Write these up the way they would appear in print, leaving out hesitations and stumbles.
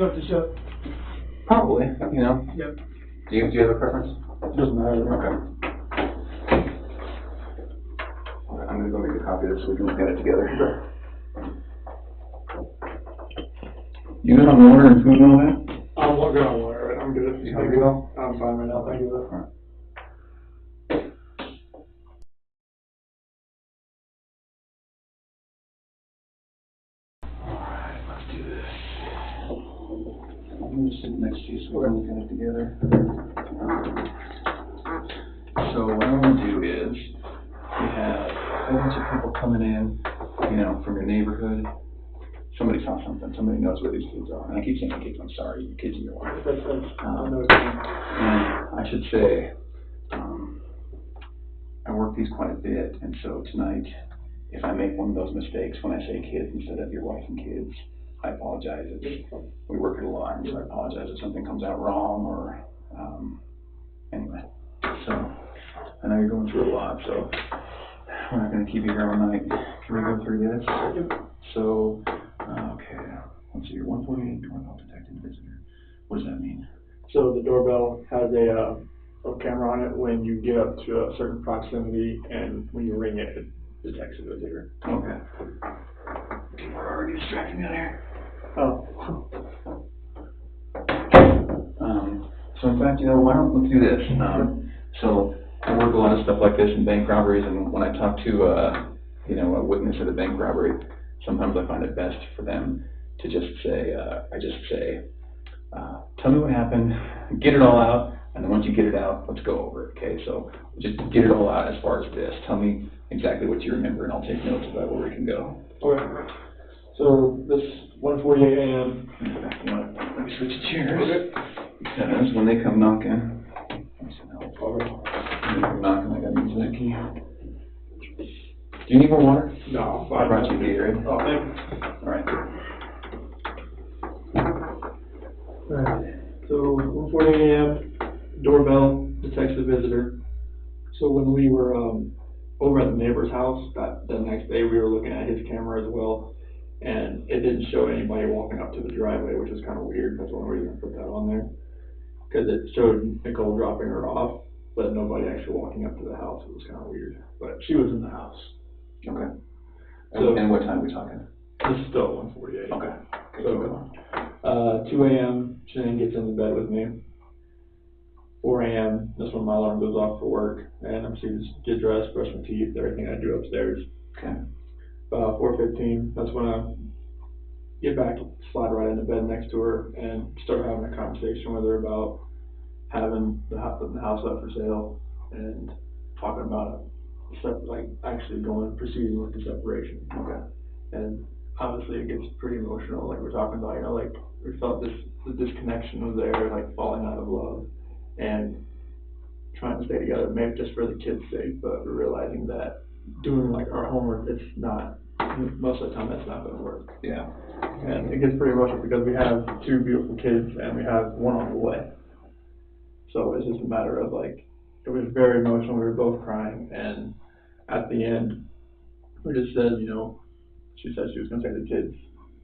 Up to shut. Probably, you know. Yep. Do you have a preference? Doesn't matter. Okay. I'm gonna go make a copy of this so we can look at it together. You good on water and food and all that? I'm good on water, right? I'm good. You hungry though? I'm fine right now, thank you though. Alright. Alright, let's do this. I'm gonna sit next to you so we're looking at it together. So what I want to do is, we have a whole bunch of people coming in, you know, from your neighborhood. Somebody saw something, somebody knows where these kids are. And I keep saying kids, I'm sorry, you kids in your life. And I should say, I work these quite a bit, and so tonight, if I make one of those mistakes when I say kids instead of your wife and kids, I apologize. We work it a lot, and so I apologize if something comes out wrong, or, anyway. So, I know you're going through a lot, so we're not going to keep you here all night. Can we go through this? So, okay, let's see, 148 doorbell detected visitor. What does that mean? So the doorbell has a camera on it when you get up to a certain proximity, and when you ring it, it detects a visitor. Okay. People are already distracting me there. Oh. So in fact, you know, why don't we do this? So I work a lot of stuff like this in bank robberies, and when I talk to, you know, a witness at a bank robbery, sometimes I find it best for them to just say, tell me what happened, get it all out, and then once you get it out, let's go over it, okay? So just get it all out as far as this. Tell me exactly what you remember, and I'll take notes about where we can go. Okay. So this 1:48 a.m. Let me switch chairs. Because when they come knocking, when they come knocking, I gotta use that key. Do you need more water? No, I brought you Gatorade. Oh, thank you. All right. Alright, so 1:48 a.m., doorbell detects a visitor. So when we were over at the neighbor's house, the next day we were looking at his camera as well, and it didn't show anybody walking up to the driveway, which is kind of weird. That's the only reason I put that on there, because it showed Nicole dropping her off, but nobody actually walking up to the house. It was kind of weird, but she was in the house. Okay. So, and what time are we talking? This is still 1:48. Okay. So, 2 a.m., Shannon gets into bed with me. 4 a.m., that's when my alarm goes off for work, and I'm supposed to get dressed, brush my teeth, everything I do upstairs. Okay. 4:15, that's when I get back, slide right into bed next to her, and start having a conversation with her about having the house up for sale, and talking about actually proceeding with the separation. Okay. And obviously it gets pretty emotional, like we're talking about, you know, like we felt the disconnection was there, like falling out of love, and trying to stay together, maybe just for the kids' sake, but we're realizing that doing like our homework, it's not, most of the time that's not gonna work. Yeah. And it gets pretty emotional because we have 2 beautiful kids and we have 1 on the way. So it's just a matter of like, it was very emotional, we were both crying, and at the end, we just said, you know, she said she was gonna take the kids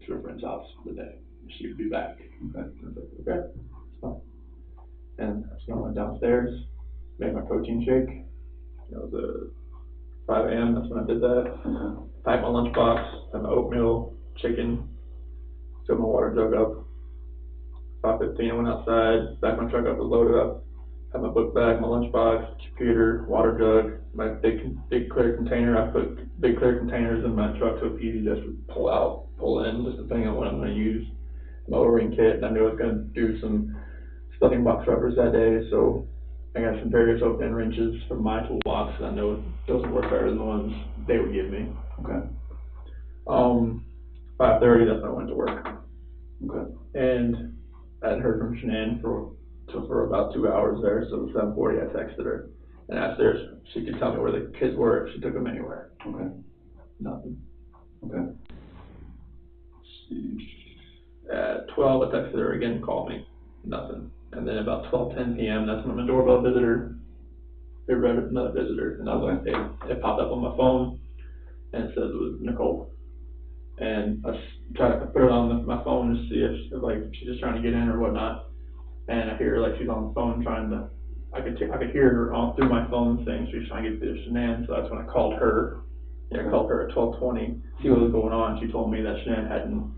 to her friend's house for the day. She would be back. Okay. And I was like, okay, that's fine. And so I went downstairs, made my protein shake. It was 5 a.m. That's when I did that. Packed my lunchbox, had my oatmeal, chicken, filled my water jug up. 5:15, I went outside, backed my truck up, was loaded up. Had my book bag, my lunchbox, computer, water jug, my big clear container. I put big clear containers in my truck so it's easy just to pull out, pull in, just depending on what I'm going to use. My O-ring kit, and I knew I was going to do some stuffing box rubbers that day, so I got some various open wrenches from my toolbox, and I know those would work better than the ones they would give me. Okay. 5:30, that's when I went to work. Okay. And I hadn't heard from Shanann for about 2 hours there, so at 7:40 I texted her and asked her if she could tell me where the kids were, if she took them anywhere. Okay. Nothing. Okay. At 12 I texted her again, call me. Nothing. And then about 12:10 p.m. that's when my doorbell visitor, it read another visitor, and I was like, it popped up on my phone and it said it was Nicole. and I try to put it on my phone to see if like she's just trying to get in or whatnot. And I hear like she's on the phone trying to. I could hear her on through my phone thing. She's trying to get through the Shanann, so that's when I called her. Yeah, I called her at 12:20, see what was going on. She told me that Shanann hadn't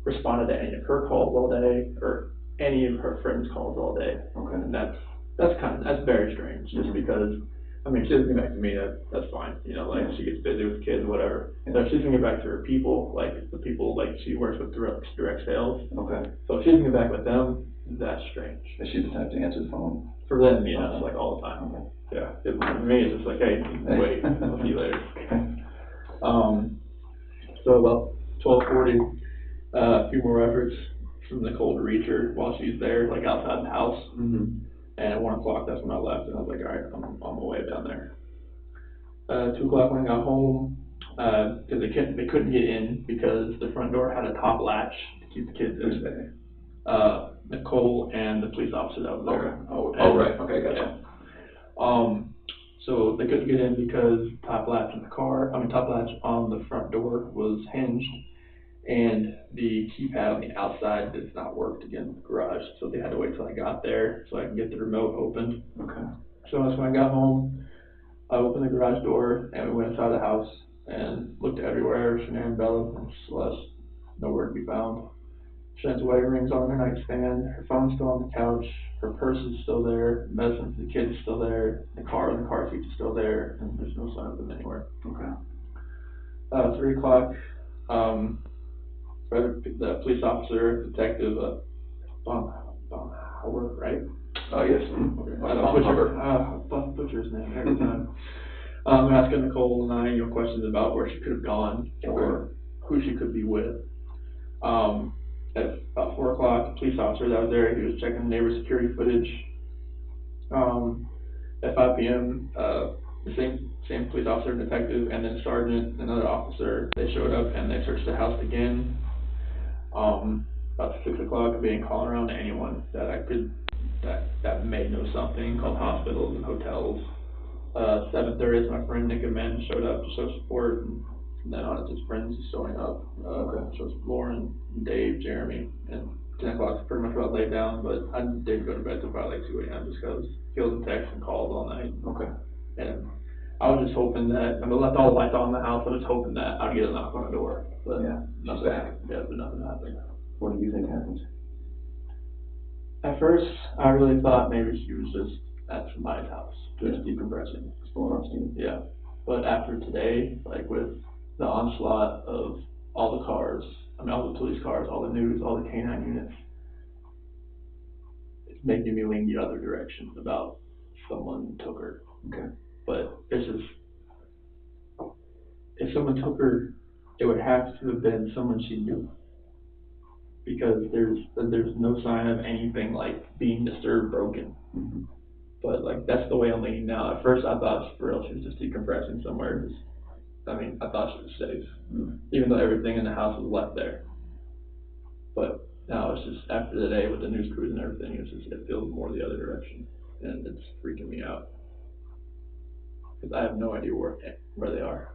responded to any of her calls all day or any of her friends' calls all day. Okay. And that's very strange. Just because, I mean, she doesn't get back to me. That's fine. You know, like she gets busy with kids, whatever. Yeah. So if she doesn't get back to her people, like the people like she works with direct sales. Okay. So if she doesn't get back with them, that's strange. Is she the type to answer the phone? For them, yeah, it's like all the time. Okay. Yeah. For me, it's just like, hey, wait, I'll see you later. So about 12:40, a few more efforts from Nicole to reach her while she's there, like outside the house. Mm-hmm. And at 1 o'clock, that's when I left, and I was like, all right, I'm on my way down there. 2 o'clock when I got home, because they couldn't get in because the front door had a top latch to keep the kids in. Nicole and the police officer that was there. Okay. Oh, right. Okay, gotcha. Yeah. So they couldn't get in because top latch on the front door was hinged, and the keypad on the outside does not work to get in the garage. So they had to wait till I got there so I can get the remote opened. Okay. So that's when I got home. I opened the garage door and we went inside the house and looked everywhere. Shanann, Bella, and Celeste, nowhere to be found. Shannon's wedding ring's on her nightstand, her phone's still on the couch, her purse is still there, medicine for the kids is still there, the car seat is still there, and there's no sign of them anywhere. Okay. 3 o'clock, the police officer, detective, Howard, right? Oh, yes. Okay. I butcher his name every time. Asking Nicole and I, questions about where she could have gone or who she could be with. At about 4 o'clock, the police officer that was there, he was checking neighbor security footage. At 5 p.m., the same police officer, detective, and then sergeant, another officer, they showed up and they searched the house again. About 6 o'clock, being calling around to anyone that may know something, called hospitals and hotels. 7:30, my friend Nick Amen showed up to show support, and then on it's his friends showing up. Shows Lauren, Dave, Jeremy, and 10 o'clock pretty much about laid down, but I didn't go to bed till probably like 2 a.m. just because he was in text and calls all night. Okay. And I was just hoping that, I left all the lights on in the house, I was hoping that I'd get a knock on the door. But yeah, nothing happened. Yeah, but nothing happened. What do you think happened? At first, I really thought maybe she was just at somebody's house, just decompressing. Going on steam. Yeah. But after today, like with the onslaught of all the cars, all the police cars, all the news, all the K-9 units, it's making me lean the other direction about someone took her. Okay. But it's just, if someone took her, it would have to have been someone she knew. Because there's no sign of anything like being disturbed, broken. Mm-hmm. But like that's the way I'm leaning now. At first I thought for real she was just decompressing somewhere. I thought she was safe, even though everything in the house was left there. But now it's just after the day with the news crews and everything, it feels more the other direction, and it's freaking me out because I have no idea where they are.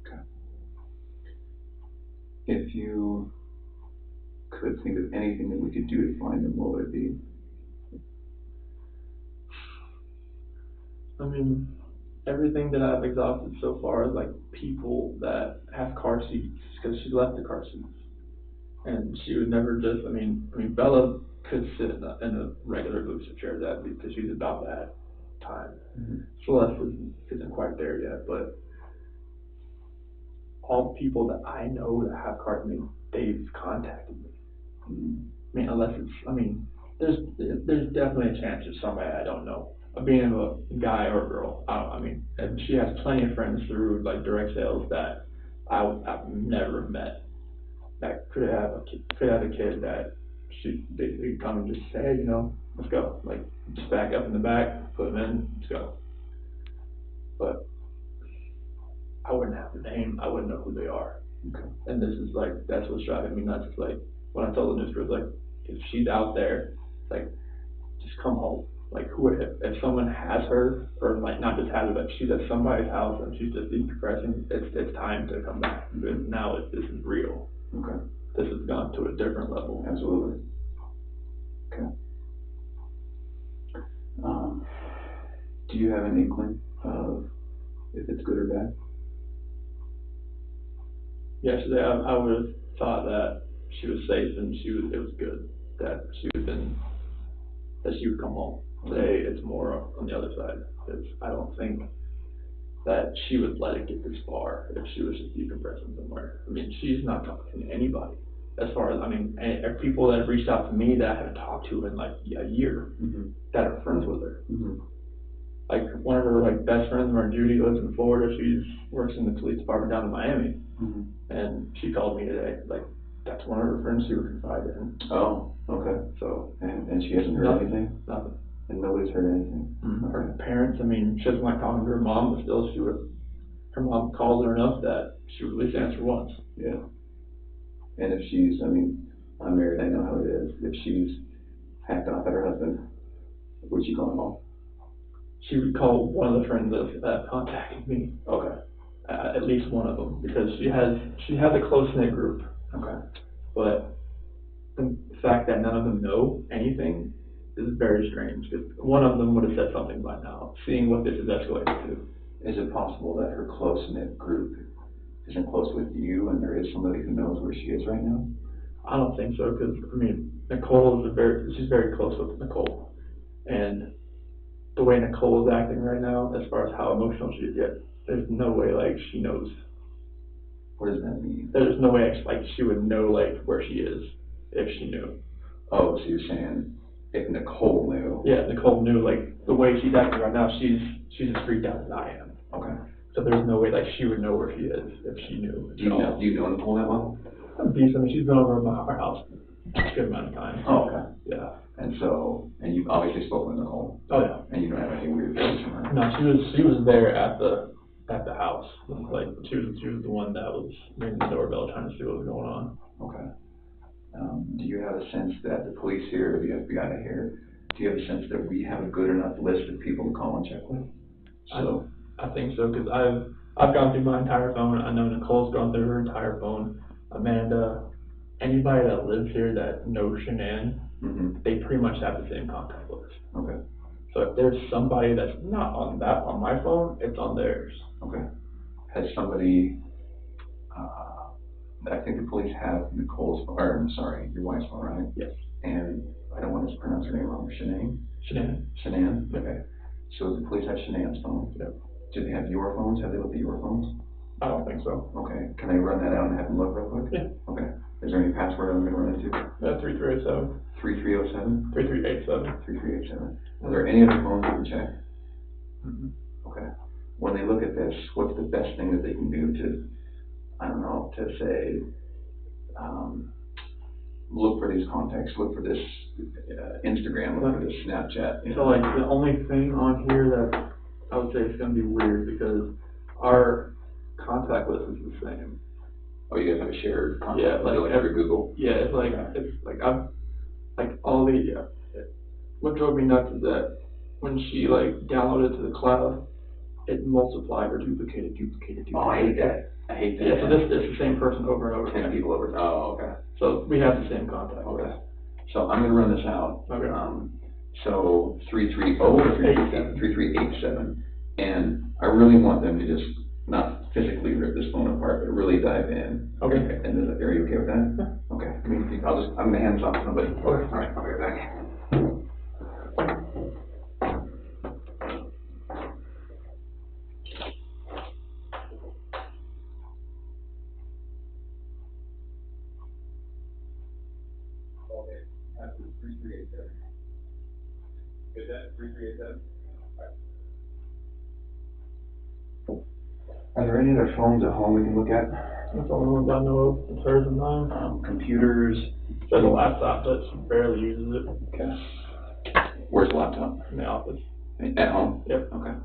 Okay. If you could think of anything that we could do to find them, what would it be? Everything that I've exhausted so far is like people that have car seats, because she left the car seats, and she would never just. Bella could sit in a regular booster chair because she's about that time. Mm-hmm. Celeste isn't quite there yet, but all the people that I know that have cars, they've contacted me. Mm-hmm. Unless it's, there's definitely a chance it's somebody I don't know. Being a guy or a girl, and she has plenty of friends through like direct sales that I've never met that could have a kid that they come and just say, hey, let's go, like just back up in the back, put them in, let's go. But I wouldn't have the name, I wouldn't know who they are. Okay. And this is like that's what's driving me nuts. It's like when I told the news crew, like if she's out there, like just come home. like if someone has her, or like not just has her, but she's at somebody's house and she's just decompressing, it's time to come back because now this is real. Okay. This has gone to a different level. Absolutely. Okay. Do you have an inkling of if it's good or bad? Yesterday, I would have thought that she was safe and it was good that she would come home. Today, it's more on the other side. I don't think that she would let it get this far if she was just decompressing somewhere. I mean, she's not talking to anybody. As far as, I mean, people that have reached out to me that I haven't talked to in like a year that are friends with her. Like one of her like best friends, Mark Judy, lives in Florida. Works in the police department down in Miami. And she called me today. Like that's one of her friends she would confide in. Oh, okay. So and she hasn't heard anything? Nothing. And nobody's heard anything? Her parents, I mean, she doesn't like talking to her mom, but still her mom calls her enough that she would at least answer once. Yeah. And if she's, I mean, I'm married, I know how it is. If she's hacked off at her husband, would she call him off? She would call one of the friends that contacted me. Okay. At least one of them, because she has a close-knit group. Okay. But the fact that none of them know anything is very strange, because one of them would have said something by now, seeing what this is escalated to. Is it possible that her close-knit group isn't close with you and there is somebody who knows where she is right now? I don't think so, because, I mean, Nicole she's very close with Nicole. And the way Nicole is acting right now, as far as how emotional she is yet, there's no way, like, she knows. What does that mean? There's no way, like, she would know, like, where she is if she knew. Oh, so you're saying if Nicole knew? Yeah, Nicole knew, like, the way she's acting right now, she's as freaked out as I am. Okay. So there's no way, like, she would know where she is if she knew. Do you know Nicole that well? I'm decent. I mean, she's been over at our house a good amount of time. Oh, okay. Yeah. And you've obviously spoken with Nicole? Oh, yeah. And you don't have any weird feelings from her? No, she was there at the house. Like, she was the one that was ringing the doorbell trying to see what was going on. Okay. Do you have a sense that the police here, or the FBI here, do you have a sense that we have a good enough list of people to call and check with? I think so, because I've gone through my entire phone. I know Nicole's gone through her entire phone. Amanda, anybody that lives here that knows Shanann, they pretty much have the same contact list. Okay. So if there's somebody that's not on my phone, it's on theirs. Okay. Has somebody, I think the police have Nicole's, or I'm sorry, your wife's phone, right? Yes. And I don't want to pronounce her name wrong, Shanann. Shanann? Yep. Okay. So the police have Shanann's phone? Yep. Do they have your phones? Have they looked at your phones? I don't think so. Okay. Can I run that out and have them look real quick? Yeah. Okay. Is there any password I'm going to run into? 3307. 3307? 3387. 3387. Are there any other phones you can check? Okay. When they look at this, what's the best thing that they can do to, I don't know, to say, look for these contacts, look for this Instagram, look for this Snapchat? So like the only thing on here that I would say is going to be weird because our contact list is the same. Oh, you guys have a shared contact? Yeah, like every Google. Yeah, it's like I've like all the what drove me nuts is that when she like downloaded it to the cloud, it multiplied or duplicated. Oh, I hate that. Yeah, so this is the same person over and over 10 again. people over. Oh, okay. So we have the same contact. Okay. So I'm going to run this out. Okay. So 330 or 3387. And I really want them to just not physically rip this phone apart, but really dive in. Okay. And are you okay with that? Yeah. Okay. I mean, I'm going to hand this off to somebody. Okay. All right. I'll be right back. Okay. 3387. Good, that 3387? Are there any other phones at home we can look at? That's the only ones I know of. It's hers and mine. Computers. She has a laptop, but she barely uses it. Okay. Where's the laptop? In the office. At home? Yep. Okay.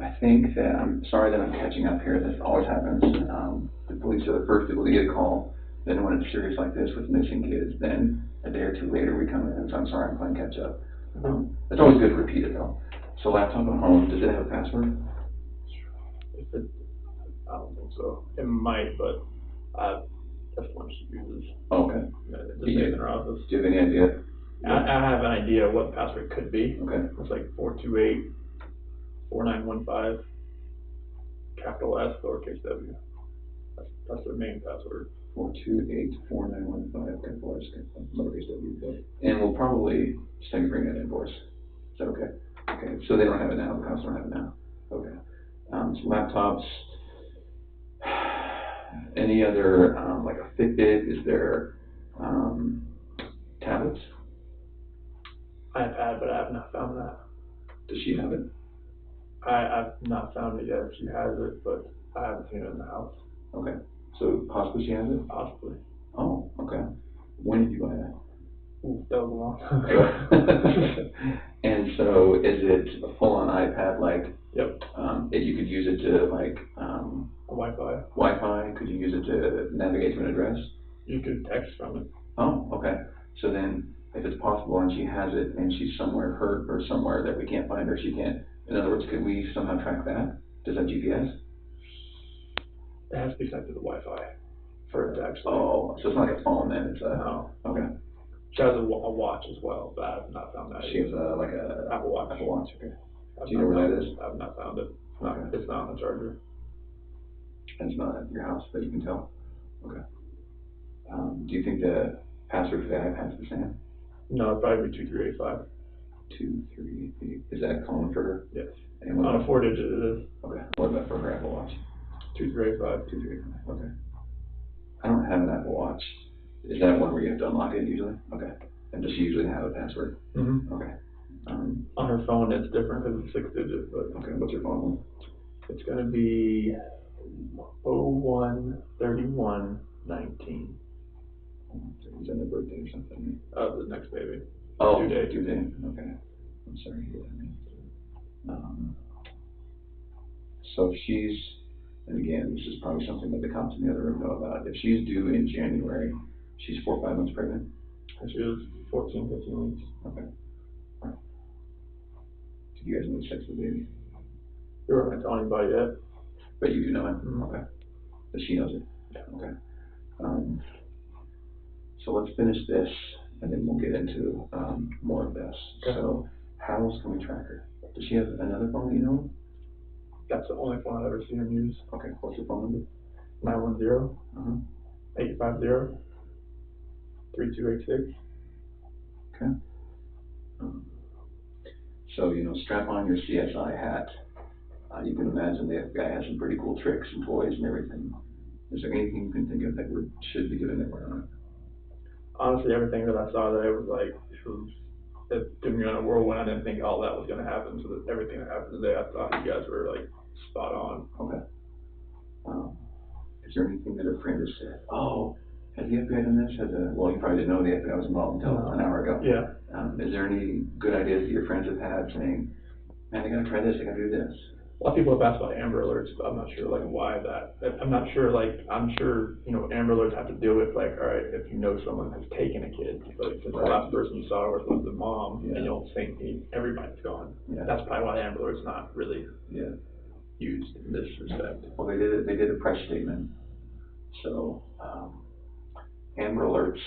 I think that, I'm sorry that I'm catching up here, this always happens. The police are the first people to get a call. Then when it's serious like this with missing kids, then a day or two later we come in and say, I'm sorry, I'm playing catch up. It's always good to repeat it though. So laptop at home, does it have a password? I don't think so. It might, but that's one she uses. Oh, okay. Just in her office. Do you have any idea? I have an idea what the password could be. Okay. It's like 428-4915, capital S, lowercase w. That's their main password. 428-4915, capital S, lowercase w. And we'll probably just have you bring that invoice. Is that okay? Okay. So they don't have it now. The cops don't have it now. Okay. So laptops. Any other, like a Fitbit? Is there tablets? iPad, but I have not found that. Does she have it? I've not found it yet. She has it, but I haven't seen it in the house. Okay. So possibly she has it? Possibly. Oh, okay. When did you buy that? Ooh, that was a long time ago. And so is it a full-on iPad, like? Yep. You could use it to, like, Wi-Fi. Wi-Fi? Could you use it to navigate to an address? You could text from it. Oh, okay. So then, if it's possible and she has it and she's somewhere hurt or somewhere that we can't find her, she can't. In other words, could we somehow track that? Does that GPS? It has to be sent to the Wi-Fi for it to actually. Oh, so it's not like a phone then? It's a. No. Okay. She has a watch as well, but I have not found that. She has like a Apple Watch. Apple Watch. Okay. Do you know where that is? I have not found it. Okay. It's not on the charger. And it's not at your house that you can tell? Okay. Do you think the password for the iPad is the same? No, it'd probably be 2385. 238. Is that common for her? Yes. And On a 4-digit it is. Okay. What about for her Apple Watch? 2385. 2385. Okay. I don't have an Apple Watch. Is that one where you have to unlock it usually? Okay. And does she usually have a password? Mm-hmm. Okay. On her phone it's different because it's 6 digits, but. Okay. What's your phone? It's gonna be 013119. Is that the birthday or something? The next baby. Oh, due date. Due date. Okay. I'm sorry to hear that. So if she's, and again, this is probably something that the cops in the other room know about. If she's due in January, she's 4 or 5 months pregnant? She was 14, 15 weeks. Okay. All right. Did you guys know the sex of the baby? We weren't gonna tell anybody yet. But you do know it? Mm-hmm. Okay. But she knows it? Yeah. Okay. So let's finish this, and then we'll get into more of this. Okay. So how else can we track her? Does she have another phone that you know? That's the only phone I've ever seen her use. Okay. What's your phone number? 910-850-3286. Okay. So, strap on your CSI hat. You can imagine the FBI has some pretty cool tricks and toys and everything. Is there anything you can think of that should be given that we're on? Honestly, everything that I saw there was like, it took me on a whirlwind. I didn't think all that was going to happen. So that everything that happened today, I thought you guys were like spot on. Okay. Is there anything that a friend has said? Oh, has the FBI done this? Well, you probably didn't know the FBI was involved until an hour ago. Yeah. Is there any good ideas that your friends have had saying, man, I gotta try this, I gotta do this? A lot of people have asked about Amber Alerts, but I'm not sure like why that. I'm not sure I'm sure Amber Alerts have to deal with like, all right, if you know someone has taken a kid, like the last person you saw was the mom, and you don't think everybody's gone. Yeah. That's probably why the Amber Alert's not really used in this respect. Well, they did a press statement. So Amber Alerts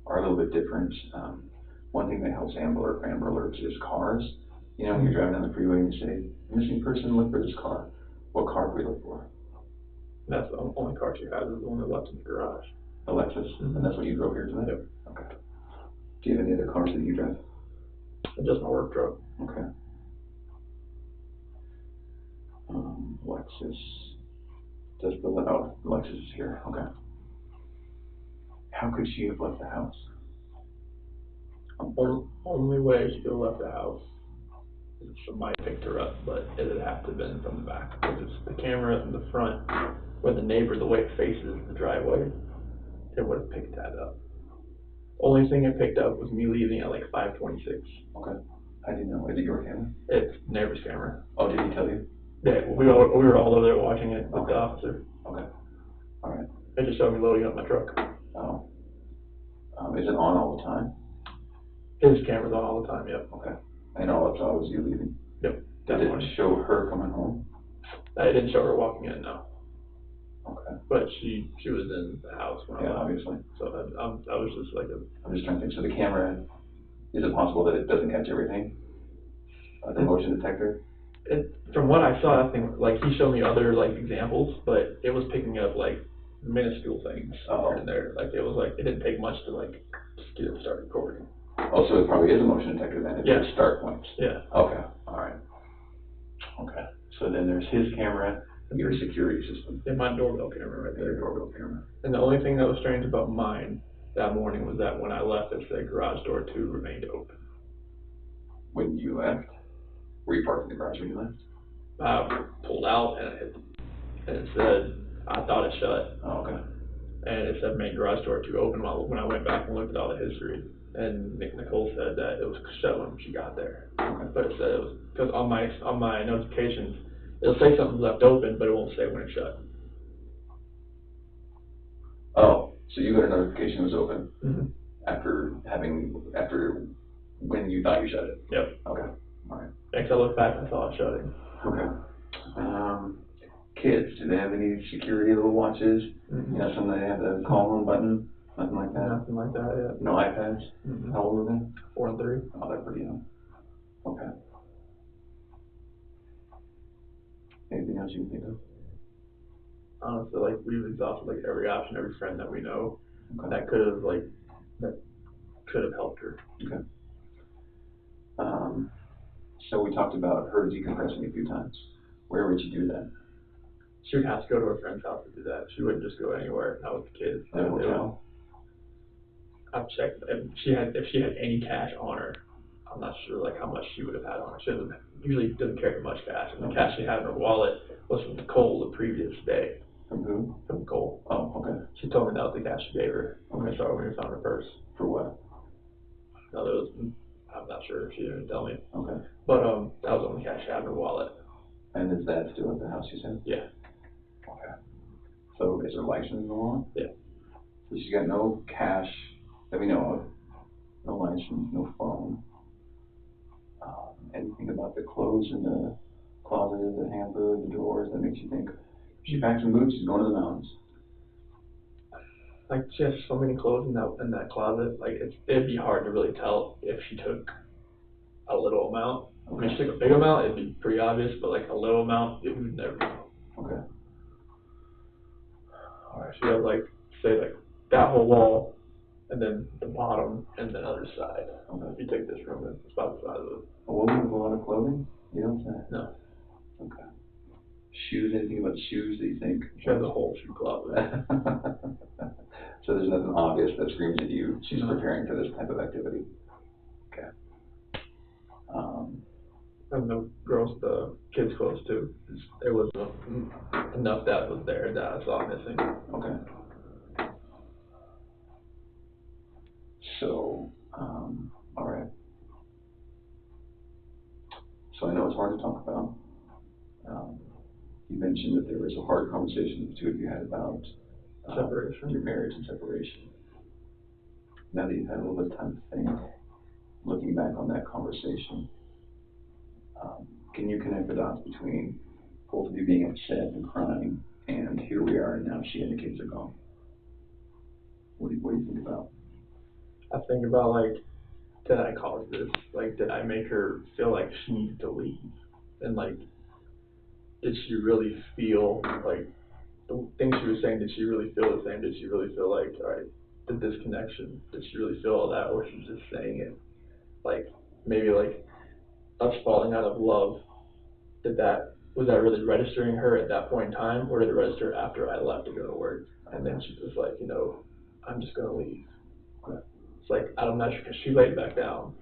are a little bit different. One thing that helps Amber Alerts is cars. When you're driving down the freeway and you say, missing person, look for this car. What car do we look for? That's the only car she has is the one that left in the garage. A Lexus? Mm-hmm. And that's what you drove here tonight? Yep. Okay. Do you have any other cars that you drive? Just my work truck. Okay. Lexus. Lexus is here. Okay. How could she have left the house? Only way she could have left the house is if somebody picked her up, but it would have to have been from the back. Because it's the camera in the front, where the neighbor, the way it faces the driveway, it would have picked that up. Only thing it picked up was me leaving at like 5:26. Okay. I didn't know. Is it your camera? It's neighbor's camera. Oh, did he tell you? Yeah, we were all over there watching it with the officer. Okay. All right. They just showed me loading up my truck. Is it on all the time? His camera's on all the time, yep. Okay. And all it saw was you leaving? Yep. Did it show her coming home? I didn't show her walking in, no. Okay. But she was in the house when I left. Obviously. So I was just like I'm just trying to think, so the camera, is it possible that it doesn't catch everything? The motion detector? From what I saw, I think, like, he showed me other, like, examples, but it was picking up, like, minuscule things here and there. Like, it was like, it didn't take much to, like, just get it to start recording. Oh, so it probably is a motion detector then, if it's start points. Yeah. Okay, all right. Okay, so then there's his camera, your security system. And my doorbell camera right there. Your doorbell camera. And the only thing that was strange about mine that morning was that when I left, it said garage door 2 remained open. When you left? Were you parked in the garage when you left? I pulled out and it said, I thought it shut. Oh, okay. And it said main garage door 2 open when I went back and looked at all the history. And Nicole said that it was shut when she got there. Okay. But it said it was, because on my notifications, it'll say something's left open, but it won't say when it's shut. Oh, so you got a notification it was open Mm-hmm. after when you thought you shut it? Yep. Okay, all right. Next I looked back and saw it shutting. Okay. Kids, do they have any security little watches? Mm-hmm. You know, something they have the call home button? Nothing like that? Nothing like that yet. No iPads? Mm-hmm. How old are they? 4 and 3. Oh, they're pretty young. Okay. Anything else you can think of? Honestly, like, we've exhausted, like, every option, every friend that we know that could have helped her. Okay. So we talked about her decompressing a few times. Where would you do that? She would have to go to her friend's house to do that. She wouldn't just go anywhere, not with the kids. At a hotel? I've checked, if she had any cash on her, I'm not sure, like, how much she would have had on her. She usually doesn't carry much cash, and the cash she had in her wallet was from Nicole the previous day. From who? From Nicole. Oh, okay. She told me that was the cash she gave her when we found her purse. For what? No, I'm not sure. She didn't tell me. Okay. But that was the only cash she had in her wallet. And is that still at the house, you said? Yeah. Okay. So is her license in the law? Yeah. So she's got no cash that we know of, no license, no phone. Anything about the clothes in the closet, the hamper, the drawers that makes you think she packed some boots, she's going to the mountains? Like, she has so many clothes in that closet. Like, it'd be hard to really tell if she took a little amount. Okay. If she took a big amount, it'd be pretty obvious, but like a little amount, you would never know. Okay. Alright, she has, like, say, like, that whole wall, and then the bottom, and the other side. Okay. If you take this room, it's about the size of it. A woman with a lot of clothing? You don't say? No. Okay. Shoes, anything about shoes that you think? She has a whole shoe closet. So there's nothing obvious that screams at you, she's preparing for this type of activity? Okay. And the kids' clothes too. It was enough that was there that I saw missing. Okay. So, all right. So I know it's hard to talk about. You mentioned that there was a hard conversation the two of you had about Separation. Your marriage and separation. Now that you've had a little bit of time to think, looking back on that conversation, can you connect the dots between both of you being upset and crying, and here we are, and now she and the kids are gone? What do you think about? I think about, like, did I cause this? Like, did I make her feel like she needed to leave? And, like, did she really feel, like, the things she was saying, did she really feel the same? Did she really feel like, all right, the disconnection? Did she really feel all that, or was she just saying it? Like, maybe, like, us falling out of love, was that really registering her at that point in time, or did it register after I left to go to work? And then she was like, I'm just going to leave. Okay. It's like, I'm not sure, because she laid back down.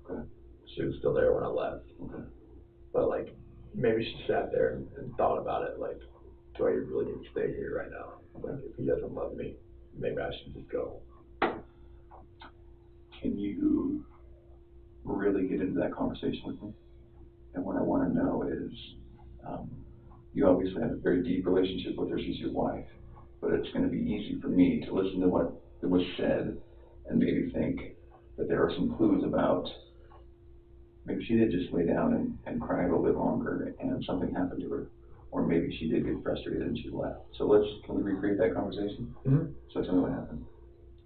Okay. She was still there when I left. Okay. But, like, maybe she sat there and thought about it, like, do I really need to stay here right now? Like, if he doesn't love me, maybe I should just go. Can you really get into that conversation with me? And what I want to know is, you obviously have a very deep relationship with her. She's your wife, but it's going to be easy for me to listen to what was said and maybe think that there are some clues about maybe she did just lay down and cry a little bit longer and something happened to her. Or maybe she did get frustrated and she left. So can we recreate that conversation? Mm-hmm. So tell me what happened.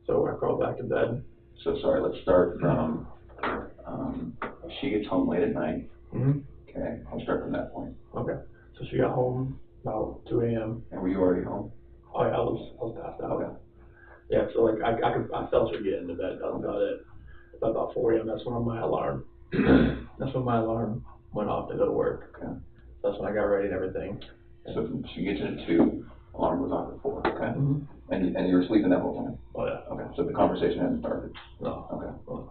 So I crawled back to bed. So sorry, let's start from, she gets home late at night. Mm-hmm. Okay, I'll start from that point. Okay. So she got home about 2 a.m. And were you already home? Oh yeah, I was passed out. Okay. Yeah, so like I felt her get into bed. That was about it. About 4 a.m. That's when my alarm. That's when my alarm went off to go to work. Okay. That's when I got ready and everything. So she gets in at 2, alarm goes off at 4. Okay. Mm-hmm. And you were sleeping that whole time? Oh yeah. Okay. So the conversation hadn't started? No. Okay.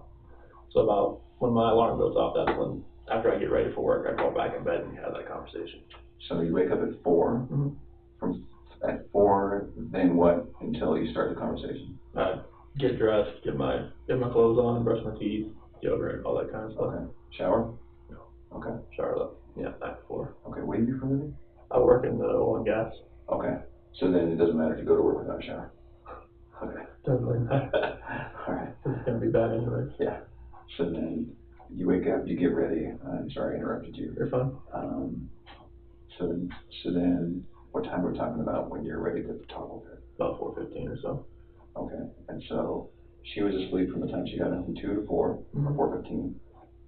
So about when my alarm goes off, that's when, after I get ready for work, I crawl back in bed and have that conversation. So you wake up at 4. Mm-hmm. At 4, then what until you start the conversation? Get dressed, get my clothes on, brush my teeth, deodorant, all that kind of stuff. Okay. Shower? No. Okay. Shower up. Yeah, night before. Okay. What do you do for a living? I work in the oil and gas. Okay. So then it doesn't matter if you go to work without a shower. Okay. Doesn't really matter. All right. It's gonna be bad anyways. Yeah. So then you wake up, you get ready. I'm sorry I interrupted you. You're fine. So then what time are we talking about when you're ready to talk with her? About 4:15 or so. Okay. And so she was asleep from the time she got up from 2 to 4, Mm-hmm. or 4:15.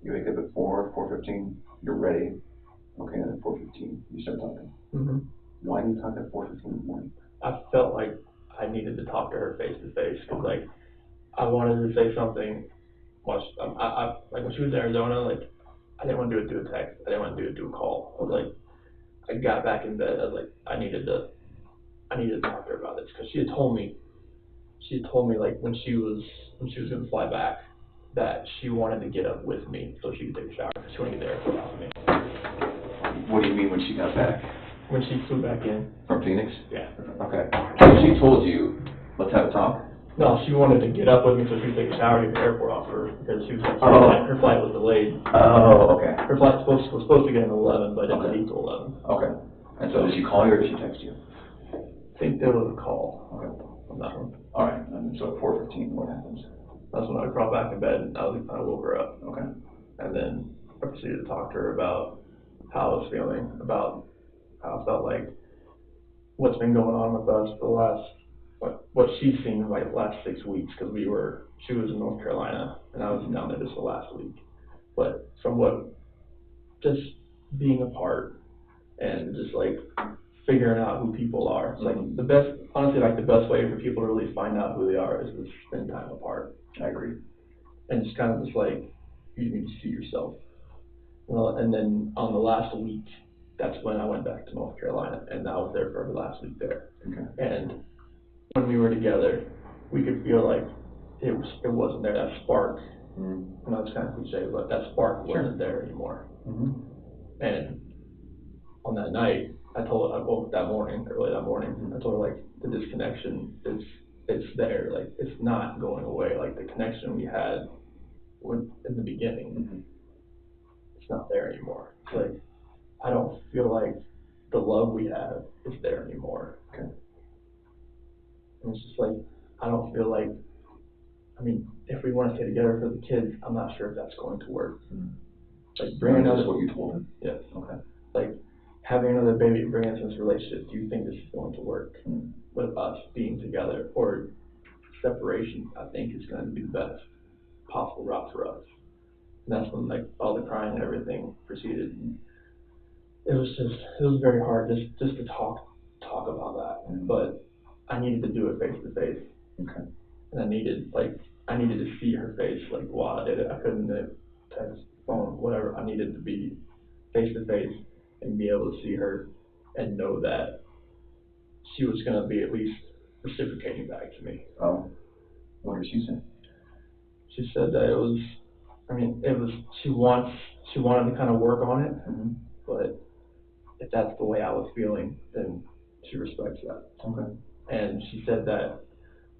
You wake up at 4:15, you're ready. Okay, and at 4:15, you start talking. Mm-hmm. Why do you talk at 4:15 in the morning? I felt like I needed to talk to her face to face because like I wanted to say something. I like when she was in Arizona, like I didn't want to do it through a text. I didn't want to do it through a call. I was like, I got back in bed. I was like, I needed to talk to her about this because she had told me like when she was gonna fly back that she wanted to get up with me so she could take a shower because she wanted to get there without me. What do you mean when she got back? When she flew back in. From Phoenix? Yeah. Okay. So she told you, let's have a talk? No, she wanted to get up with me so she could take a shower at the airport off her because she was her flight was delayed. Oh, okay. Her flight was supposed to get in 11, but it didn't leave till 11. Okay. And so did she call you or did she text you? I think there was a call. Okay. On that one. All right. And so at 4:15, what happens? That's when I crawled back in bed and I woke her up. Okay. And then I proceeded to talk to her about how I was feeling, about how I felt like what's been going on with us the last, what she's seen like the last 6 weeks, because she was in North Carolina and I was down there just the last week. But from just being apart and just like figuring out who people are. Like honestly, the best way for people to really find out who they are is to spend time apart. I agree. And just kind of just like, you need to see yourself. Well, and then on the last week, that's when I went back to North Carolina, and I was there for the last week there. Okay. And when we were together, we could feel like it wasn't there, that spark. Mm-hmm. And that's kind of cliche, but that spark wasn't there anymore. Mm-hmm. And on that night, I woke that morning, early that morning, I told her like the disconnection it's there, like it's not going away. Like the connection we had in the beginning, mm-hmm. It's not there anymore. Like I don't feel like the love we have is there anymore. Okay. And it's just like I don't feel like. I mean, if we want to stay together for the kids, I'm not sure if that's going to work. Mm-hmm. Like bring another. That's what you told him. Yes. Okay. Like having another baby, bring us into this relationship. Do you think this is going to work with us being together, or separation? I think is going to be the best possible route for us. And that's when like all the crying and everything proceeded. And it was very hard just to talk about that. Mm-hmm. But I needed to do it face to face. Okay. And I needed to see her face like while I did it. I couldn't text, phone, whatever. I needed to be face to face and be able to see her and know that she was going to be at least reciprocating back to me. Oh, what did she say? She said that she wanted to kind of work on it, mm-hmm. But if that's the way I was feeling, then she respects that. Okay. And she said that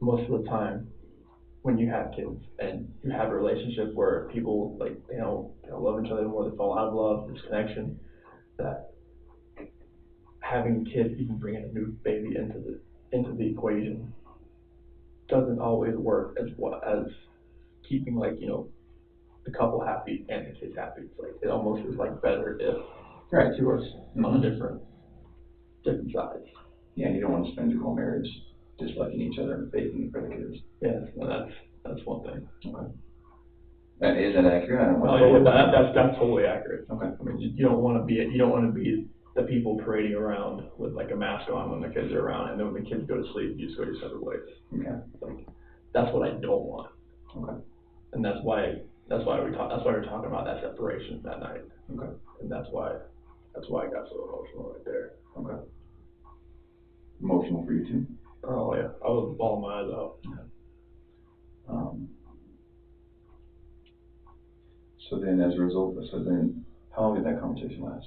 most of the time when you have kids and you have a relationship where people like they don't love each other more, they fall out of love, there's connection, that having kids, even bringing a new baby into the equation, doesn't always work as keeping, like, you know, the couple happy and the kids happy. It's like, it almost is like better if the two are on different sides. Yeah, you don't want to spend your whole marriage just liking each other and faking it for the kids. Yes, and that's one thing. Okay. And is that accurate? I don't want that's totally accurate. Okay. I mean, you don't want to be the people parading around with like a mask on when the kids are around, and then when the kids go to sleep, you just go your separate ways. Okay. Like, that's what I don't want. Okay. And that's why we're talking about that separation that night. Okay. And that's why I got so emotional right there. Okay. Emotional for you too? Oh yeah, I was bawling my eyes out. Yeah. So then, as a result, how long did that conversation last?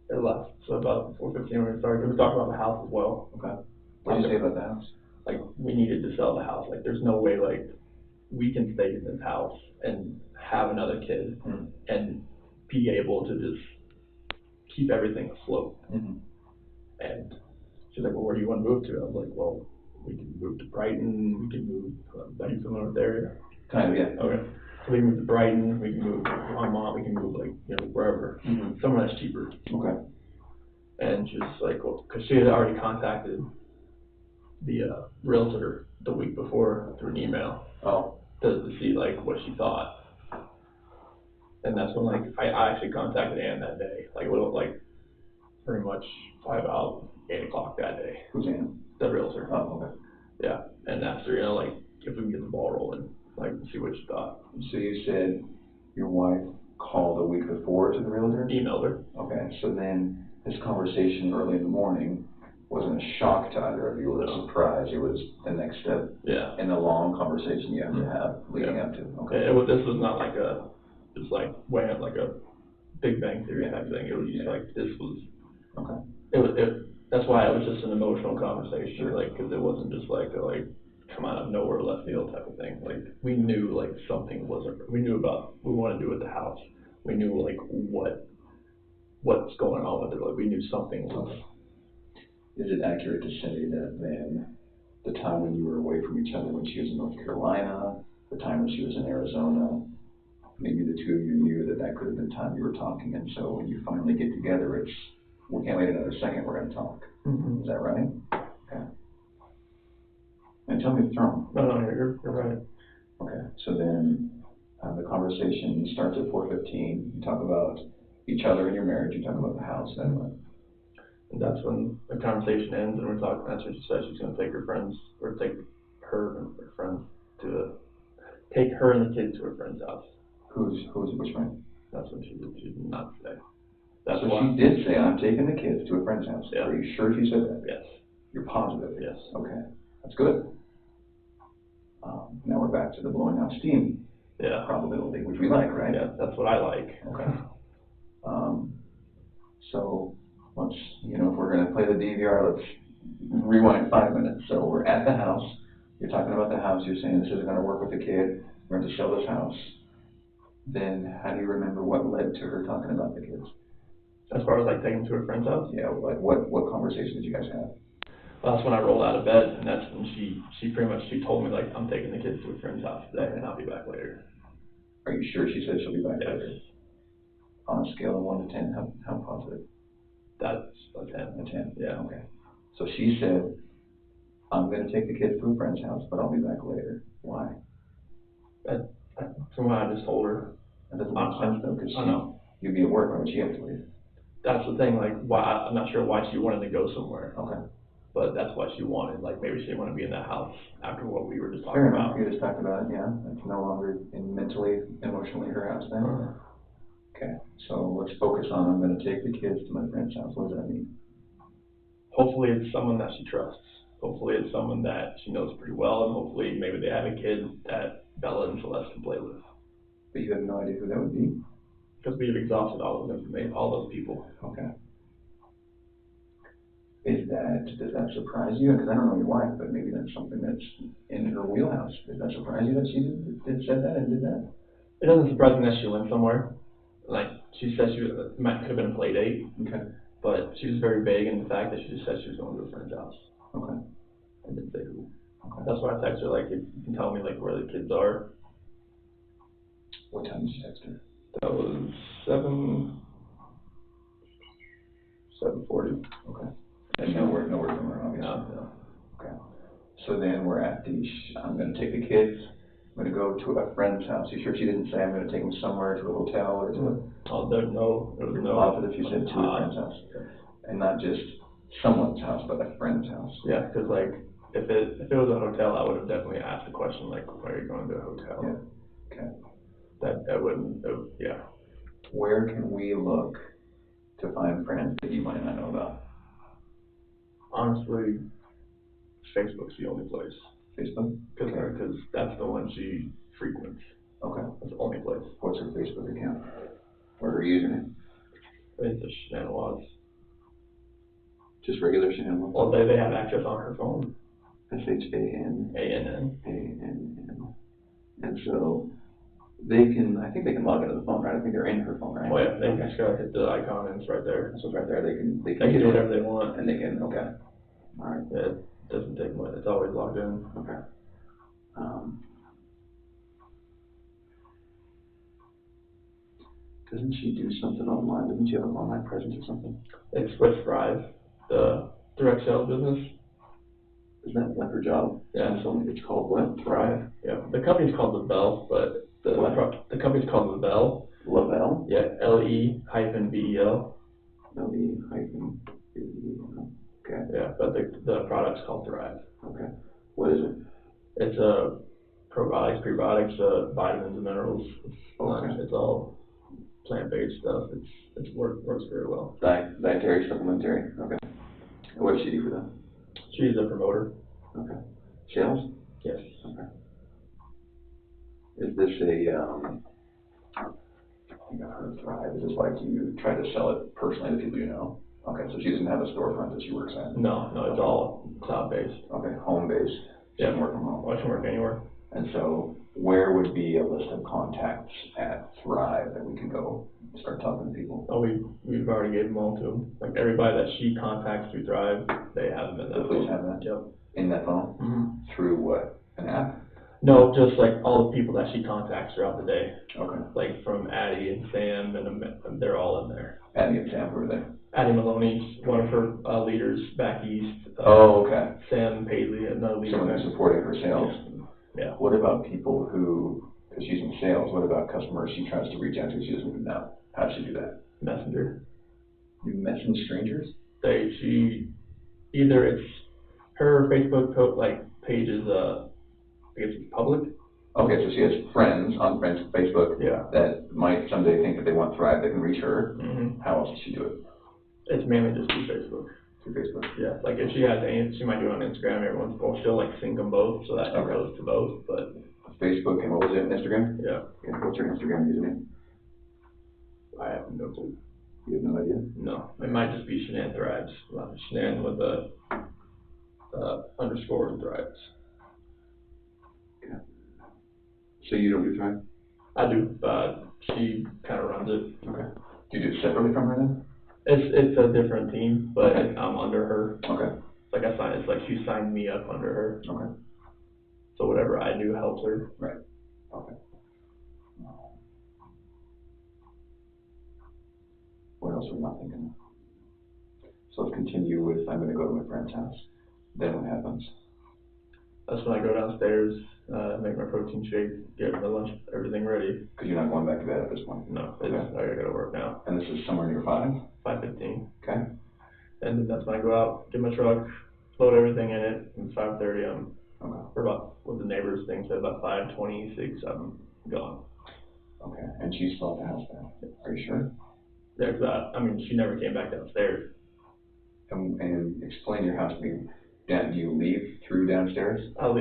It lasted so about 4:15 when we started. We talked about the house as well. Okay. What did you say about the house? Like, we needed to sell the house. Like, there's no way, like, we can stay in this house and have another kid and be able to just keep everything afloat. And she's like, well, where do you want to move to? I was like, well, we can move to Brighton. We can move. Are you familiar with the area? Kind of, yeah. Okay. So we can move to Brighton. We can move to Vermont. We can move, like, you know, wherever. Somewhere that's cheaper. Okay. And she's like, well, because she had already contacted the realtor the week before through an email. Oh. To see, like, what she thought. And that's when, like, I actually contacted Ann that day. Like, it was, like, pretty much about 8 o'clock that day. Who's Ann? The realtor. Oh, okay. Yeah. And asked her, you know, like, if we can get the ball rolling, like, see what she thought. So you said your wife called a week before to the realtor? Emailed her. Okay. So then this conversation early in the morning wasn't a shock to either of you or a surprise. It was the next step in the long conversation you have to have leading up to. Okay. This was not like just like went like a Big Bang Theory type thing. It was just like, this was. Okay. That's why it was just an emotional conversation, like, because it wasn't just like come out of nowhere, left field type of thing. Like, we knew, like, something wasn't. We knew about what we wanted to do with the house. We knew, like, what's going on with it. Like, we knew something was. Is it accurate to say that then the time when you were away from each other, when she was in North Carolina, the time when she was in Arizona, maybe the two of you knew that could have been time you were talking, and so when you finally get together, it's, we can't wait another second, we're going to talk. Is that right? Okay. And tell me if it's wrong. No, you're right. Okay. So then the conversation starts at 4:15. You talk about each other and your marriage. You talk about the house. Then what? And that's when the conversation ends, and we're talking. That's what she said. She's going to take her friends, or take her and her friends take her and the kids to her friend's house. Which friend? That's what she did. She did not say. So she did say, I'm taking the kids to a friend's house. Yeah. Are you sure she said that? Yes. You're positive? Yes. Okay. That's good. Now we're back to the blowing out steam probability, which we like, right? Yeah, that's what I like. Okay. So let's, if we're going to play the DVR, let's rewind 5 minutes. So we're at the house. You're talking about the house. You're saying this isn't going to work with the kid. We're going to sell this house. Then how do you remember what led to her talking about the kids? As far as, like, taking them to her friend's house? Yeah, like what conversation did you guys have? Well, that's when I rolled out of bed, and that's when she pretty much told me, like, I'm taking the kids to a friend's house today, and I'll be back later. Are you sure she said she'll be back later? On a scale of 1 to 10, how positive? That's a 10. A 10? Yeah. Okay. So she said, I'm going to take the kids to a friend's house, but I'll be back later. Why? From what I just told her. That doesn't make sense, though, because you'd be at work, why would she have to leave? That's the thing, like, I'm not sure why she wanted to go somewhere. Okay. But that's what she wanted. Like, maybe she didn't want to be in that house after what we were just talking about. You just talked about it, yeah. It's no longer mentally, emotionally her house then. Okay, so let's focus on, I'm going to take the kids to my friend's house. What does that mean? Hopefully it's someone that she trusts. Hopefully it's someone that she knows pretty well, and hopefully maybe they have a kid that Bella and Celeste can play with. But you have no idea who that would be? Because we have exhausted all those people. Okay. Does that surprise you? Because I don't know your wife, but maybe that's something that's in her wheelhouse. Does that surprise you that she said that and did that? It doesn't surprise me that she went somewhere. Like, she said could have been a play date. Okay. But she was very vague in the fact that she just said she was going to a friend's house. Okay. And didn't say who. Okay. that's why I text her, like, if you can tell me, like, where the kids are. What time did you text her? That was 7:40. Okay. And no word from her, obviously. No. Okay. So then we're at I'm gonna take the kids, I'm gonna go to a friend's house. You sure she didn't say I'm gonna take them somewhere to a hotel or to a? Oh, there was no. Positive she said to a friend's house. And not just someone's house, but a friend's house. Yeah, because, like, if it was a hotel, I would have definitely asked the question, like, why are you going to a hotel? Yeah. Okay. That wouldn't, yeah. Where can we look to find friends that you might not know about? Honestly, Facebook's the only place. Facebook? Because that's the one she frequents. Okay. That's the only place. What's her Facebook account? Or her username? It's a Shenandoah. Just regular Shenandoah? Well, they have access on her phone. SHANANN. ANN. And so I think they can log into the phone, right? I think they're in her phone, right? Oh yeah, they just gotta hit the icon and it's right there. So it's right there, they can They can do whatever they want. And they can, okay. All right. Yeah, it doesn't take much, it's always logged in. Okay. Doesn't she do something online? Doesn't she have an online presence or something? It's with Thrive, the direct sales business. Isn't that like her job? Yeah. It's called what? Thrive. Yeah. The company's called The Bell, but the company's called The Bell. Lavelle? Yeah, LE-VEL. LE-VEL. Okay. Yeah, but the product's called Thrive. Okay. What is it? It's probiotics, prebiotics, vitamins and minerals. Okay. It's all plant-based stuff. It works very well. Dietary, supplementary. Okay. And what does she do for them? She's a promoter. Okay. Sales? Yes. Okay. Is this I think I've heard of Thrive. Is this like you try to sell it personally to people you know? Okay, so she doesn't have a storefront that she works at? No, it's all cloud-based. Okay, home-based. She can work from home. Well, I can work anywhere. And so where would be a list of contacts at Thrive that we could go start talking to people? Oh, we've already gave them all to them. Like everybody that she contacts through Thrive, they have them in that phone. Please have that? Yep. In that phone? Mm-hmm. Through what? An app? No, just like all the people that she contacts throughout the day. Okay. Like from Addie and Sam, and they're all in there. Addie and Sam, who are they? Addie Maloney's one of her leaders back east. Okay. Sam Paisley, another leader. Someone who's supporting her sales. Yeah. What about people who, because she's in sales, what about customers she tries to reach out to she doesn't even know? How does she do that? Messenger. You message strangers? Either it's her Facebook page is I guess it's public. Okay, so she has friends on Facebook that might someday think that they want Thrive, they can reach her. Mm-hmm. How else does she do it? It's mainly just through Facebook. Through Facebook? Yeah, like if she has any, she might do it on Instagram every once in a while. She'll like sync them both so that it goes to both, but. Facebook, and what was it, Instagram? Yeah. Okay, what's her Instagram username? I have no clue. You have no idea? No, it might just be Shenan Thrives. Shenan with the underscore Thrives. Okay. So you don't do Thrive? I do, but she kind of runs it. Okay. Do you do it separately from her then? It's a different team, but I'm under her. Okay. It's like she signed me up under her. Okay. So whatever I do helps her. Right. Okay. What else are we not thinking of? So let's continue with, I'm going to go to my friend's house. Then what happens? That's when I go downstairs, make my protein shake, get my lunch, everything ready. Because you're not going back to bed at this point? No, I gotta go to work now. And this is somewhere near 5:15. Okay. And then that's when I go out, get my truck, load everything in it, and 5:30 or about what the neighbors think, so about 5:26 I'm gone. Okay, and she's still at the house then? Are you sure? Yeah, because she never came back downstairs. And explain your house to me. Do you leave through downstairs? Go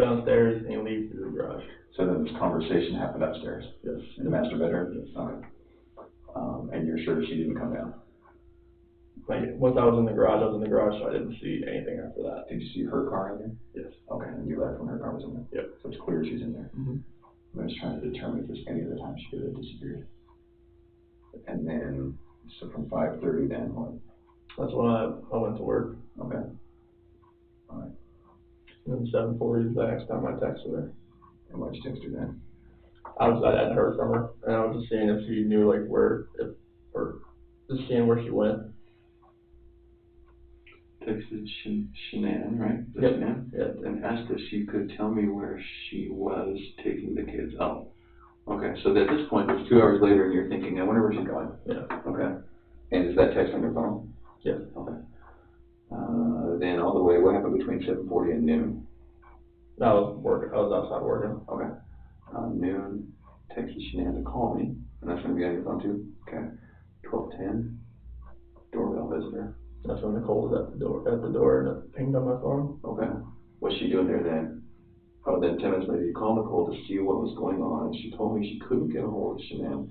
downstairs and leave through the garage. So then this conversation happened upstairs? Yes. In the master bedroom? Yes. Okay. And you're sure she didn't come down? Once I was in the garage, so I didn't see anything after that. Did you see her car in there? Yes. Okay, and you left when her car was in there? Yep. So it's clear she's in there? Mm-hmm. I'm just trying to determine if there's any other time she could have disappeared. And then, so from 5:30 then what? That's when I went to work. Okay. All right. And 7:40 is the next time I texted her. And why'd you text her then? I hadn't heard from her, and I was just seeing if she knew like or just seeing where she went. Texted Shanann, right? Yep. Shanann? Yeah. And asked if she could tell me where she was taking the kids. Oh, okay. So at this point, it's 2 hours later, and you're thinking, I wonder where she's going. Yeah. Okay. And is that text on your phone? Yeah. Okay. Then all the way, what happened between 7:40 and noon? I was working. I was outside working. Okay. Noon, texted Shanann to call me, and that's going to be on your phone too. Okay. 12:10, doorbell visitor. That's when Nicole was at the door, and it pinged on my phone. Okay. What's she doing there then? Oh, then 10 minutes later, you called Nicole to see what was going on, and she told me she couldn't get a hold of Shanann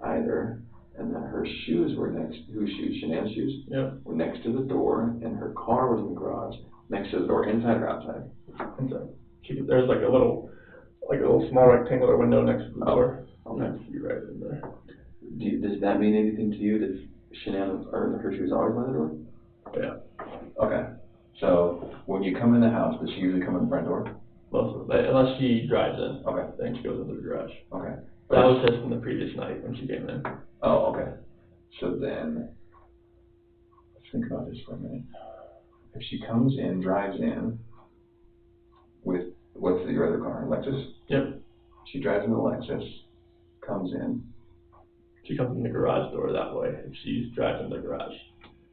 either, and that her shoes were whose shoes? Shanann's shoes? Yep. Were next to the door, and her car was in the garage, next to the door, inside or outside? Inside. There's like a little small rectangular window next to the door. Okay. You can see right in there. Does that mean anything to you? Does Shanann or her shoes always by the door? Yeah. Okay. So when you come in the house, does she usually come in the front door? Most of it, unless she drives in. Okay. Then she goes into the garage. Okay. That was just from the previous night when she came in. Oh, okay. So then, let's think about this for a minute. If she comes in, drives in with, what's your other car, Lexus? Yep. She drives in the Lexus, comes in. She comes in the garage door that way if she's driving the garage.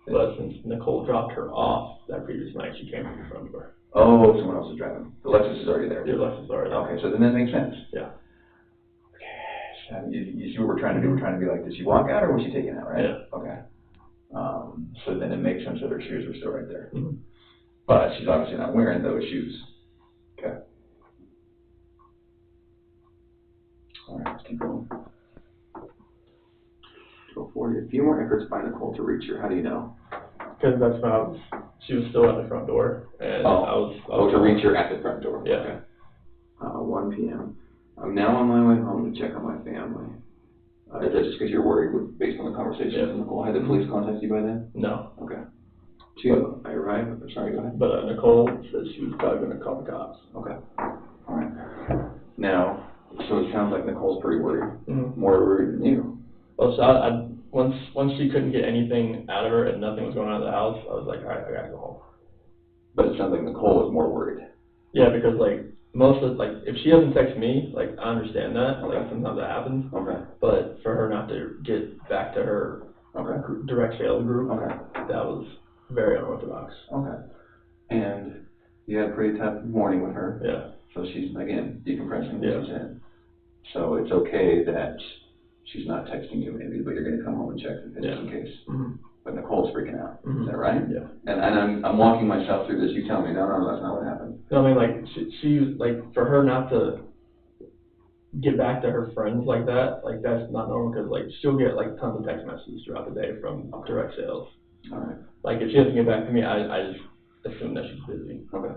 But since Nicole dropped her off that previous night, she came in the front door. Oh, someone else is driving. The Lexus is already there. The Lexus is already there. Okay, so then that makes sense. Yeah. Okay. You see what we're trying to do? We're trying to be like, did she walk out or was she taken out, right? Yeah. Okay. So then it makes sense that her shoes were still right there. Mm-hmm. But she's obviously not wearing those shoes. Okay. All right, let's keep going. 12:40. A few more efforts by Nicole to reach her. How do you know? Because that's when she was still at the front door, and I was to reach her at the front door. Yeah. Okay. 1 p.m. I'm now on my way home to check on my family. Is that just because you're worried based on the conversation with Nicole? Had the police contact you by then? No. Okay. 2, I arrived. Sorry, go ahead. But Nicole said she was probably going to call the cops. Okay. All right. Now, so it sounds like Nicole's pretty worried. Mm-hmm. More worried than you. Well, so once she couldn't get anything out of her and nothing was going on in the house, I was like, all right, I gotta go home. But it sounds like Nicole was more worried. Yeah, because if she doesn't text me, like I understand that, like sometimes that happens. Okay. But for her not to get back to her direct sales group, that was very unorthodox. Okay. And you had a pretty tough morning with her. Yeah. So she's again decompressing. Yeah. She's in. So it's okay that she's not texting you maybe, but you're going to come home and check just in case. Mm-hmm. But Nicole's freaking out. Mm-hmm. Is that right? Yeah. And I'm walking myself through this. You tell me, no, that's not what happened. No, I mean, like, she like, for her not to get back to her friends like that, like, that's not normal, because, like, she'll get, like, tons of text messages throughout the day from direct sales. All right. Like, if she doesn't get back to me, I just assume that she's busy. Okay.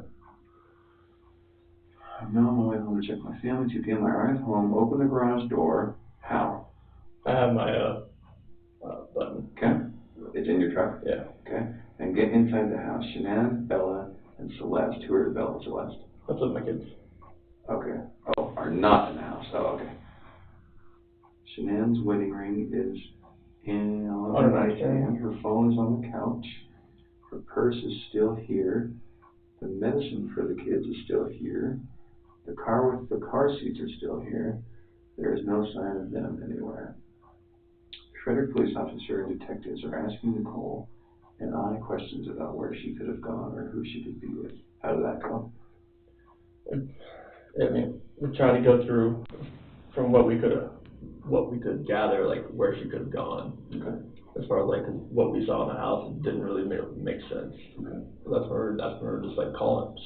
I'm now on my way home to check my family. 2 p.m. I arrive home, open the garage door. How? I have my button. Okay. It's in your truck? Yeah. Okay. And get inside the house. Shanann, Bella, and Celeste. Who are Bella and Celeste? That's with my kids. Okay. Oh, are not in the house. Oh, okay. Shanann's wedding ring is on her nightstand. Her phone is on the couch. Her purse is still here. The medicine for the kids is still here. The car with the car seats are still here. There is no sign of them anywhere. Frederick police officer and detectives are asking Nicole and I questions about where she could have gone or who she could be with. How did that go? I mean, we tried to go through from what we could gather, like where she could have gone. Okay. As far as like what we saw in the house, it didn't really make sense. Okay. So that's when we're just like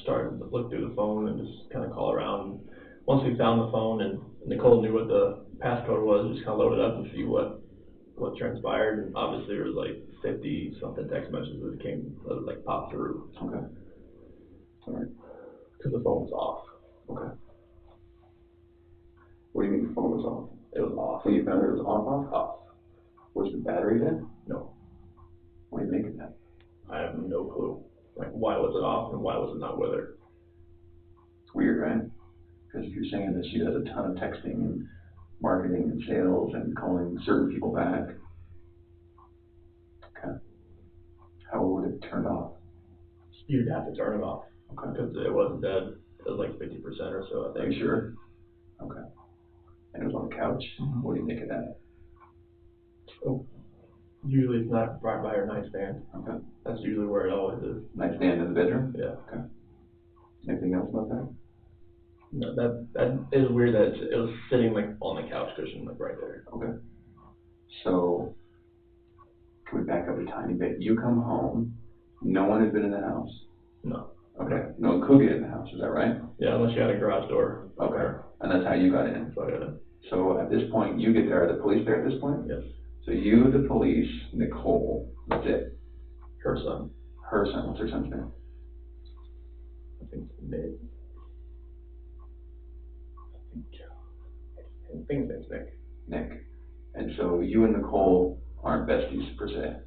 starting to look through the phone and just kind of call around. Once we found the phone and Nicole knew what the passcode was, just kind of load it up and see what transpired. And obviously there was like 50 something text messages that like popped through. Okay. All right. Because the phone was off. Okay. What do you mean the phone was off? It was off. When you found it was off? Off. Was the battery dead? No. Why are you making that? I have no clue. Like, why was it off and why was it not with her? right? Because if you're saying that she does a ton of texting and marketing and sales and calling certain people back, okay, how would it turn off? You'd have to turn it off. Okay. Because it wasn't dead. It was like 50% or so, I Are think. you sure? Okay. And it was on the couch? Mm-hmm. What do you make of that? Oh, usually it's not right by her nightstand. Okay. That's usually where it always is. Nightstand in the bedroom? Yeah. Okay. Anything else about that? No, that is weird that it was sitting like on the couch cushion, like right there. Okay. So, can we back up a tiny bit? You come home, no one had been in the house. No. Okay. No one could get in the house, is that right? Yeah, unless you had a garage door. Okay. And that's how you got in? So I got in. So at this point, you get there. Are the police there at this point? Yes. So you, the police, Nicole, that's it. Her son. Her son, what's her son's name? I think Nick. I think his name's Nick. Nick. And so you and Nicole aren't besties per se.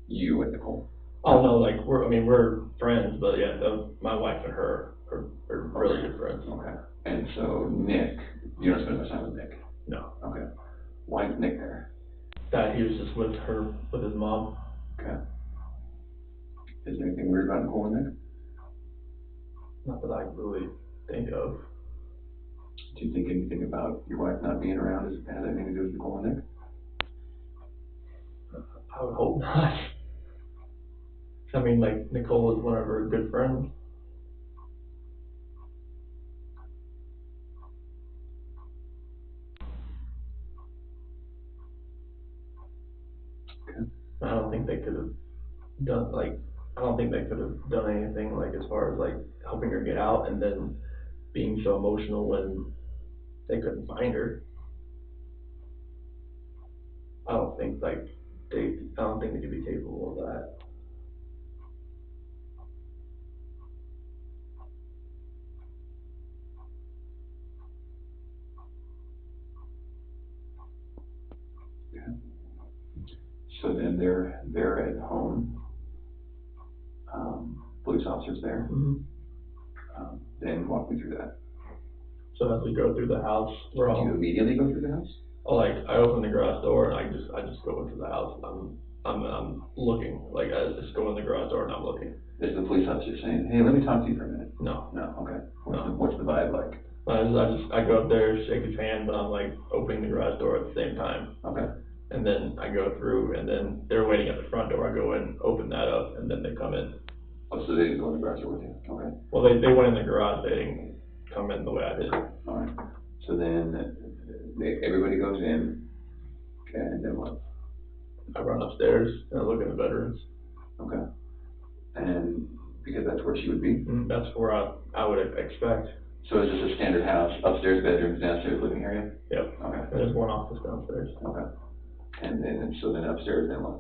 You and Nicole. Oh no, like we're friends, but yeah, my wife and her are really good friends. Okay. And so Nick, you don't spend much time with Nick? No. Okay. Why is Nick there? That he was just with his mom. Okay. Is there anything weird about Nicole and Nick? Not that I really think of. Do you think anything about your wife not being around has anything to do with Nicole and Nick? I would hope not. I mean, like, Nicole is one of her good friends. Okay. I don't think they could have done, like, I don't think they could have done anything, like, as far as, like, helping her get out and then being so emotional when they couldn't find her. I don't think they could be capable of that. Okay. So then they're at home. Police officers there. Mm-hmm. Then walk me through that. So as we go through the house, Do you immediately go through the house? I open the garage door and I just go into the house. I'm looking, like I just go in the garage door and I'm looking. Is the police officer saying, "Hey, let me talk to you for a minute"? No. No. Okay. No. What's the vibe like? I go up there, shake his hand, but I'm like opening the garage door at the same time. Okay. And then I go through, and then they're waiting at the front door. I go in, open that up, and then they come in. Oh, so they didn't go in the garage door with you? Okay. Well, they went in the garage. They didn't come in the way I did. All right. So then everybody goes in. Okay. And then what? I run upstairs and I look in the bedrooms. Okay. And because that's where she would be? That's where I would expect. So is this a standard house? Upstairs bedrooms, downstairs living area? Yep. Okay. And there's one office downstairs. Okay. And then upstairs, then what?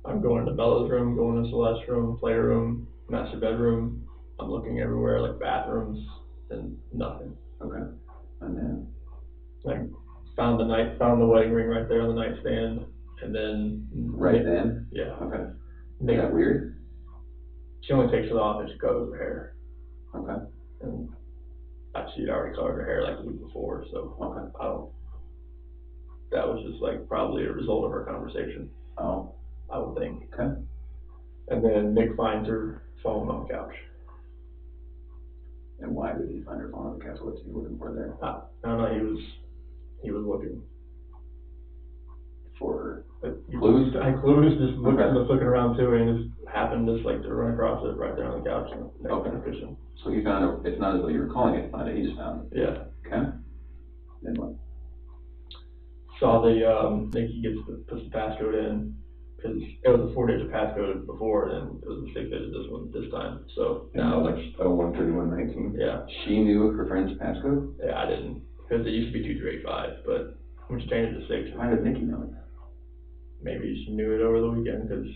I'm going to Bella's room, going to Celeste's room, playroom, master bedroom. I'm looking everywhere, like bathrooms, and nothing. Okay. And then? Like, found the wedding ring right there on the nightstand, and then. Right then? Yeah. Okay. Is that weird? She only takes it off and she covers her hair. Okay. And she'd already covered her hair like the week before, so. Okay. That was just like probably a result of her conversation. Oh. I would think. Okay. And then Nick finds her phone on the couch. And why did he find her phone on the couch? What's he looking for there? I don't know, he was looking. For clues? Clues, just looking around too, and just happened just like to run across it right there on the couch next to the cushion. So he found it, it's not as though you were calling it to find it, he just found it? Yeah. Okay. Then what? Saw Nick, he puts the passcode in, because it was a 4-digit passcode before, and it was a 6-digit this time, so now like 013119. Yeah. She knew her friend's passcode? Yeah, I didn't, because it used to be 2385, but when she changed it to 6. Why did Nikki know it? Maybe she knew it over the weekend, because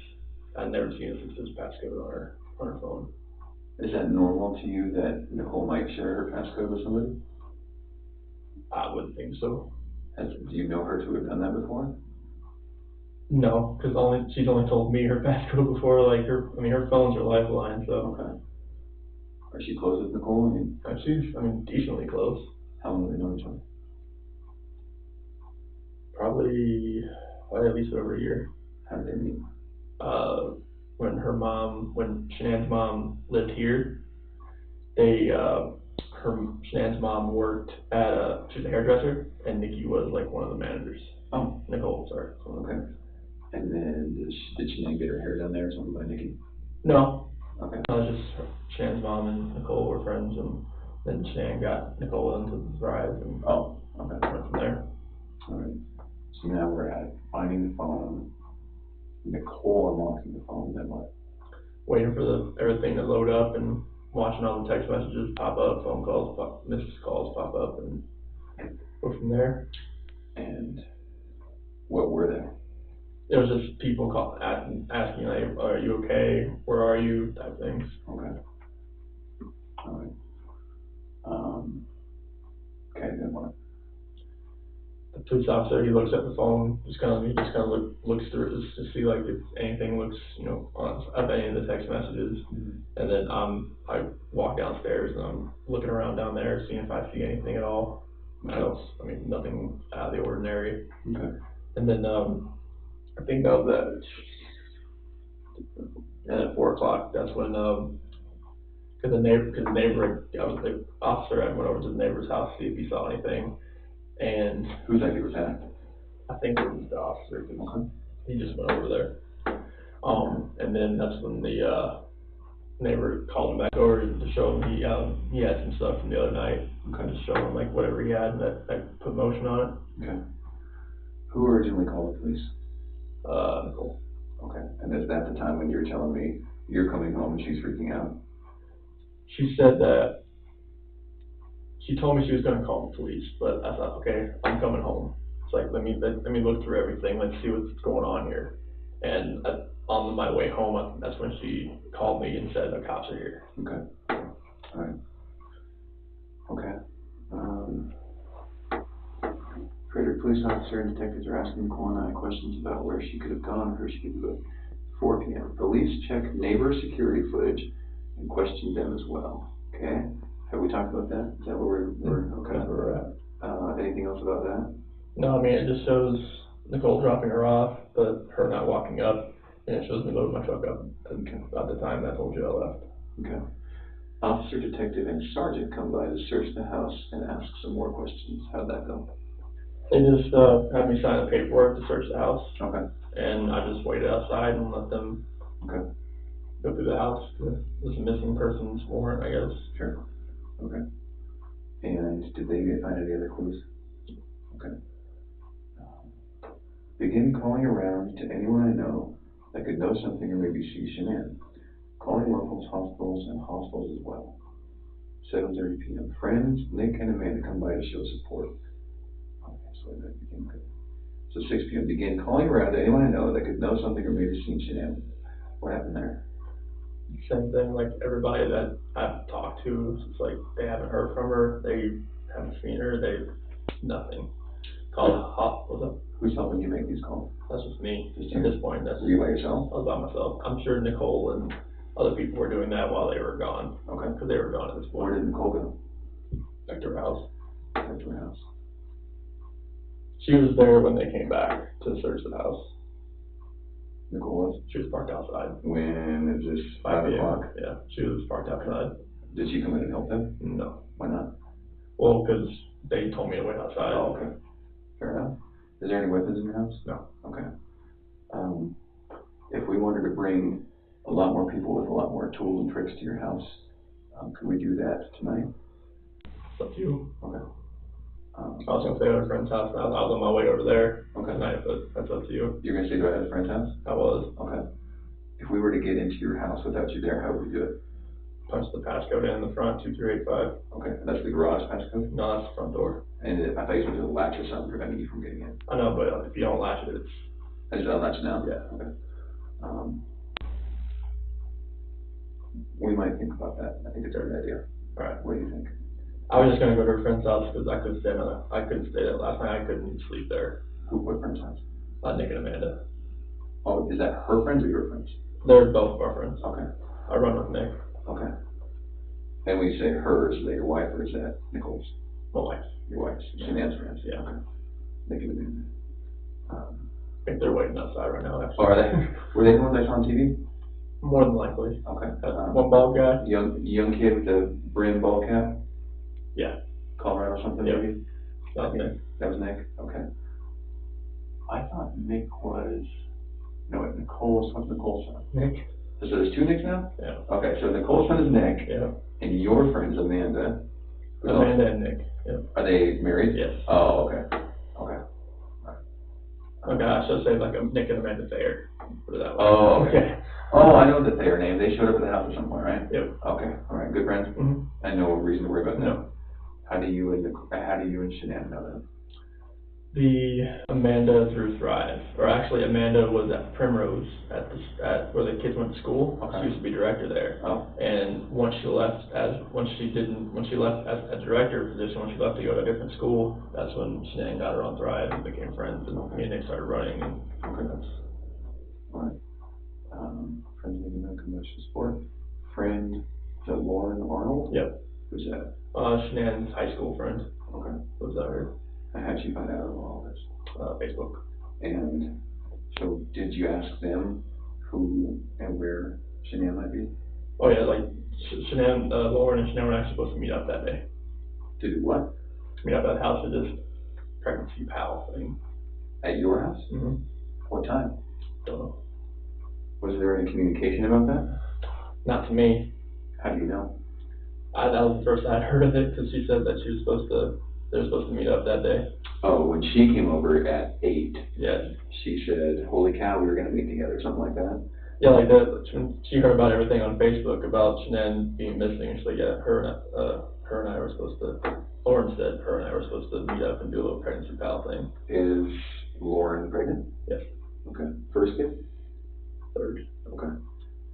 I'd never seen a 6-digit passcode on her phone. Is that normal to you that Nicole might share her passcode with somebody? I wouldn't think so. Do you know her to have done that before? No, because she's only told me her passcode before. Like her phone's her lifeline. So. Okay. Are she close with Nicole? she's, decently close. How long have they known each other? Probably at least over a year. How did they meet? When Shanann's mom lived here, Shanann's mom worked at she's a hairdresser, and Nikki was like one of the managers. Oh. Nicole, sorry. Okay. And then did Shanann get her hair done there or something by Nikki? No. Okay. Just Shannon's mom and Nicole were friends, and then Shannon got Nicole into the Thrive, and okay. Went from there. All right. So now we're at finding the phone, Nicole unlocking the phone, then what? Waiting for everything to load up and watching all the text messages pop up, phone calls, missed calls pop up, and go from there. And what were they? It was just people asking like, "Are you okay? Where are you?" type things. Okay. All right. Okay, then what? The police officer, he looks at the phone, looks through it just to see like if anything looks, of any of the text messages. Mm-hmm. And then I walk downstairs and I'm looking around down there, seeing if I see anything at all. Okay. Nothing out of the ordinary. Okay. And then I think that was at 4:00. That's when because the officer went over to the neighbor's house to see if he saw anything. And whose idea was that? I think it was the officer, because Okay. he just went over there. And then that's when the neighbor called him back over to show him he had some stuff from the other night. Okay. Just show him like whatever he had, and that put motion on it. Okay. Who originally called the police? Nicole. Okay. And is that the time when you're telling me you're coming home and she's freaking out? She said that. She told me she was going to call the police, but I thought, okay, I'm coming home. It's like, let me look through everything. Let's see what's going on here. And on my way home, that's when she called me and said the cops are here. Okay. All right. Okay. Frederick police officer and detectives are asking Nicole and I questions about where she could have gone or who she could go. 4 p.m. Police check neighbor security footage and question them as well. Okay. Have we talked about that? Is that where we're okay? That's where we're at. Anything else about that? No, it just shows Nicole dropping her off, but her not walking up, and it shows me loading my truck up at the time I told you I left. Okay. Officer, detective, and sergeant come by to search the house and ask some more questions. How'd that go? They just had me sign the paperwork to search the house. Okay. And I just waited outside and let them go through the house. There's a missing persons warrant, I guess. Sure. Okay. And did they find any other clues? Okay. Begin calling around to anyone I know that could know something or maybe see Shanann. Calling locals, hospitals, and hospitals as well. 7:30 p.m. Friends, Nick and Amanda come by to show support. Okay, so that became good. So 6 p.m. Begin calling around to anyone I know that could know something or maybe seen Shanann. What happened there? Same thing, like everybody that I've talked to, it's like they haven't heard from her, they haven't seen her, nothing. What's up? Who's helping you make these calls? That's just me. Just at this point. Were you by yourself? I was by myself. I'm sure Nicole and other people were doing that while they were gone. Okay. Because they were gone at this point. Where did Nicole go? Back to her house. Back to her house. She was there when they came back to search the house. Nicole was? She was parked outside. When is this? 5 o'clock? Yeah, she was parked outside. Did she come in and help them? No. Why not? Well, because they told me to wait outside. Oh, okay. Fair enough. Is there any weapons in your house? No. Okay. If we wanted to bring a lot more people with a lot more tools and tricks to your house, could we do that tonight? It's up to you. Okay. I was going to stay at a friend's house. I was on my way over there tonight, but that's up to you. You're going to stay at a friend's house? I was. Okay. If we were to get into your house without you there, how would we do it? Punch the passcode in the front, 2385. Okay. And that's the garage passcode? No, that's the front door. And I thought you were going to latch or something preventing you from getting in. I know, but if you don't latch it, it's... I just don't latch now? Yeah. Okay. We might think about that. I think it's a good idea. All right. What do you think? I was just going to go to her friend's house because I couldn't stay there last night. I couldn't sleep there. What friend's house? Nick and Amanda. Oh, is that her friends or your friends? They're both of our friends. Okay. I run with Nick. Okay. And when you say hers, is that your wife or is that Nicole's? My wife. Your wife's. Shenan's friends. Yeah. Okay. Nick and Amanda. I think they're waiting outside right now, actually. Oh, are they? Were they the ones I saw on TV? More than likely. Okay. One bald guy. Young kid with the brim ball cap? Yeah. Colorado or something, Yep. maybe? That was Nick. That was Nick? Okay. I thought Nick was, no, wait, Nicole's, what's Nicole's son? Nick. So there's two Nicks now? Yeah. Okay, so Nicole's son is Nick. Yeah. And your friend is Amanda. Amanda and Nick. Yeah. Are they married? Yes. Oh, okay. Okay. Okay, I should say like a Nick and Amanda Thayer. Put it that way. Oh, okay. Oh, I know the Thayer name. They showed up at the house or somewhere, right? Yep. Okay, all right, good friends. Mm-hmm. And no reason to worry about that. No. How do you and Shanann know that? Amanda through Thrive, or actually Amanda was at Primrose at where the kids went to school. Okay. She used to be director there. Oh. And once she left as a director position, when she left to go to a different school, that's when Shanann got her on Thrive and became friends, and me and Nick started running. And okay, that's all right. Friends maybe not commercial sport. Friend, is that Lauren Arnold? Yep. Who's that? Shanann's high school friend. Okay. Was that her? And how'd you find out about all this? Facebook. And so did you ask them who and where Shanann might be? Oh yeah, like Shanann, Lauren and Shanann were actually supposed to meet up that day. To do what? Meet up at the house for this pregnancy pal thing. At your house? Mm-hmm. What time? Don't know. Was there any communication about that? Not to me. How do you know? That was the first I'd heard of it, because she said that they were supposed to meet up that day. Oh, when she came over at 8, Yeah. she said, holy cow, we were going to meet together, something like that? Yeah, like that. She heard about everything on Facebook about Shanann being missing, and she's like, yeah, her and I were supposed to, Lauren said her and I were supposed to meet up and do a little pregnancy pal thing. Is Lauren pregnant? Yes. Okay. First kid? Third. Okay.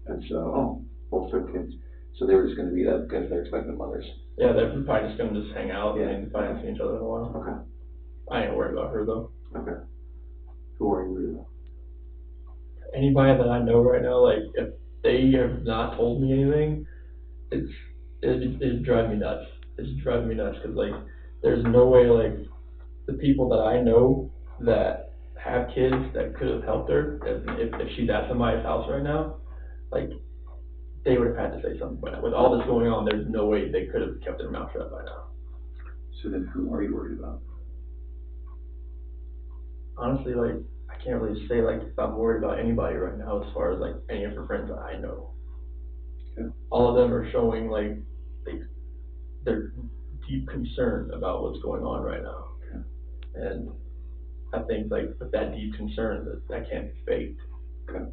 And so, both third kids. So they were just going to meet up because they're expecting mothers. Yeah, they're probably just going to just hang out and probably haven't seen each other in a while. Okay. I ain't worried about her, though. Okay. Who are you worried about? Anybody that I know right now, like, if they have not told me anything, it'd drive me nuts. It's driving me nuts, because, like, there's no way, like, the people that I know that have kids that could have helped her, if she's at somebody's house right now, like, they would have had to say something by now. With all this going on, there's no way they could have kept their mouth shut by now. So then who are you worried about? Honestly, like, I can't really say, like, if I'm worried about anybody right now as far as, like, any of her friends that I know. Okay. All of them are showing, like their deep concern about what's going on right now. Okay. And I think, like, with that deep concern, that can't be faked. Okay.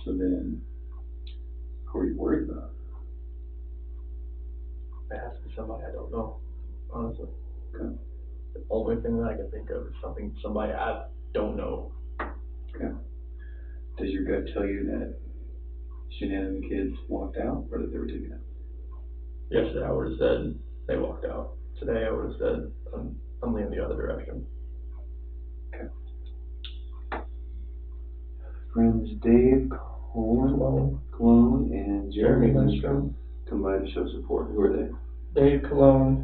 So then, who are you worried about? It has to be somebody I don't know, honestly. Okay. The only thing that I can think of is somebody I don't know. Okay. Does your gut tell you that Shanann and the kids walked out, or that they were taken out? Yesterday I would have said they walked out. Today I would have said I'm leaning the other direction. Okay. Friends Dave Cologne and Jeremy Lindstrom come by to show support. Who are they? Dave Cologne,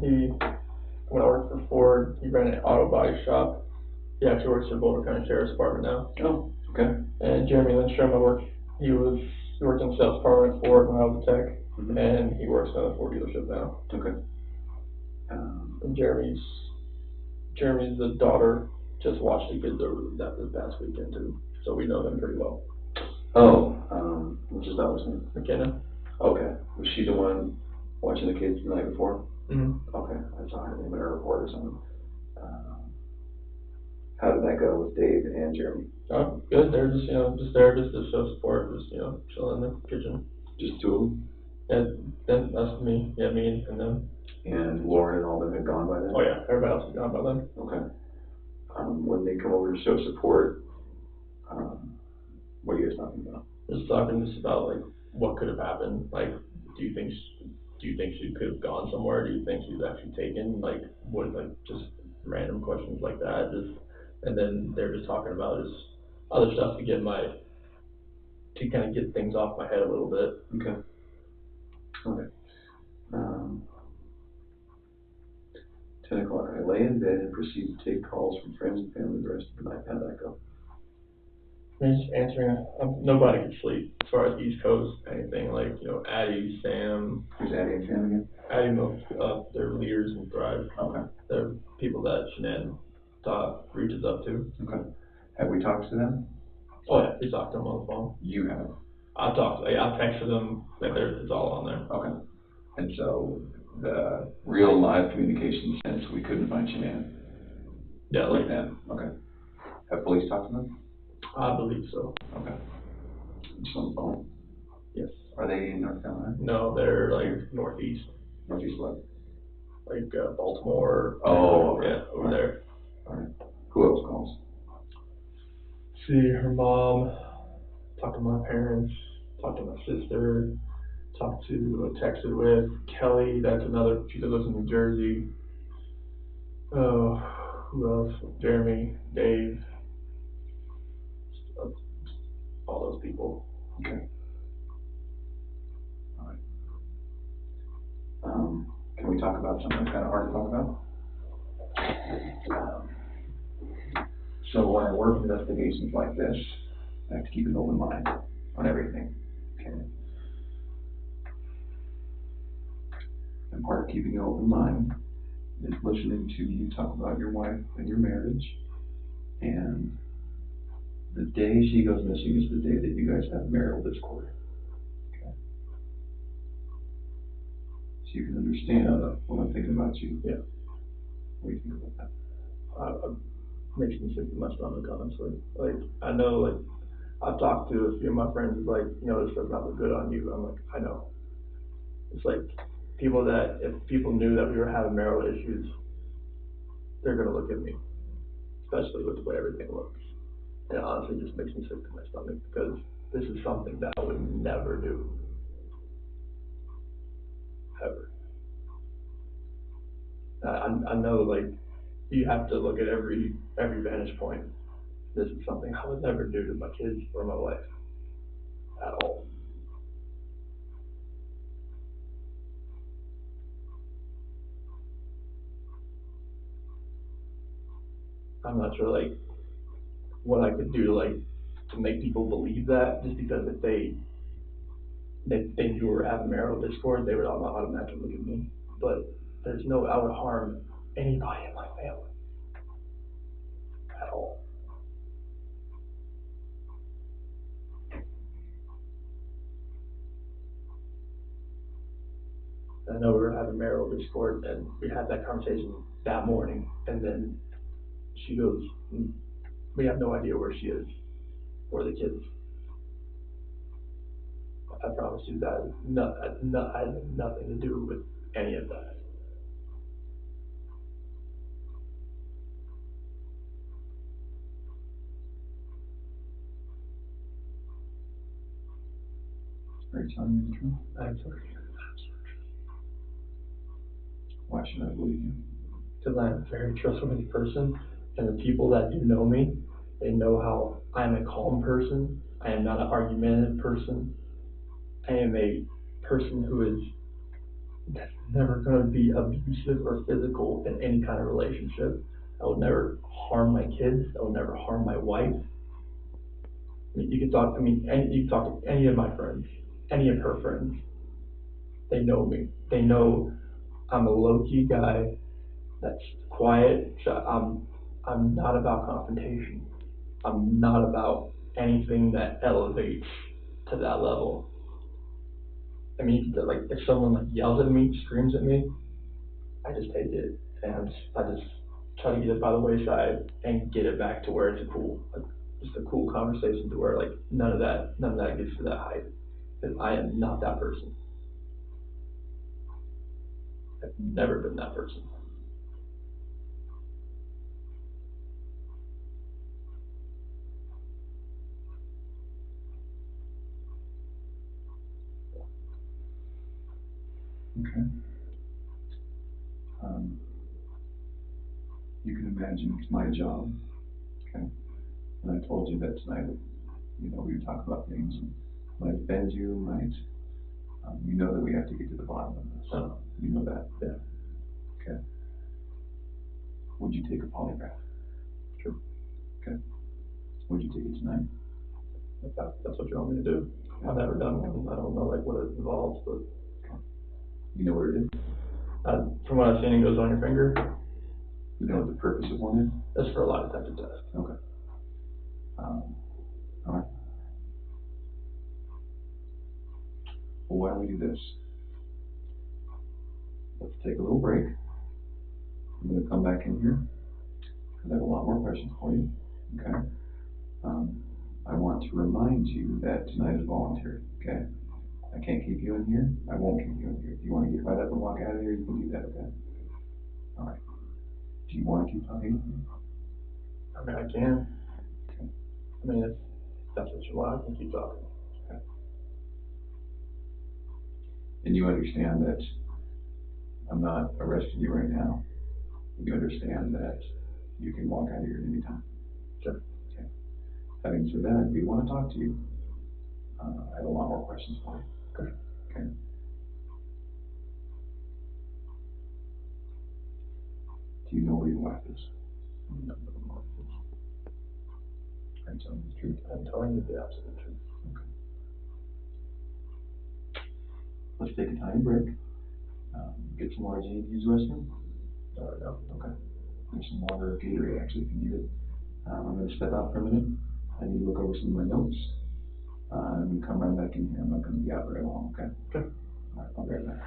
when I worked for Ford, he ran an auto body shop. He actually works for Boulder County Sheriff's Department now. Oh, okay. And Jeremy Lindstrom, he worked in the sales department at Ford when I was a tech, and he works at a Ford dealership now. Okay. And Jeremy's the daughter just watched the kids over this past weekend too, so we know them pretty well. Oh, what's his daughter's name? McKenna. Okay. Was she the one watching the kids the night before? Mm-hmm. Okay, I saw her name in a report or something. How did that go with Dave and Jeremy? Oh, good. They're just there to show support, just chilling in the kitchen. Just two of them? And then that's me. Yeah, me and them. And Lauren and all them had gone by then? Oh yeah, everybody else is gone by then. Okay. When they come over to show support, what are you guys talking about? Just talking about like what could have happened. Like, do you think she could have gone somewhere? Do you think she was actually taken? Like, just random questions like that. And then they're just talking about just other stuff to kind of get things off my head a little bit. Okay. Okay. 10 o'clock, I lay in bed and proceed to take calls from friends and family the rest of the night. How'd that go? I'm just answering, nobody can sleep as far as East Coast, anything like, Addie, Sam. Who's Addie and Sam again? Addie moved up, they're leaders in Thrive. Okay. They're people that Shanann reaches up to. Okay. Have we talked to them? Oh yeah, we talked to them on the phone. You have? I texted them, it's all on there. Okay. And so the real live communication sense, we couldn't find Shanann? Yeah, like them. Okay. Have police talked to them? I believe so. Okay. Just on the phone? Yes. Are they in North Carolina? No, they're like northeast. Northeast what? Like Baltimore. Oh, okay. Yeah, over there. All right. Who else calls? See her mom, talk to my parents, talk to my sister, texted with Kelly, that's another, she lives in New Jersey. Oh, who else? Jeremy, Dave, all those people. Okay. All right. Can we talk about something that's kind of hard to talk about? So when I work investigations like this, I have to keep an open mind on everything. Okay. And part of keeping an open mind is listening to you talk about your wife and your marriage. And the day she goes missing is the day that you guys have marital discord. Okay. So you can understand what I'm thinking about you. Yeah. What do you think about that? Makes me sick to my stomach, honestly. Like, I know, like, I've talked to a few of my friends, like, this does not look good on you. I'm like, I know. It's like, if people knew that we were having marital issues, they're gonna look at me, especially with the way everything looks. And it honestly just makes me sick to my stomach, because this is something that I would never do. Ever. I know, like, you have to look at every vantage point. This is something I would never do to my kids or my wife at all. I'm not sure, like, what I could do, like, to make people believe that, just because if they knew we were having marital discord, they would automatically look at me. But there's no, I would harm anybody in my family at all. I know we were having marital discord, and we had that conversation that morning, and then she goes, we have no idea where she is, or the kids. I promise you that I had nothing to do with any of that. Are you telling me the truth? Absolutely. Why should I believe you? Because I'm a very trustworthy person, and the people that do know me, they know how I am a calm person. I am not an argumentative person. I am a person who is never going to be abusive or physical in any kind of relationship. I would never harm my kids. I would never harm my wife. I mean, you can talk to any of my friends, any of her friends. They know me. They know I'm a low-key guy that's quiet. So I'm not about confrontation. I'm not about anything that elevates to that level. I mean, like, if someone yells at me, screams at me, I just take it, and I just try to get it by the wayside and get it back to where it's just a cool conversation, to where, like, none of that gets to that height. Because I am not that person. I've never been that person. Okay. You can imagine it's my job. Okay. And I told you that tonight, we would talk about things and might offend you, you know that we have to get to the bottom of this. Oh. You know that. Yeah. Okay. Would you take a polygraph? Sure. Okay. Would you take it tonight? If that's what you want me to do. I've never done one. I don't know like what it involves, but You know what it is? from what I've seen, it goes on your finger. You know what the purpose of one is? That's for a lie detector test. Okay. All right. Well, why don't we do this? Let's take a little break. I'm going to come back in here because I have a lot more questions for you. Okay. I want to remind you that tonight is voluntary. Okay. I can't keep you in here. I won't keep you in here. If you want to get right up and walk out of here, you can do that. Okay. All right. Do you want to keep talking? I mean, I can. Okay. I mean, if that's what you want, I can keep talking. Okay. And you understand that I'm not arresting you right now. You understand that you can walk out of here at any time. Sure. Okay. Having said that, I do want to talk to you. I have a lot more questions for you. Okay. Okay. Do you know where your wife is? No, Are you telling the truth? I'm telling you the absolute truth. Okay. Let's take a tiny break. Get some water. Do you need to use the restroom? No. Okay. There's some water or Gatorade actually if you need it. I'm going to step out for a minute. I need to look over some of my notes. I'm going to come right back in here. I'm not going to be out very long, okay? Okay. All right, I'll be right back.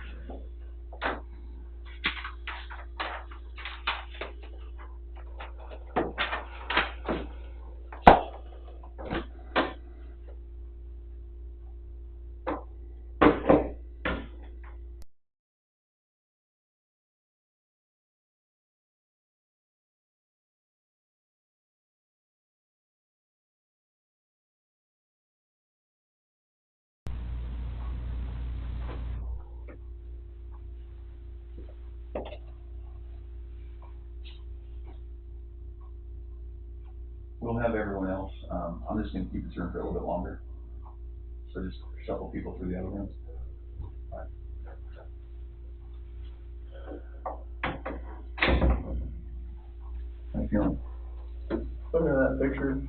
We'll have everyone else. I'm just going to keep this room for a little bit longer. So just shuffle people through the other rooms. All right. How you feeling? Looking at that picture,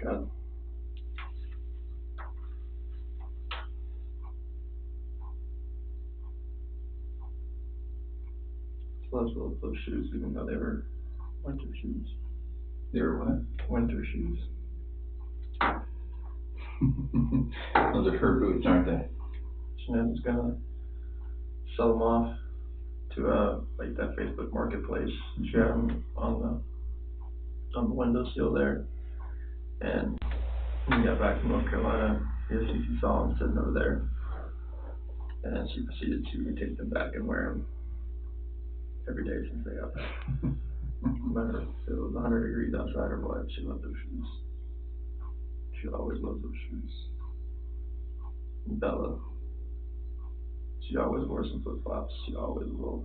God. Those shoes, even though they were winter shoes. They were what? Winter shoes. Those are her boots, aren't they? Shanann's gonna sell them off to like that Facebook marketplace. She had them on the windowsill there. And when we got back from North Carolina, she saw them sitting over there. And she proceeded to take them back and wear them every day since they got back. No matter if it was 100 degrees outside or what, she loved those shoes. She always loved those shoes. And Bella, she always wore some flip-flops. She always will.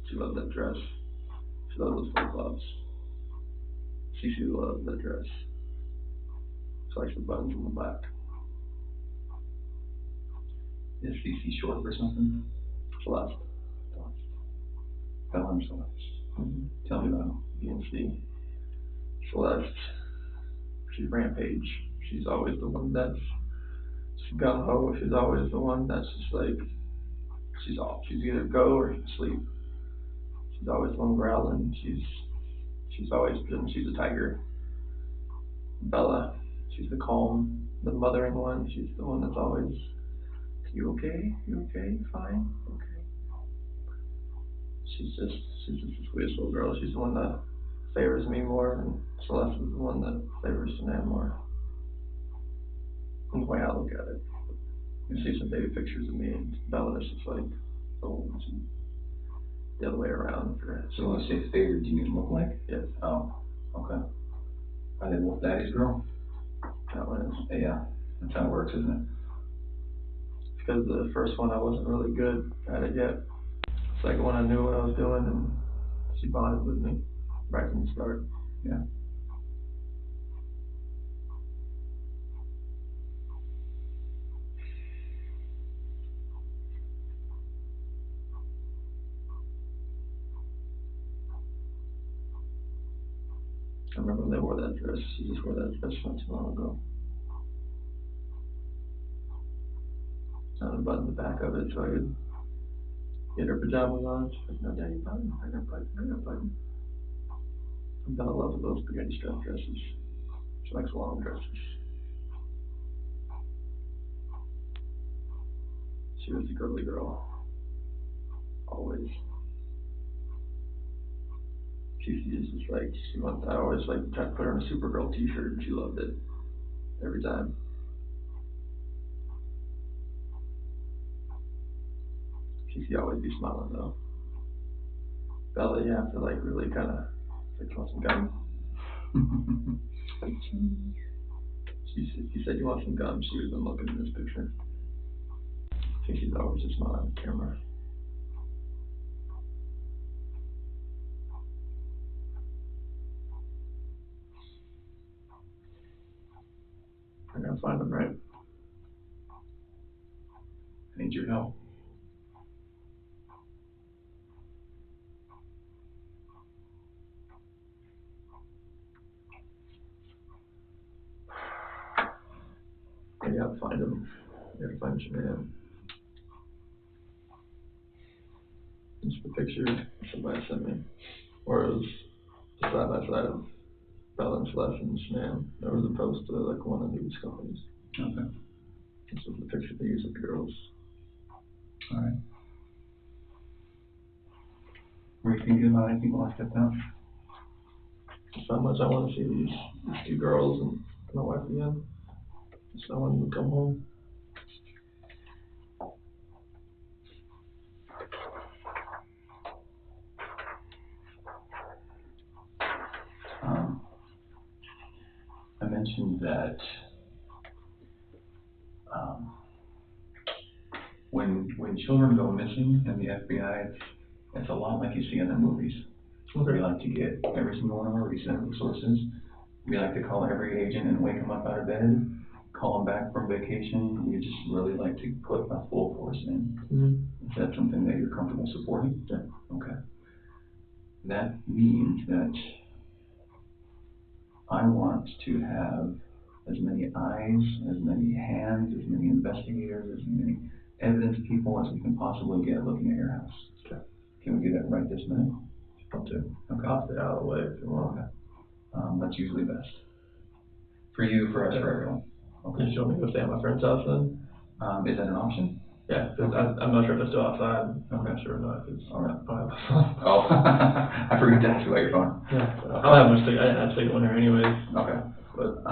She loved that dress. She loved those flip-flops. She loved that dress. She likes the buttons on the back. Is CC short for something? Celeste. Bella and Celeste. Mm-hmm. Tell me about them. BNC. Celeste. She's Rampage. She's always the one that's gung-ho. She's always the one that's just like, she's off. She's either go or she's sleep. She's always the one growling. She's always been, she's a tiger. Bella, she's the calm, the mothering one. She's the one that's always, you okay? You okay? Fine? Okay. She's just the sweetest little girl. She's the one that favors me more, and Celeste is the one that favors Shanann more. And the way I look at it. You see some baby pictures of me and Bella, it's just like, oh, the other way around. So when you say favored, do you mean look like? Yes. Oh, okay. Are they both daddy's girl? That one is. Yeah, that's how it works, isn't it? Because the first one I wasn't really good at it yet. Second one I knew what I was doing, and she bonded with me right from the start. Yeah. I remember when they wore that dress. She just wore that dress not too long ago. I had a button the back of it so I could get her pajamas on. She's like, no, Daddy, button. I got a button. I got a button. I'm not in love with those spaghetti strap dresses. She likes long dresses. She was a girly girl. Always. She is just like, I always like tried to put her in a Supergirl t-shirt and she loved it. Every time. She always be smiling though. Bella, you have to like really kind of, like, you want some gum? She said you want some gum. She would have been looking at this picture. I think she's always just smiling on the camera. I gotta find them, right? I need your help. I gotta find them. I gotta find your man. It's the picture somebody sent me, where it was side by side of Bella and Celeste and Shanann. There was a post to like one of these companies. Okay. This was the picture they use of the girls. All right. Were you thinking about anything while I stepped out? Just how much I want to see these two girls and my wife again. Just I want them to come home. I mentioned that when children go missing in the FBI, it's a lot like you see in the movies. Okay. We like to get every single one of our recent resources. We like to call every agent and wake them up out of bed, call them back from vacation. We just really like to put a full force in. Mm-hmm. Is that something that you're comfortable supporting? Yeah. Okay. That means that I want to have as many eyes, as many hands, as many investigators, as many evidence people as we can possibly get looking at your house. Okay. Can we do that right this minute? Up to. Okay. I'll stay out of the way if you want. Okay. That's usually best. For you, for us, for everyone. Okay. You want me to go stay at my friend's house then? Is that an option? Yeah, because I'm not sure if it's still outside. I'm Okay. not sure or not. Cause All right. Oh, I forgot to ask you about your phone. Yeah. I don't have much to, I didn't have to take one here anyways. Okay. But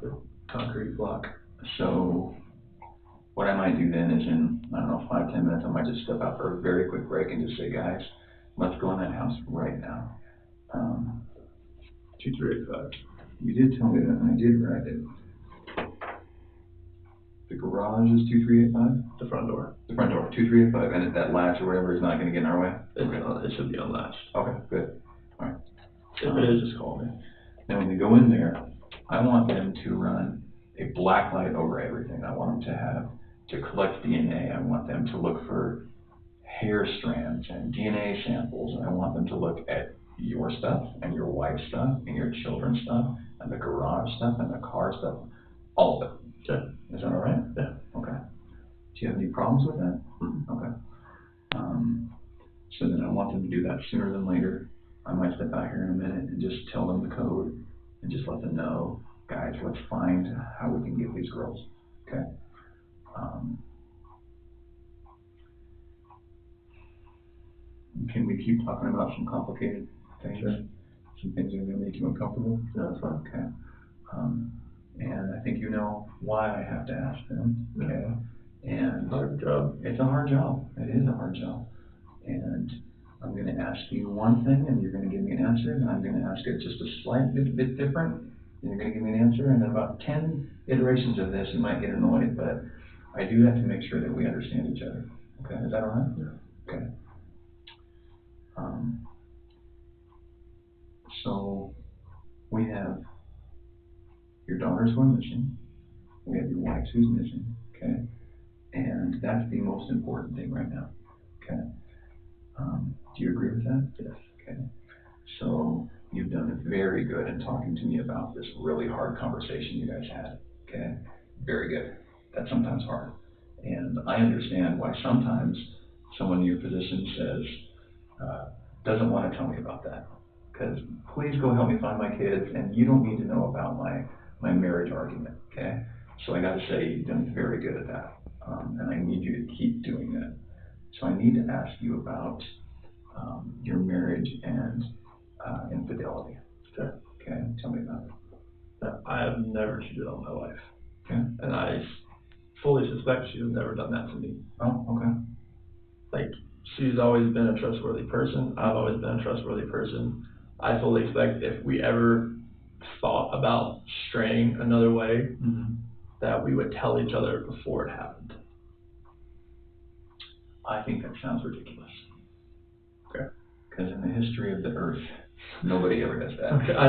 the concrete block. So what I might do then is in, I don't know, 5-10 minutes, I might just step out for a very quick break and just say, guys, let's go in that house right now. 2385. You did tell me that, and I did write it. The garage is 2385? The front door. The front door, 2385, and that latch or whatever is not going to get in our way? It should be unlatched. Okay, good. All right. If it is, just call me. Now, when they go in there, I want them to run a black light over everything. I want them to collect DNA. I want them to look for hair strands and DNA samples, and I want them to look at your stuff and your wife's stuff and your children's stuff and the garage stuff and the car stuff, all of it. Okay. Is that all right? Yeah. Okay. Do you have any problems with that? Mm-hmm. Okay. So then I want them to do that sooner than later. I might step out here in a minute and just tell them the code and just let them know, guys, let's find how we can get these girls. Okay. Can we keep talking about some complicated things? Sure. Some things that are going to make you uncomfortable? Yeah, that's fine. Okay. And I think you know why I have to ask them. Okay. And Hard job. it's a hard job. It is a hard job. And I'm going to ask you one thing, and you're going to give me an answer, and I'm going to ask it just a slight bit different, and you're going to give me an answer, and in about 10 iterations of this, you might get annoyed, but I do have to make sure that we understand each other. Okay, is that all right? Yeah. Okay. So we have your daughters who are missing, we have your wife who's missing, okay? And that's the most important thing right now, okay? Do you agree with that? Yes. Okay. So you've you've done very good in talking to me about this really hard conversation you guys had, okay? Very good. That's sometimes hard. And I understand why sometimes someone in your position says, doesn't want to tell me about that. Because please go help me find my kids, and you don't need to know about my marriage argument, okay? So I got to say, you've done very good at that, and I need you to keep doing that. So I need to ask you about your marriage and infidelity. Okay. Okay, tell me about it. Now, I have never cheated on my wife, Okay. and I fully suspect she has never done that to me. Oh, okay. Like, she's always been a trustworthy person. I've always been a trustworthy person. I fully expect if we ever thought about straying another way, that we would tell each other before it happened. I think that sounds ridiculous. Okay. Because in the history of the earth, nobody ever does that. Okay. I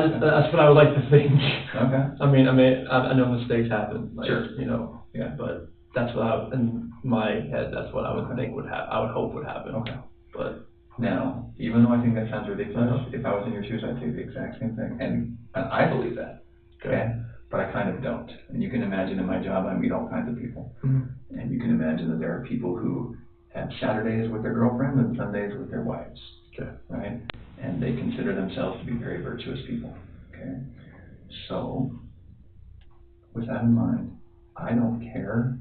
just, that's what I would like to think. Okay. I mean, I know mistakes happen. Like, Sure. You know. Yeah. But that's what in my head, that's what I would think would happen. I would hope would happen. Okay. But now, even though I think that sounds ridiculous, if I was in your shoes, I'd say the exact same thing. And I believe that. Okay. But I kind of don't. And you can imagine in my job, I meet all kinds of people. Mm-hmm. And you can imagine that there are people who have Saturdays with their girlfriends and Sundays with their wives. Okay. Right? And they consider themselves to be very virtuous people. Okay. So, with that in mind, I don't care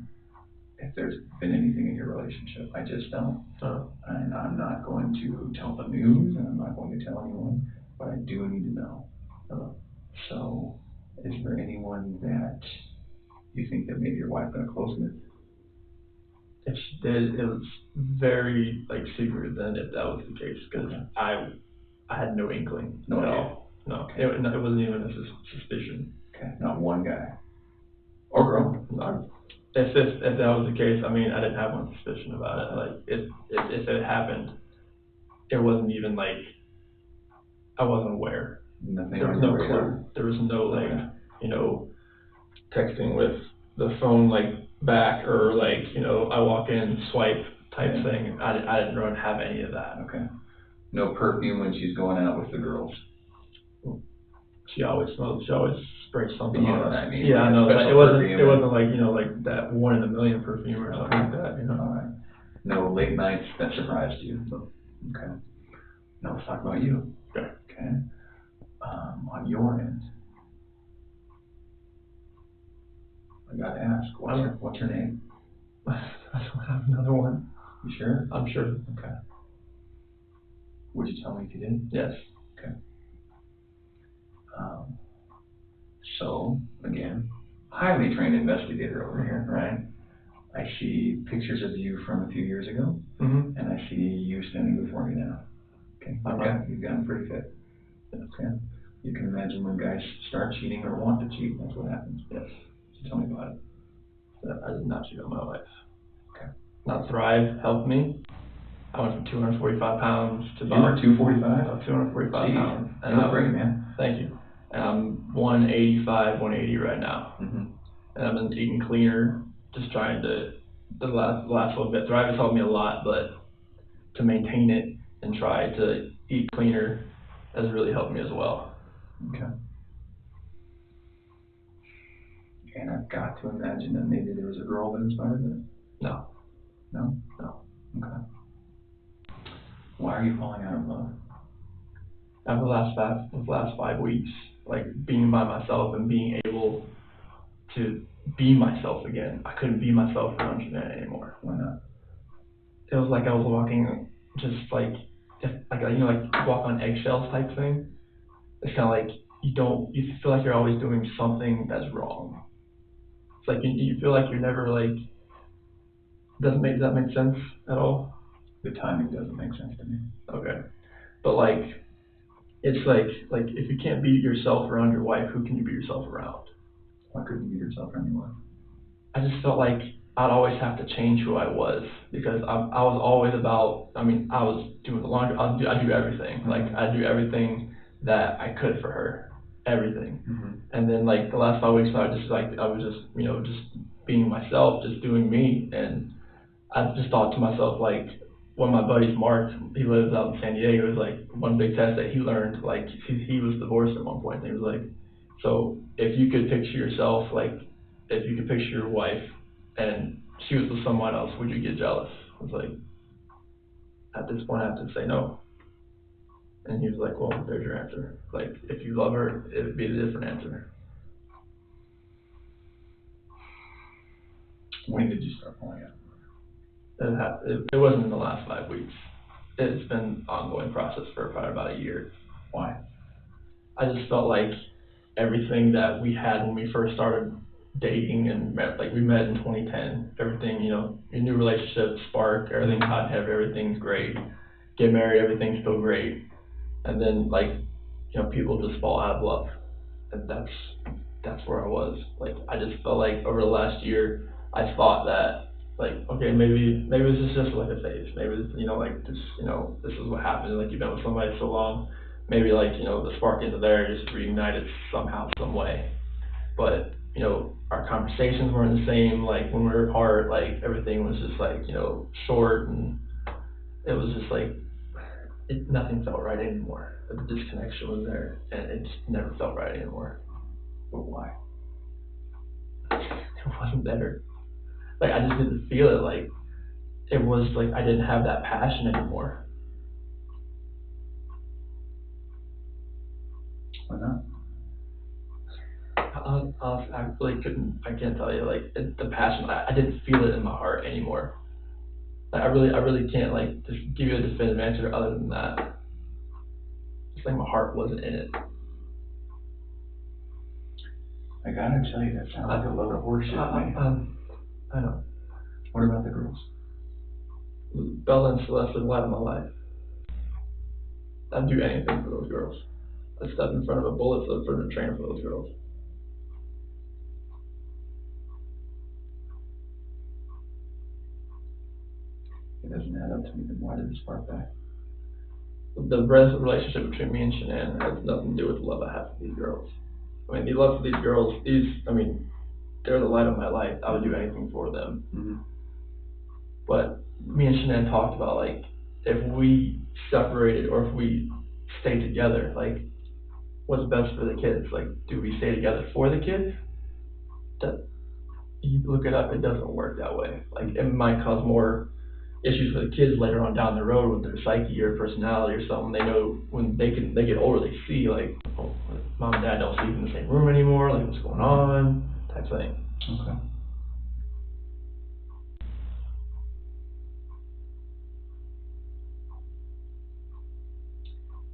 if there's been anything in your relationship. I just don't. And I'm not going to tell the news, and I'm not going to tell anyone, but I do need to know. So, is there anyone that you think that maybe your wife got close with? If she did, it was very secretive then if that was the case, because I had no inkling at all. No, okay. It wasn't even a suspicion. Okay, not one guy or girl. If that was the case, I mean, I didn't have one suspicion about it. Like if it happened, it wasn't even I wasn't aware. Nothing. There was no clue. There was no texting with the phone back or I walk in, swipe type thing. I didn't really have any of that. Okay. No perfume when she's going out with the girls. She always smoked. She always sprayed something. You know what I mean? Yeah, I know. It wasn't that one in a million perfume or something like that. All right. No late nights that surprised you. Okay. Now let's talk about you. Okay. Okay. On your end, I gotta ask, what's your name? I don't have another one. You sure? I'm sure. Okay. Would you tell me if you did? Yes. Okay. So, again, highly trained investigator over here, right? I see pictures of you from a few years ago, and I see you standing before me now. Okay. You've gotten pretty fit. Okay. You can imagine when guys start cheating or want to cheat, that's what happens. Yes. So tell me about it. I did not cheat on my wife. Okay. Now Thrive helped me. I went from 245 pounds to about... You were 245? 245 pounds. And you look great, man. Thank you. And I'm 185, 180 right now. And I've been eating cleaner, just trying to, the last little bit. Thrive has helped me a lot, but to maintain it and try to eat cleaner has really helped me as well. Okay. And I've got to imagine that maybe there was a girl that inspired it? No. No? No. Okay. Why are you falling out of love? After the last 5 weeks, being by myself and being able to be myself again. I couldn't be myself around Jeanette anymore. Why not? It was like I was walking just walk on eggshells type thing. It's kind of you feel like you're always doing something that's wrong. It's like you feel like you're never does that make sense at all? The timing doesn't make sense to me. Okay. But it's if you can't be yourself around your wife, who can you be yourself around? Why couldn't you be yourself around your wife? I just felt like I'd always have to change who I was because I was always about, I was doing the laundry, I do everything. I do everything that I could for her. Everything. And then the last 5 weeks I was just being myself, just doing me, and I just thought to myself one of my buddies, Mark, he lives out in San Diego, it was like one big test that he learned, like he was divorced at one point, and he was like, so if you could picture yourself, like if you could picture your wife and she was with someone else, would you get jealous? I was like, at this point I have to say no. And he was like, well, there's your answer. Like, if you love her, it would be a different answer. When did you start pulling out? It wasn't in the last 5 weeks. It's been an ongoing process for probably about a year. Why? I just felt like everything that we had when we first started dating and met, like we met in 2010, everything, you know, your new relationship, spark, everything's hot and heavy, everything's great. Get married, everything's still great. And then, like, you know, people just fall out of love. And that's where I was. Like, I just felt like over the last year, I thought that, like, okay, maybe this is just like a phase. Maybe this, you know, like, this, you know, this is what happens. Like, you've been with somebody so long. Maybe, like, you know, the spark isn't there, just reignited somehow, some way. But, you know, our conversations weren't the same. Like, when we were apart, like, everything was just, like, you know, short, and it was just, like, nothing felt right anymore. The disconnection was there, and it just never felt right anymore. But why? It wasn't there. Like, I just didn't feel it. Like, it was like I didn't have that passion anymore. Why not? I really couldn't. I can't tell you. Like, the passion, I didn't feel it in my heart anymore. Like, I really can't, like, just give you a definitive answer other than that. Just like my heart wasn't in it. I gotta tell you, that sounds like a load of horseshit to me. I know. What about the girls? Bella and Celeste are the light of my life. I'd do anything for those girls. I'd step in front of a bullet in front of a train for those girls. It doesn't add up to me, then why did it spark back? The relationship between me and Shanann has nothing to do with the love I have for these girls. I mean, the love for these girls, they're the light of my life. I would do anything for them. Mm-hmm. But me and Shanann talked about, like, if we separated or if we stayed together, like, what's best for the kids? Like, do we stay together for the kids? That, you look it up, it doesn't work that way. Like, it might cause more issues for the kids later on down the road with their psyche or personality or something. They know when they get older, they see, like, oh, mom and dad don't sleep in the same room anymore, like, what's going on, type thing. Okay.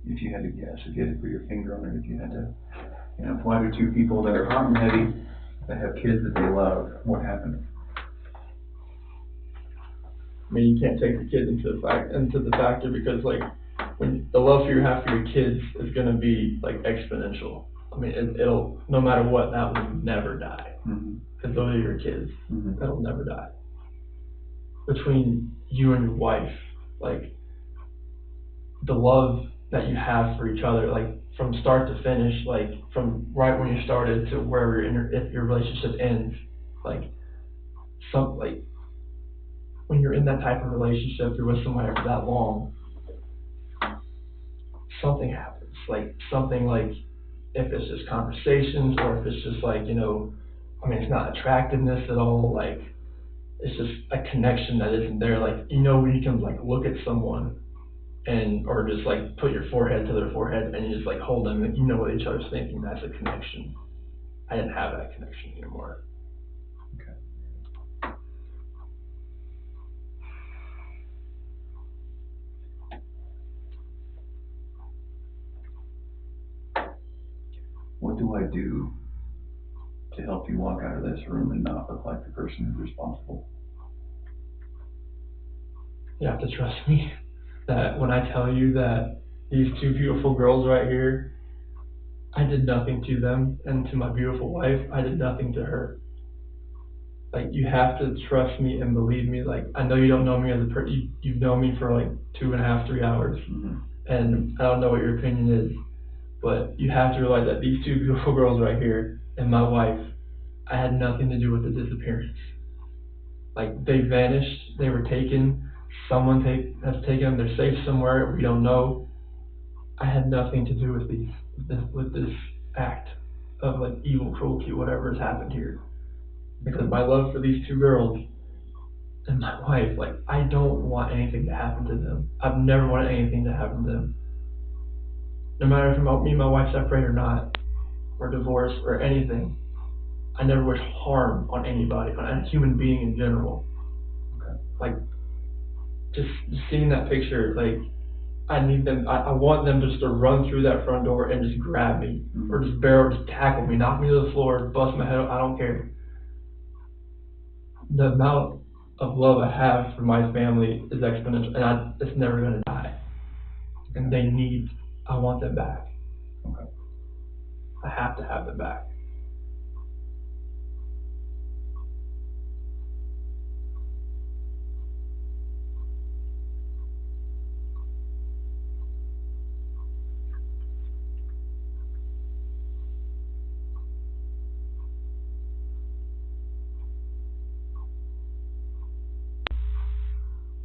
If you had to guess, if you had to put your finger on it, if you had to, you know, one or two people that are hot and heavy, that have kids that they love, what happened? I mean, you can't take the kids into the factor because, like, when the love you have for your kids is gonna be, like, exponential. I mean, it'll no matter what, that will never die. Mm-hmm. Because those are your kids. Mm-hmm. That'll never die. Between you and your wife, like, the love that you have for each other, like, from start to finish, like, from right when you started to wherever if your relationship ends, like, when you're in that type of relationship, you're with somebody for that long, something happens. Like, something, like, if it's just conversations or if it's just, like, you know, I mean, it's not attractiveness at all, like, it's just a connection that isn't there. Like, you know, when you can, like, look at someone or just, like, put your forehead to their forehead and you just, like, hold them and you know what each other's thinking. That's a connection. I didn't have that connection anymore. Okay. What do I do to help you walk out of this room and not look like the person who's responsible? You have to trust me that when I tell you that these two beautiful girls right here, I did nothing to them, and to my beautiful wife, I did nothing to her. Like, you have to trust me and believe me. Like, I know you don't know me as a person. You've known me for, like, 2.5, 3 hours. Mm-hmm. And I don't know what your opinion is, but you have to realize that these two beautiful girls right here and my wife, I had nothing to do with the disappearance. Like, they vanished, they were taken someone has taken them, they're safe somewhere, we don't know. I had nothing to do with this act of like evil cruelty, whatever has happened here. Because my love for these two girls and my wife, like, I don't want anything to happen to them. I've never wanted anything to happen to them. No matter if me and my wife separate or not, or divorce or anything, I never wish harm on anybody, on a human being in general. Okay. Like, just seeing that picture, like, I need them, I want them just to run through that front door and just grab me, or just just tackle me, knock me to the floor, bust my head, I don't care. The amount of love I have for my family is exponential, and it's never gonna die. And I want them back. Okay. I have to have them back.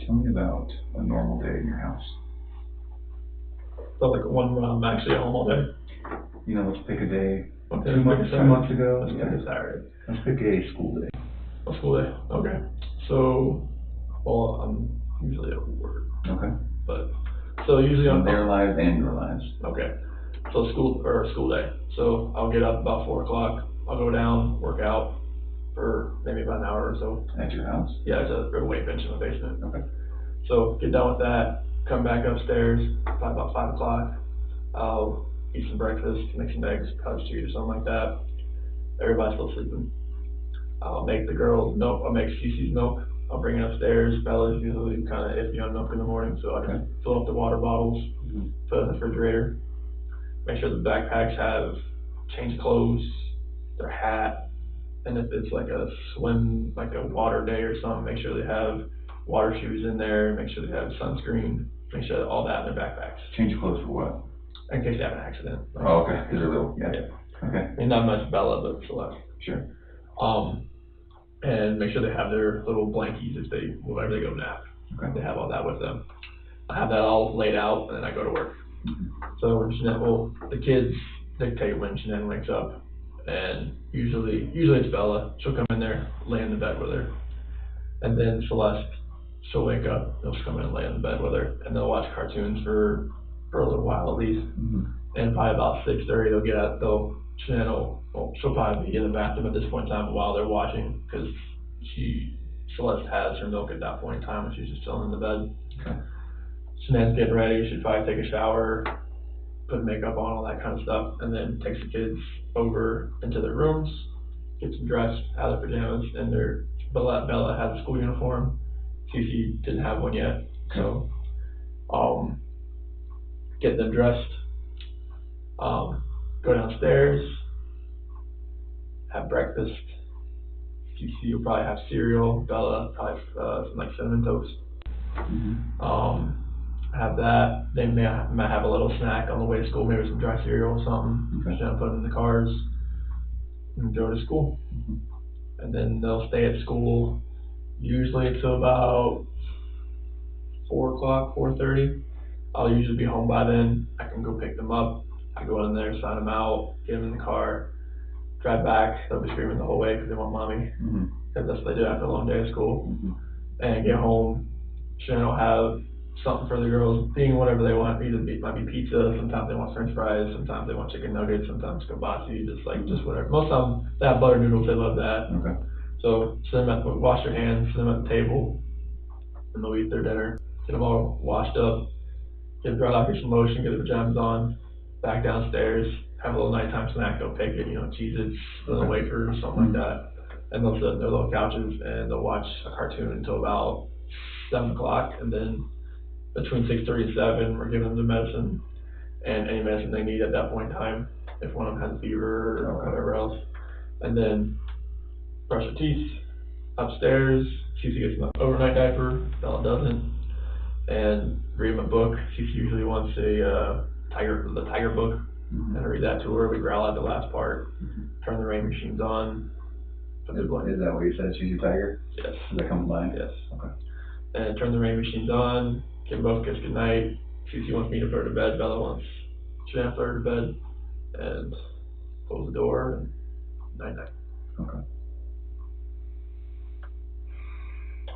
Tell me about a normal day in your house. So like one when I'm actually home all day. You know, let's pick a day. Okay, 2 months ago. Let's pick a Saturday. Let's pick a school day. A school day. Okay. So, well, I'm usually at work, Okay. but so usually On on their lives and your lives. Okay. So school day. So I'll get up about 4:00. I'll go down, work out for maybe about an hour or so. At your house? Yeah, it's a weight bench in the basement. Okay. So get done with that, come back upstairs, probably about 5:00. I'll eat some breakfast, make some eggs, cottage cheese or something like that. Everybody's still sleeping. I'll make the girls milk. I'll make Cece's milk. I'll bring it upstairs. Bella's usually kind of iffy on milk in the morning, so I can fill up the water bottles, put it in the refrigerator. Make sure the backpacks have changed clothes, their hat, and if it's like a water day or something, make sure they have water shoes in there. Make sure they have sunscreen. Make sure that all that in their backpacks. Change clothes for what? In case they have an accident. Oh, okay. Because they're little. Yeah. Okay. I mean, not much Bella, but Celeste. Sure. And make sure they have their little blankies whenever they go nap. Okay. They have all that with them. I have that all laid out, and then I go to work. So when the kids dictate when Jeanette wakes up, and usually it's Bella. She'll come in there, lay in the bed with her, and then Celeste, she'll wake up, she'll come in and lay in the bed with her, and they'll watch cartoons for a little while at least. And by about 6:30, they'll get out. She'll probably be in the bathroom at this point in time while they're watching, because Celeste has her milk at that point in time when she's just chilling in the bed. Okay. Shanann's getting ready. She'd probably take a shower, put makeup on, all that kind of stuff, and then takes the kids over into their rooms, gets them dressed, out of their pajamas, and Bella has a school uniform. Cece didn't have one yet, so get them dressed, go downstairs, have breakfast. Cece will probably have cereal. Bella probably some like cinnamon toast. Have that. They might have a little snack on the way to school, maybe some dry cereal or something. Okay. Put them in the cars and go to school. And then they'll stay at school usually until about 4:00, 4:30. I'll usually be home by then. I can go pick them up. I go in there, sign them out, get them in the car, drive back. They'll be screaming the whole way because they want mommy. Because that's what they do after a long day of school. And get home. Shannon will have something for the girls, being whatever they want. It might be pizza. Sometimes they want French fries. Sometimes they want chicken nuggets. Sometimes kielbasa. Just whatever. Most of them, they have butter noodles. They love that. Okay. So wash their hands, sit them at the table, and they'll eat their dinner. Get them all washed up. Get dry out, get some lotion, get their pajamas on, back downstairs, have a little nighttime snack, they'll pick it, Cheez-Its, little wafers, something like that. And they'll sit on their little couches and they'll watch a cartoon until about 7 o'clock, and then between 6:30 and 7, we're giving them the medicine and any medicine they need at that point in time, if one of them has a fever or whatever else. And then brush their teeth, upstairs, Cece gets an overnight diaper, Bella doesn't, and read them a book. Cece usually wants the tiger book, and I read that to her. We growl out the last part, turn the rain machines on, put the blanket. Is that what you said, Choose Your Tiger? Yes. Does that come to mind? Yes. Okay. and turn the rain machines on, give them both kiss goodnight. Cece wants me to put her to bed, Bella wants Shannon to put her to bed, and close the door, and night-night. Okay.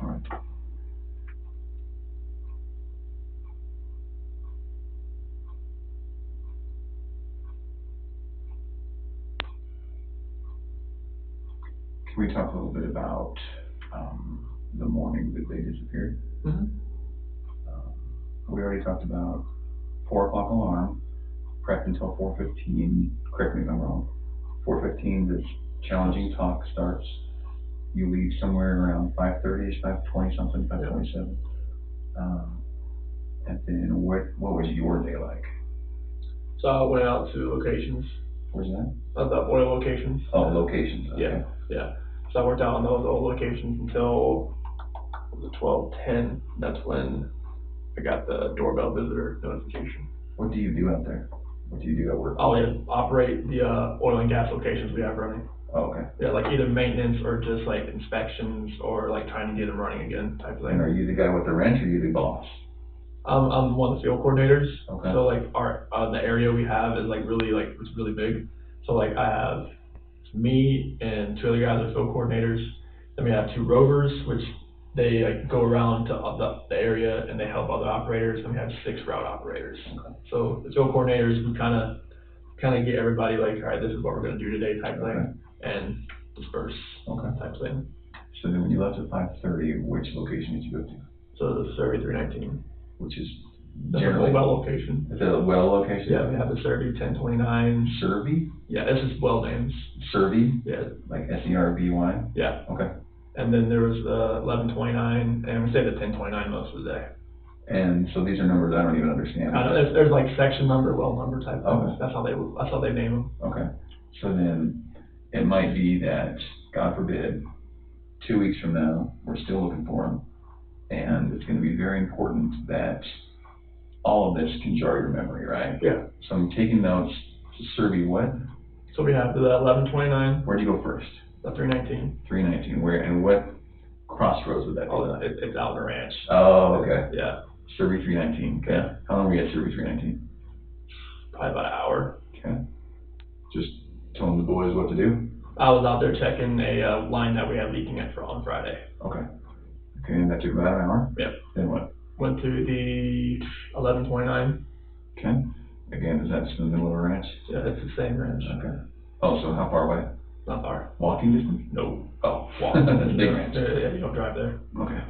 All right. Can we talk a little bit about the morning that they disappeared? Mm-hmm. We already talked about 4 o'clock alarm, prep until 4:15. Correct me if I'm wrong. 4:15, this challenging talk starts. You leave somewhere around 5:30ish, 5:20 something, 5:27. And then what was your day like? So I went out to locations. Where's that? The oil locations. Oh, locations. Okay. Yeah. So I worked out on those old locations until 12:10. That's when I got the doorbell visitor notification. What do you do out there? What do you do at work? I'll operate the oil and gas locations we have running. Oh, okay. Yeah, like either maintenance or just like inspections or like trying to get them running again type of thing. And are you the guy with the wrench or are you the boss? I'm one of the field coordinators. Okay. So like our the area we have is like really it's really big. So like I have me and 2 other guys are field coordinators. Then we have 2 rovers, which they like go around to the area and they help other operators. And we have 6 route operators. Okay. So the field coordinators, we kind of get everybody like, all right, this is what we're gonna do today type thing, and disperse type thing. So then when you left at 5:30, which location did you go to? So the Survey 319. Which is That's a well location. Is it a well location? Yeah, we have the Survey 1029. Survey? Yeah, this is well names. Survey? Yeah. Like SERVY? Yeah. Okay. And then there was the 1129, and we say the 1029 most of the day. And so these are numbers I don't even understand. I know, there's like section number, well number type things. Okay. That's how they name them. Okay. So then it might be that, God forbid, 2 weeks from now, we're still looking for them. And it's going to be very important that all of this can jar your memory, right? Yeah. So I'm taking notes. Survey what? So we have the 1129. Where'd you go first? The 319. 319. Where and what crossroads would that be? Oh, it's out in the ranch. Oh, okay. Yeah. Survey 319. Okay. Yeah. How long were you at Survey 319? Probably about an hour. Okay. Just telling the boys what to do? I was out there checking a line that we had leaking on Friday. Okay. Okay, and that took about an hour? Yep. Then what? Went to the 1129. Okay. Again, is that just in the middle of a ranch? Yeah, it's the same ranch. Okay. Oh, so how far away? Not far. Walking distance? No. Oh. Walking. That's a big ranch. Yeah, you don't drive there. Okay.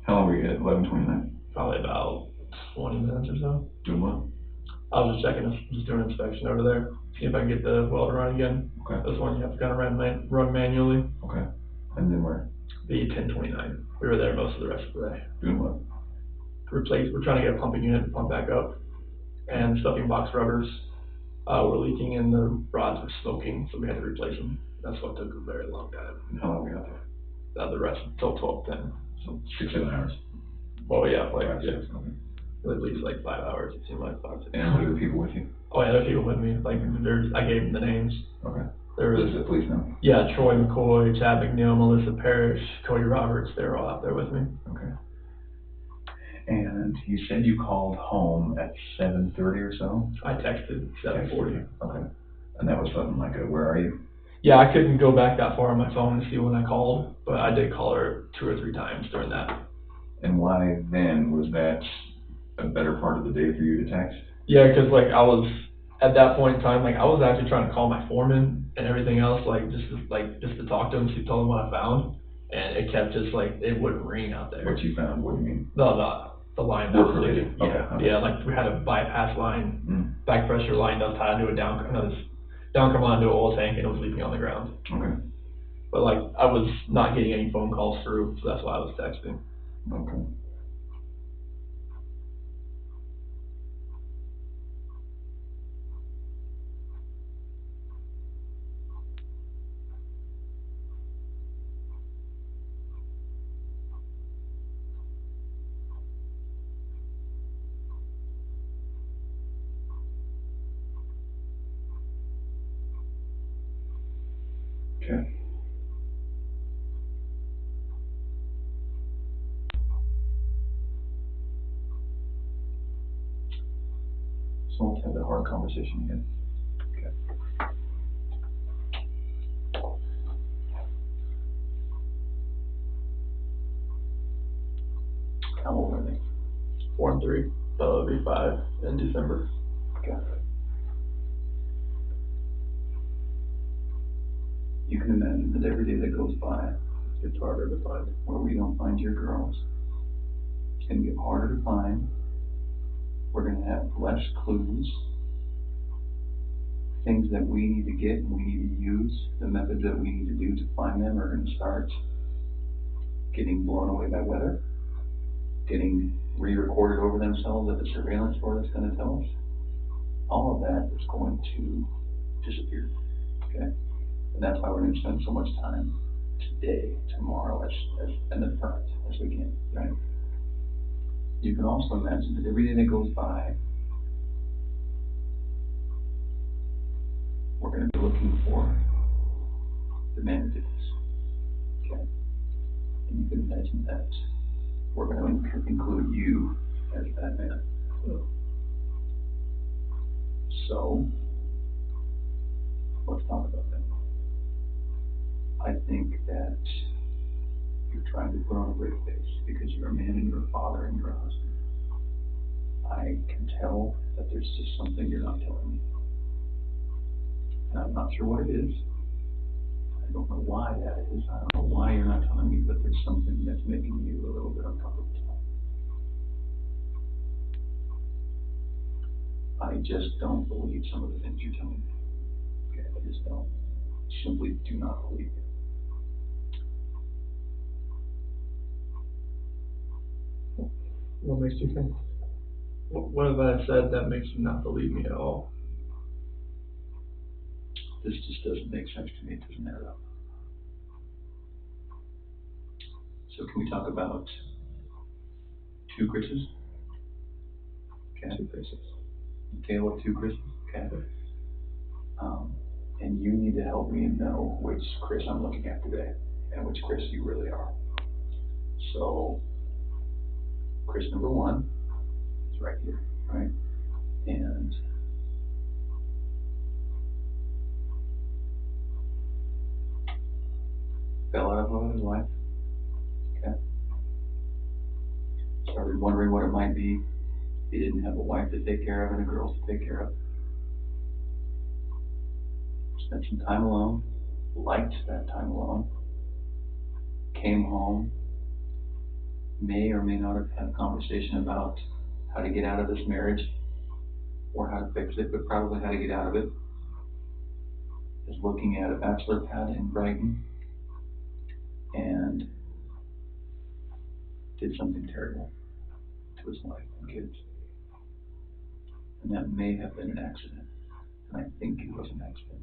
How long were you at 1129? Probably about 20 minutes or so. Doing what? I was just doing an inspection over there, see if I can get the well to run again. Okay. This one you have to kind of run manually. Okay. And then where? The 1029. We were there most of the rest of the day. Doing what? We're trying to get a pumping unit to pump back up, and stuffing box rubbers were leaking and the rods were smoking, so we had to replace them. That's what took a very long time. And how long were you out there? The rest until 12:10. So 6-7 hours. Oh yeah, like Five, yeah, six, okay. at least like 5 hours. It seemed like 5 to 6. And what are the people with you? Oh yeah, there's people with me. Like I gave them the names. Okay. There was Does the police know? Yeah, Troy McCoy, Chad McNeil, Melissa Parrish, Cody Roberts. They were all out there with me. Okay. And you said you called home at 7:30 or so? I texted 7:40. Okay. And that was something like where are you? Yeah, I couldn't go back that far on my phone to see when I called, but I did call her 2 or 3 times during that. And why then? Was that a better part of the day for you to text? Yeah, because like I was at that point in time, like I was actually trying to call my foreman and everything else, just to talk to him, to tell him what I found, and it kept just like it wouldn't ring out there. What you found? What do you mean? The line that was leaking. Okay. Yeah, like we had a bypass line, back pressure line that was tied to a downcomer line to an oil tank, and it was leaking on the ground. Okay. But like I was not getting any phone calls through, so that's why I was texting. Okay. Okay. So let's have that hard conversation again. Okay. How old are they? 4 and 3. That'll be 5 in December. Okay. You can imagine that every day that goes by, It's harder to find. where we don't find your girls, it's going to get harder to find. We're going to have less clues. Things that we need to get and we need to use, the methods that we need to do to find them are going to start getting blown away by weather, getting re-recorded over themselves at the surveillance board that's going to tell us. All of that is going to disappear. Okay? And that's why we're going to spend so much time today, tomorrow, and the front as we can, right? You can also imagine that every day that goes by, we're going to be looking for the managers. Okay? And you can imagine that we're going to include you as that man. So, let's talk about that. I think that you're trying to put on a brave face because you're a man and you're a father and you're a husband. I can tell that there's just something you're not telling me. And I'm not sure what it is. I don't know why that is. I don't know why you're not telling me, but there's something that's making you a little bit uncomfortable tonight. I just don't believe some of the things you're telling me. Okay, I just don't. Simply do not believe it. What makes you think? What have I said that makes you not believe me at all? This just doesn't make sense to me. It doesn't add up. So can we talk about 2 Chris's? Okay. 2 Chris's. A tale of 2 Chris's? Okay. And you need to help me know which Chris I'm looking at today and which Chris you really are. So, Chris number 1 is right here, right? And fell out of love with his wife. Okay. Started wondering what it might be. He didn't have a wife to take care of and a girl to take care of. Spent some time alone, liked that time alone, came home, may or may not have had a conversation about how to get out of this marriage or how to fix it, but probably how to get out of it. Is looking at a bachelor pad in Brighton and did something terrible to his wife and kids. And that may have been an accident. And I think it was an accident.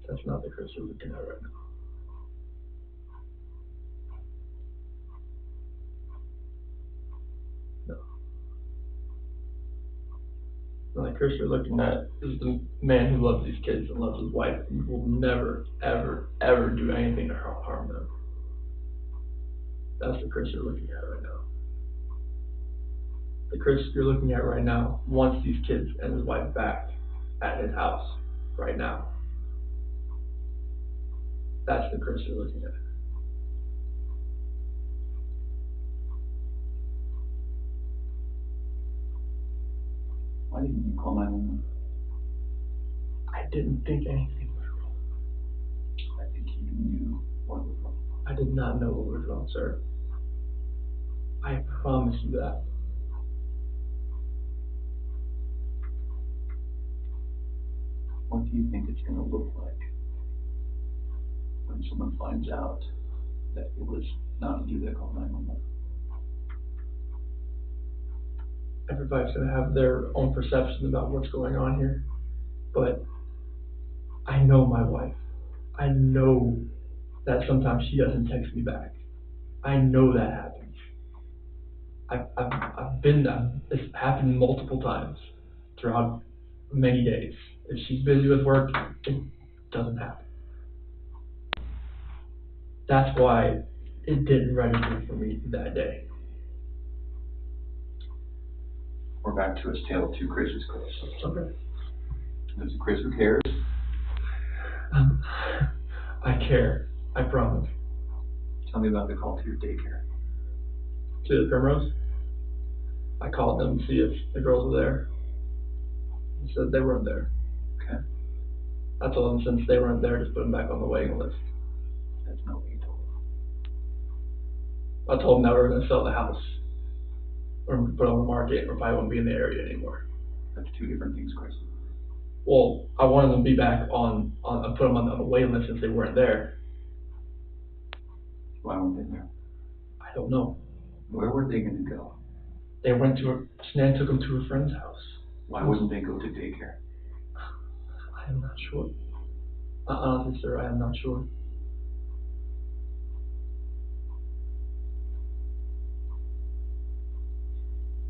That's not the Chris you're looking at right now. No. The Chris you're looking at is the man who loves these kids and loves his wife and will never, ever, ever do anything to harm them. That's the Chris you're looking at right now. The Chris you're looking at right now wants these kids and his wife back at his house right now. That's the Chris you're looking at. Why didn't you call 911? I didn't think anything was wrong. I think you knew what was wrong. I did not know what was wrong, sir. I promise you that. What do you think it's going to look like when someone finds out that it was not you that called 911? Everybody's going to have their own perception about what's going on here. But I know my wife. I know that sometimes she doesn't text me back. I know that happens. I've been there. It's happened multiple times throughout many days. If she's busy with work, it doesn't happen. That's why it didn't register for me that day. We're back to his tale of two Chris's, Chris. Okay. There's a Chris who cares. I care. I promise. Tell me about the call to your daycare. To the Primrose. I called them to see if the girls were there. They said they weren't there. Okay. I told them since they weren't there, just put them back on the waiting list. That's not what you told them. I told them that we were going to sell the house. Or put it on the market, or probably won't be in the area anymore. That's two different things, Chris. Well, I wanted them to be back on put them on the waiting list since they weren't there. Why weren't they there? I don't know. Where were they going to go? They went to Snan took them to a friend's house. Why wouldn't they go to daycare? I am not sure. Honestly, sir, I am not sure.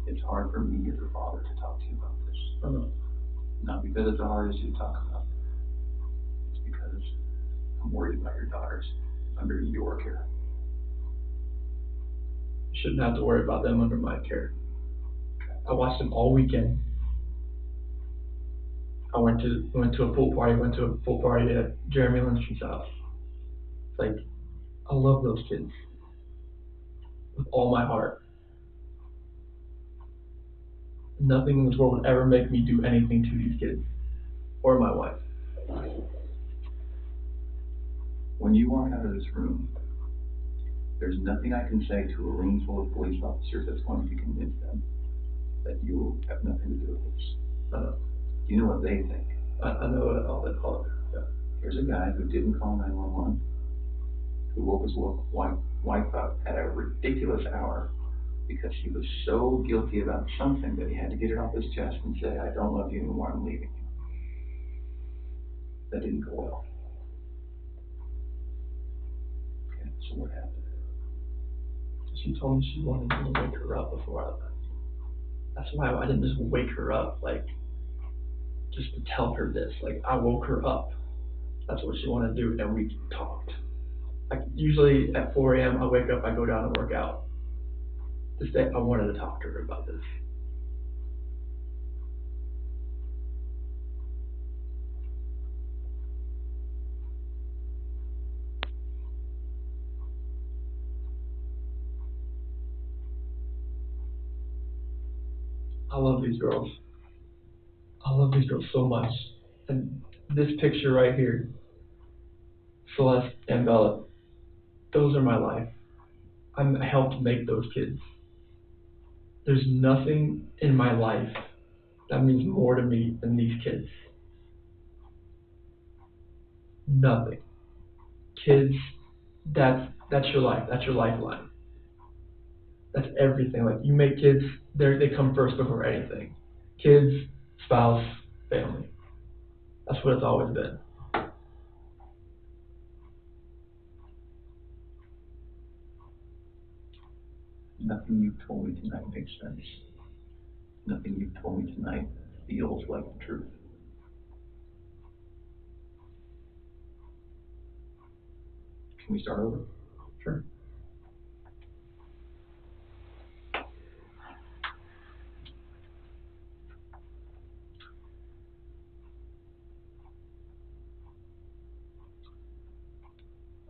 It's hard for me as a father to talk to you about this. I don't know. Not because it's the hardest to talk about. It's because I'm worried about your daughters under your care. You shouldn't have to worry about them under my care. I watched them all weekend. I went to a pool party at Jeremy Lindstrom's house. It's like, I love those kids with all my heart. Nothing in this world would ever make me do anything to these kids or my wife. When you walk out of this room, there's nothing I can say to a room full of police officers that's going to convince them that you have nothing to do with this. I know. You know what they think. I know all that. Yeah. Here's a guy who didn't call 911, who woke his wife up at a ridiculous hour because she was so guilty about something that he had to get it off his chest and say, I don't love you anymore, I'm leaving you. That didn't go well. Okay, so what happened? She told me she wanted me to wake her up before I left. That's why I didn't just wake her up, like, just to tell her this. Like, I woke her up. That's what she wanted to do, and we talked. Like, usually at 4 a.m., I wake up, I go down and work out. This day, I wanted to talk to her about this. I love these girls. I love these girls so much. And this picture right here, Celeste and Bella, those are my life. I helped make those kids. There's nothing in my life that means more to me than these kids. Nothing. Kids, that's your life. That's your lifeline. That's everything. Like, you make kids, they come first before anything. Kids, spouse, family. That's what it's always been. Nothing you've told me tonight makes sense. Nothing you've told me tonight feels like the truth. Can we start over? Sure.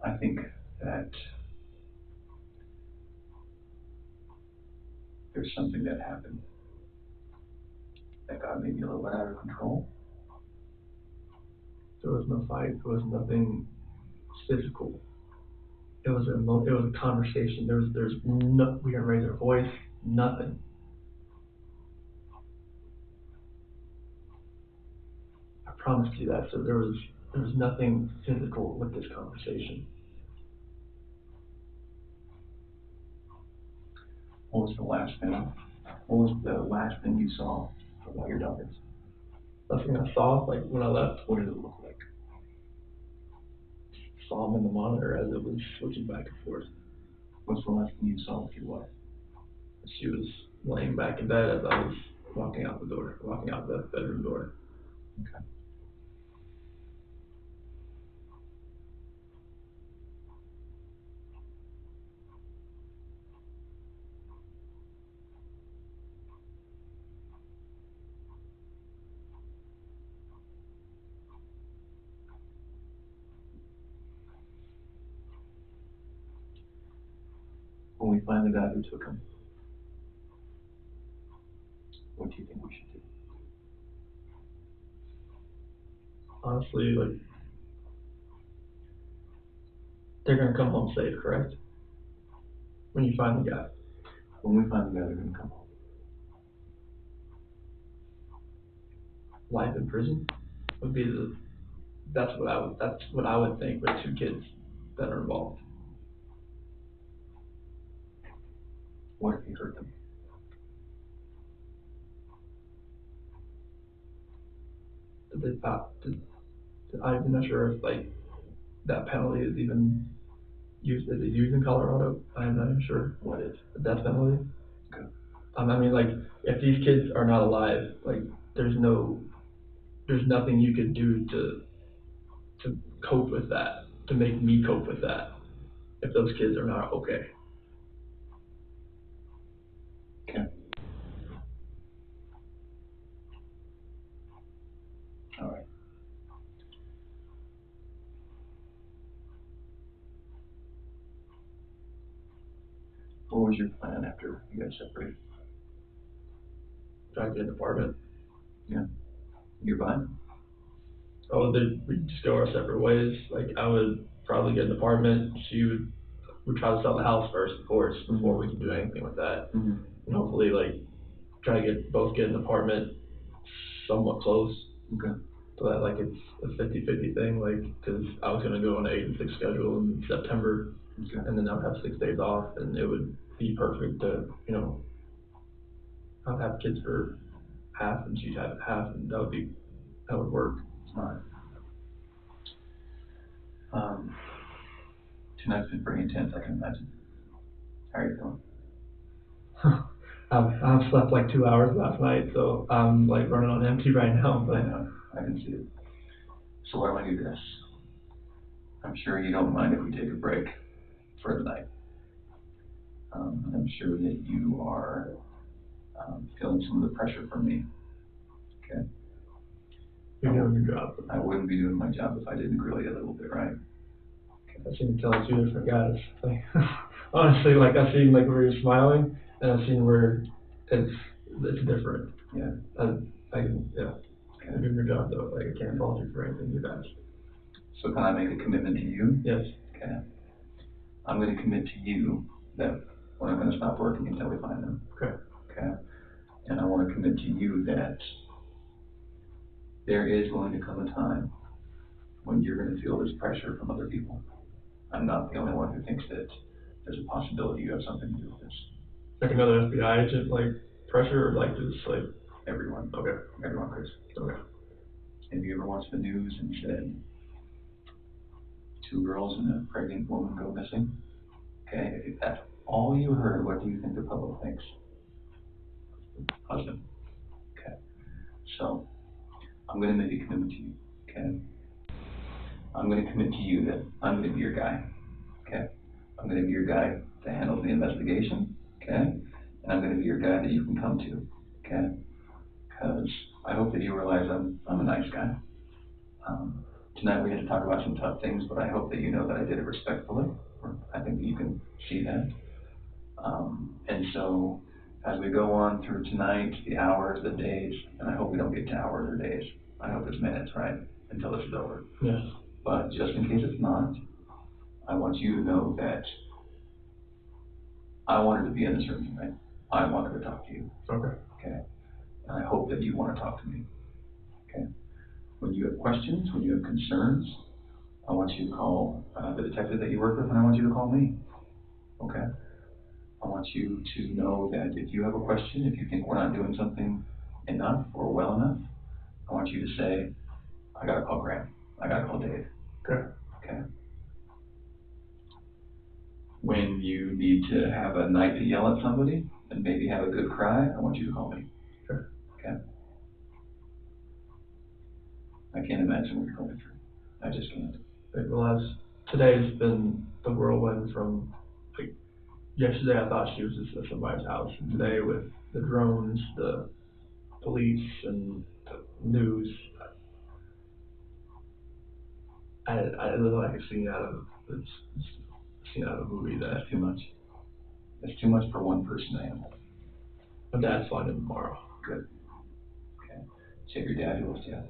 I think that there's something that happened that got maybe a little bit out of control. There was no fight. There was nothing physical. It was a conversation. There's no, we didn't raise our voice. Nothing. I promised you that. So there was nothing physical with this conversation. What was the last thing you saw about your daughters? Last thing I saw, like when I left, What did it look like? saw them in the monitor as it was switching back and forth. What's the last thing you saw with your wife? She was laying back in bed as I was walking out the bedroom door. Okay. we find the guy who took him, what do you think we should do? Honestly, like, they're gonna come home safe, correct? When you find the guy. When we find the guy, they're gonna come home. Life in prison would be that's what I would think with 2 kids that are involved. What if he hurt them? I'm not sure if like that penalty is even used. Is it used in Colorado? I'm not even sure. What is? The death penalty. Okay. I mean, like, if these kids are not alive, like, there's nothing you could do to cope with that, to make me cope with that, if those kids are not okay. Okay. All right. What was your plan after you got separated? Try to get an apartment. Yeah. Nearby? Oh, we'd just go our separate ways. Like, I would probably get an apartment. She would try to sell the house first, of course, before we could do anything with that. Mm-hmm. And hopefully, like, try to get an apartment somewhat close. Okay. So that, like, it's a 50-50 thing, like, because I was going to go on an 8-6 schedule in September, Okay. and then I would have 6 days off, and it would be perfect to, I'd have kids for half, and she'd have half, and that would work. All right. Tonight's been pretty intense, I can imagine. How are you feeling? I've slept like 2 hours last night, so I'm like running on empty right now. I But know, I can see it. So why don't I do this? I'm sure you don't mind if we take a break for the night. I'm sure that you are feeling some of the pressure from me. Okay. you're doing your job. I wouldn't be doing my job if I didn't grill you a little bit, right? I've seen you telling 2 different guys. Like, honestly, like, I've seen like where you're smiling, and I've seen where it's different. Yeah. Yeah. You're doing your job though. Like, I can't fault you for anything you've asked. So can I make a commitment to you? Yes. Okay. I'm going to commit to you that we're not going to stop working until we find them. Okay. Okay. And I want to commit to you that there is going to come a time when you're going to feel this pressure from other people. I'm not the only one who thinks that there's a possibility you have something to do with this. Like another FBI agent, like pressure, or like just like Everyone. okay. Everyone, Chris. Okay. Have you ever watched the news and said 2 girls and a pregnant woman go missing? Okay, if that's all you heard, what do you think the public thinks? Husband. Okay. So I'm going to make a commitment to you. Okay. I'm going to commit to you that I'm going to be your guy. Okay. I'm going to be your guy to handle the investigation. Okay. And I'm going to be your guy that you can come to. Okay. Because I hope that you realize I'm a nice guy. Tonight we had to talk about some tough things, but I hope that you know that I did it respectfully. I think that you can see that. And so as we go on through tonight, the hours, the days, and I hope we don't get to hours or days. I hope it's minutes, right? Until this is over. Yes. But just in case it's not, I want you to know that I wanted to be in this room tonight. I wanted to talk to you. Okay. Okay. And I hope that you want to talk to me. Okay. When you have questions, when you have concerns, I want you to call the detective that you work with, and I want you to call me. Okay. I want you to know that if you have a question, if you think we're not doing something enough or well enough, I want you to say, I gotta call Grahm. I gotta call Dave. Okay. Okay. When you need to have a night to yell at somebody and maybe have a good cry, I want you to call me. Sure. Okay. I can't imagine what you're going through. I just can't. Well, today's been the whirlwind from, like, yesterday I thought she was just at somebody's house, and today with the drones, the police, and the news, I look like a scene out of a movie. That's too much. That's too much for one person to handle. My dad's flying in tomorrow. Good. Okay. So your dad who else, yeah?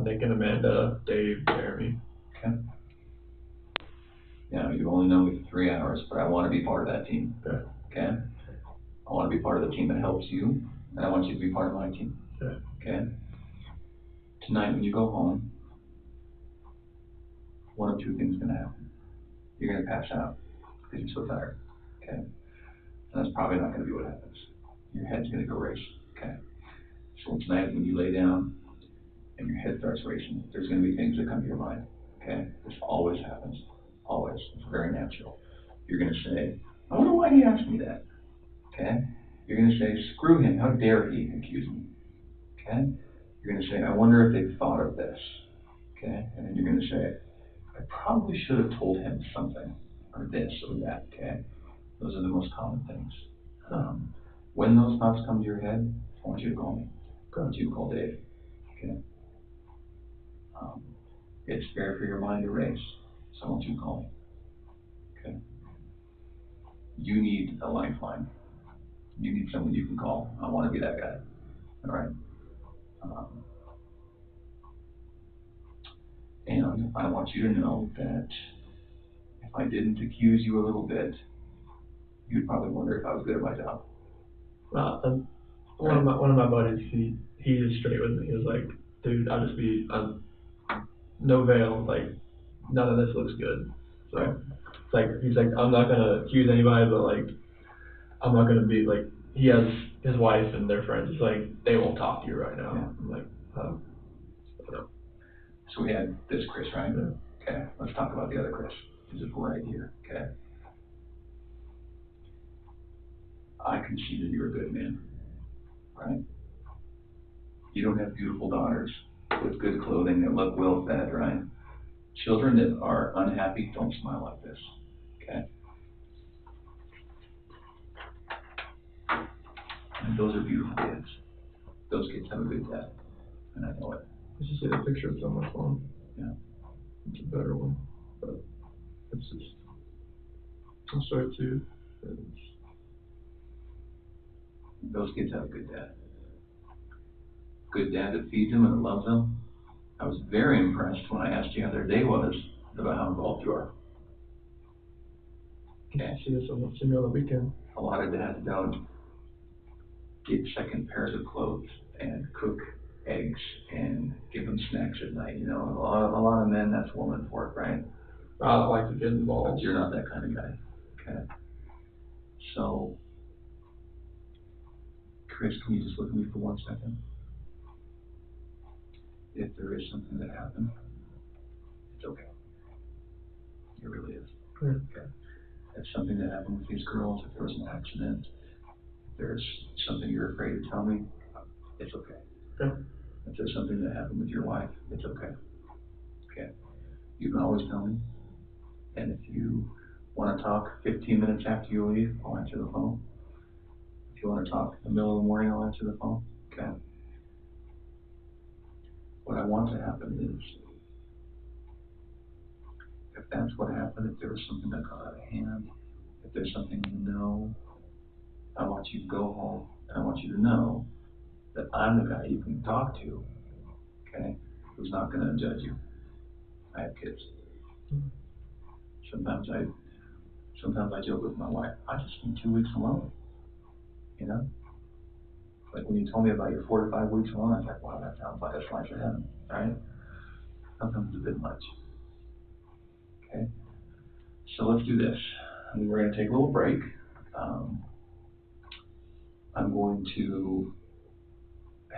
Nick and Amanda, Dave, Jeremy. Okay. Now, you only know me for 3 hours, but I want to be part of that team. Okay. Okay? I want to be part of the team that helps you, and I want you to be part of my team. Okay. Okay? Tonight, when you go home, one of two things is going to happen. You're going to pass out because you're so tired. Okay? And that's probably not going to be what happens. Your head's going to go race. Okay? So tonight, when you lay down and your head starts racing, there's going to be things that come to your mind. Okay? This always happens. Always. It's very natural. You're going to say, I wonder why he asked me that. Okay? You're going to say, screw him. How dare he accuse me? Okay? You're going to say, I wonder if they thought of this. Okay? And then you're going to say, I probably should have told him something, or this, or that. Okay? Those are the most common things. When those thoughts come to your head, I want you to call me. I want you to call Dave. Okay? It's fair for your mind to race, so I want you to call me. Okay? You need a lifeline. You need someone you can call. I want to be that guy. All right? And I want you to know that if I didn't accuse you a little bit, you'd probably wonder if I was good at my job. One of my buddies, he is straight with me. He was like, dude, no veil, like none of this looks good. So Right. it's like he's like, I'm not gonna accuse anybody, but like I'm not gonna be like, he has his wife and their friends. He's like, they won't talk to you right now. Yeah. I'm like, So we had this Chris, right? Yeah. Okay, let's talk about the other Chris. This is right here, okay? I can see that you're a good man, right? You don't have beautiful daughters with good clothing that look well fed, right? Children that are unhappy don't smile like this, okay? And those are beautiful kids. Those kids have a good dad, and I know it. let's just see the picture of someone's phone. Yeah. It's a better one, but it's just, I'll show it to you. Those kids have a good dad. Good dad that feeds them and loves them. I was very impressed when I asked you how their day was about how involved you are. Okay. See this on the other weekend. A lot of dads don't get second pairs of clothes and cook eggs and give them snacks at night. You know, a lot of men, that's woman for it, right? I like to get involved. But you're not that kind of guy. Okay. So, Chris, can you just look at me for 1 second? If there is something that happened, it's okay. It really is. Yeah. Okay. If something that happened with these girls, if there was an accident, if there's something you're afraid to tell me, it's okay. Okay. If there's something that happened with your wife, it's okay. Okay. You can always tell me. And if you want to talk 15 minutes after you leave, I'll answer the phone. If you want to talk in the middle of the morning, I'll answer the phone. Okay. What I want to happen is, if that's what happened, if there was something that got out of hand, if there's something you know, I want you to go home and I want you to know that I'm the guy you can talk to, okay, who's not going to judge you. I have kids. Sometimes I joke with my wife, I just need 2 weeks alone, you know? Like when you told me about your 4 to 5 weeks alone, I was like, wow, that sounds like a slice of heaven, right? Sometimes it's a bit much. Okay? So let's do this. We're going to take a little break. I'm going to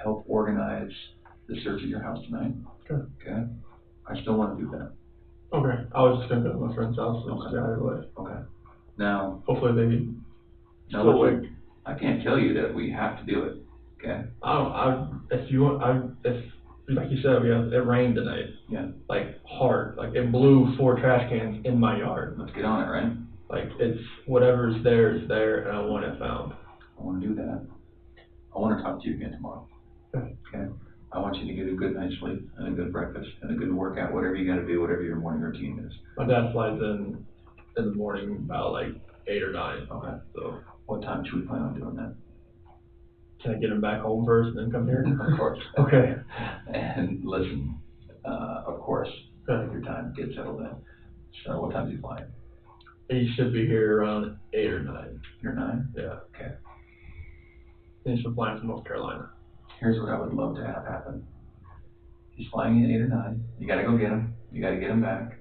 help organize the search at your house tonight. Okay. Okay? I still want to do that. Okay. I was just gonna go to my friend's house and Okay. just get out of the way. Okay. Now, Hopefully they now still listen, awake. I can't tell you that we have to do it. Okay? If you want, if like you said, it rained tonight. Yeah. Like hard. Like it blew 4 trash cans in my yard. Let's get on it, right? Like it's whatever's there is there, and I want it found. I want to do that. I want to talk to you again tomorrow. Okay. Okay? I want you to get a good night's sleep and a good breakfast and a good workout, whatever you got to do, whatever your morning routine is. My dad flies in the morning about like 8 or 9. Okay. So, What time should we plan on doing that? can I get him back home first and then come here? Of course. Okay. And listen, of course, take your time, get settled in. So what time is he flying? He should be here around 8 or 9. You're 9? Yeah. Okay. He's flying from North Carolina. Here's what I would love to have happen. He's flying in 8 or 9. You gotta go get him. You gotta get him back.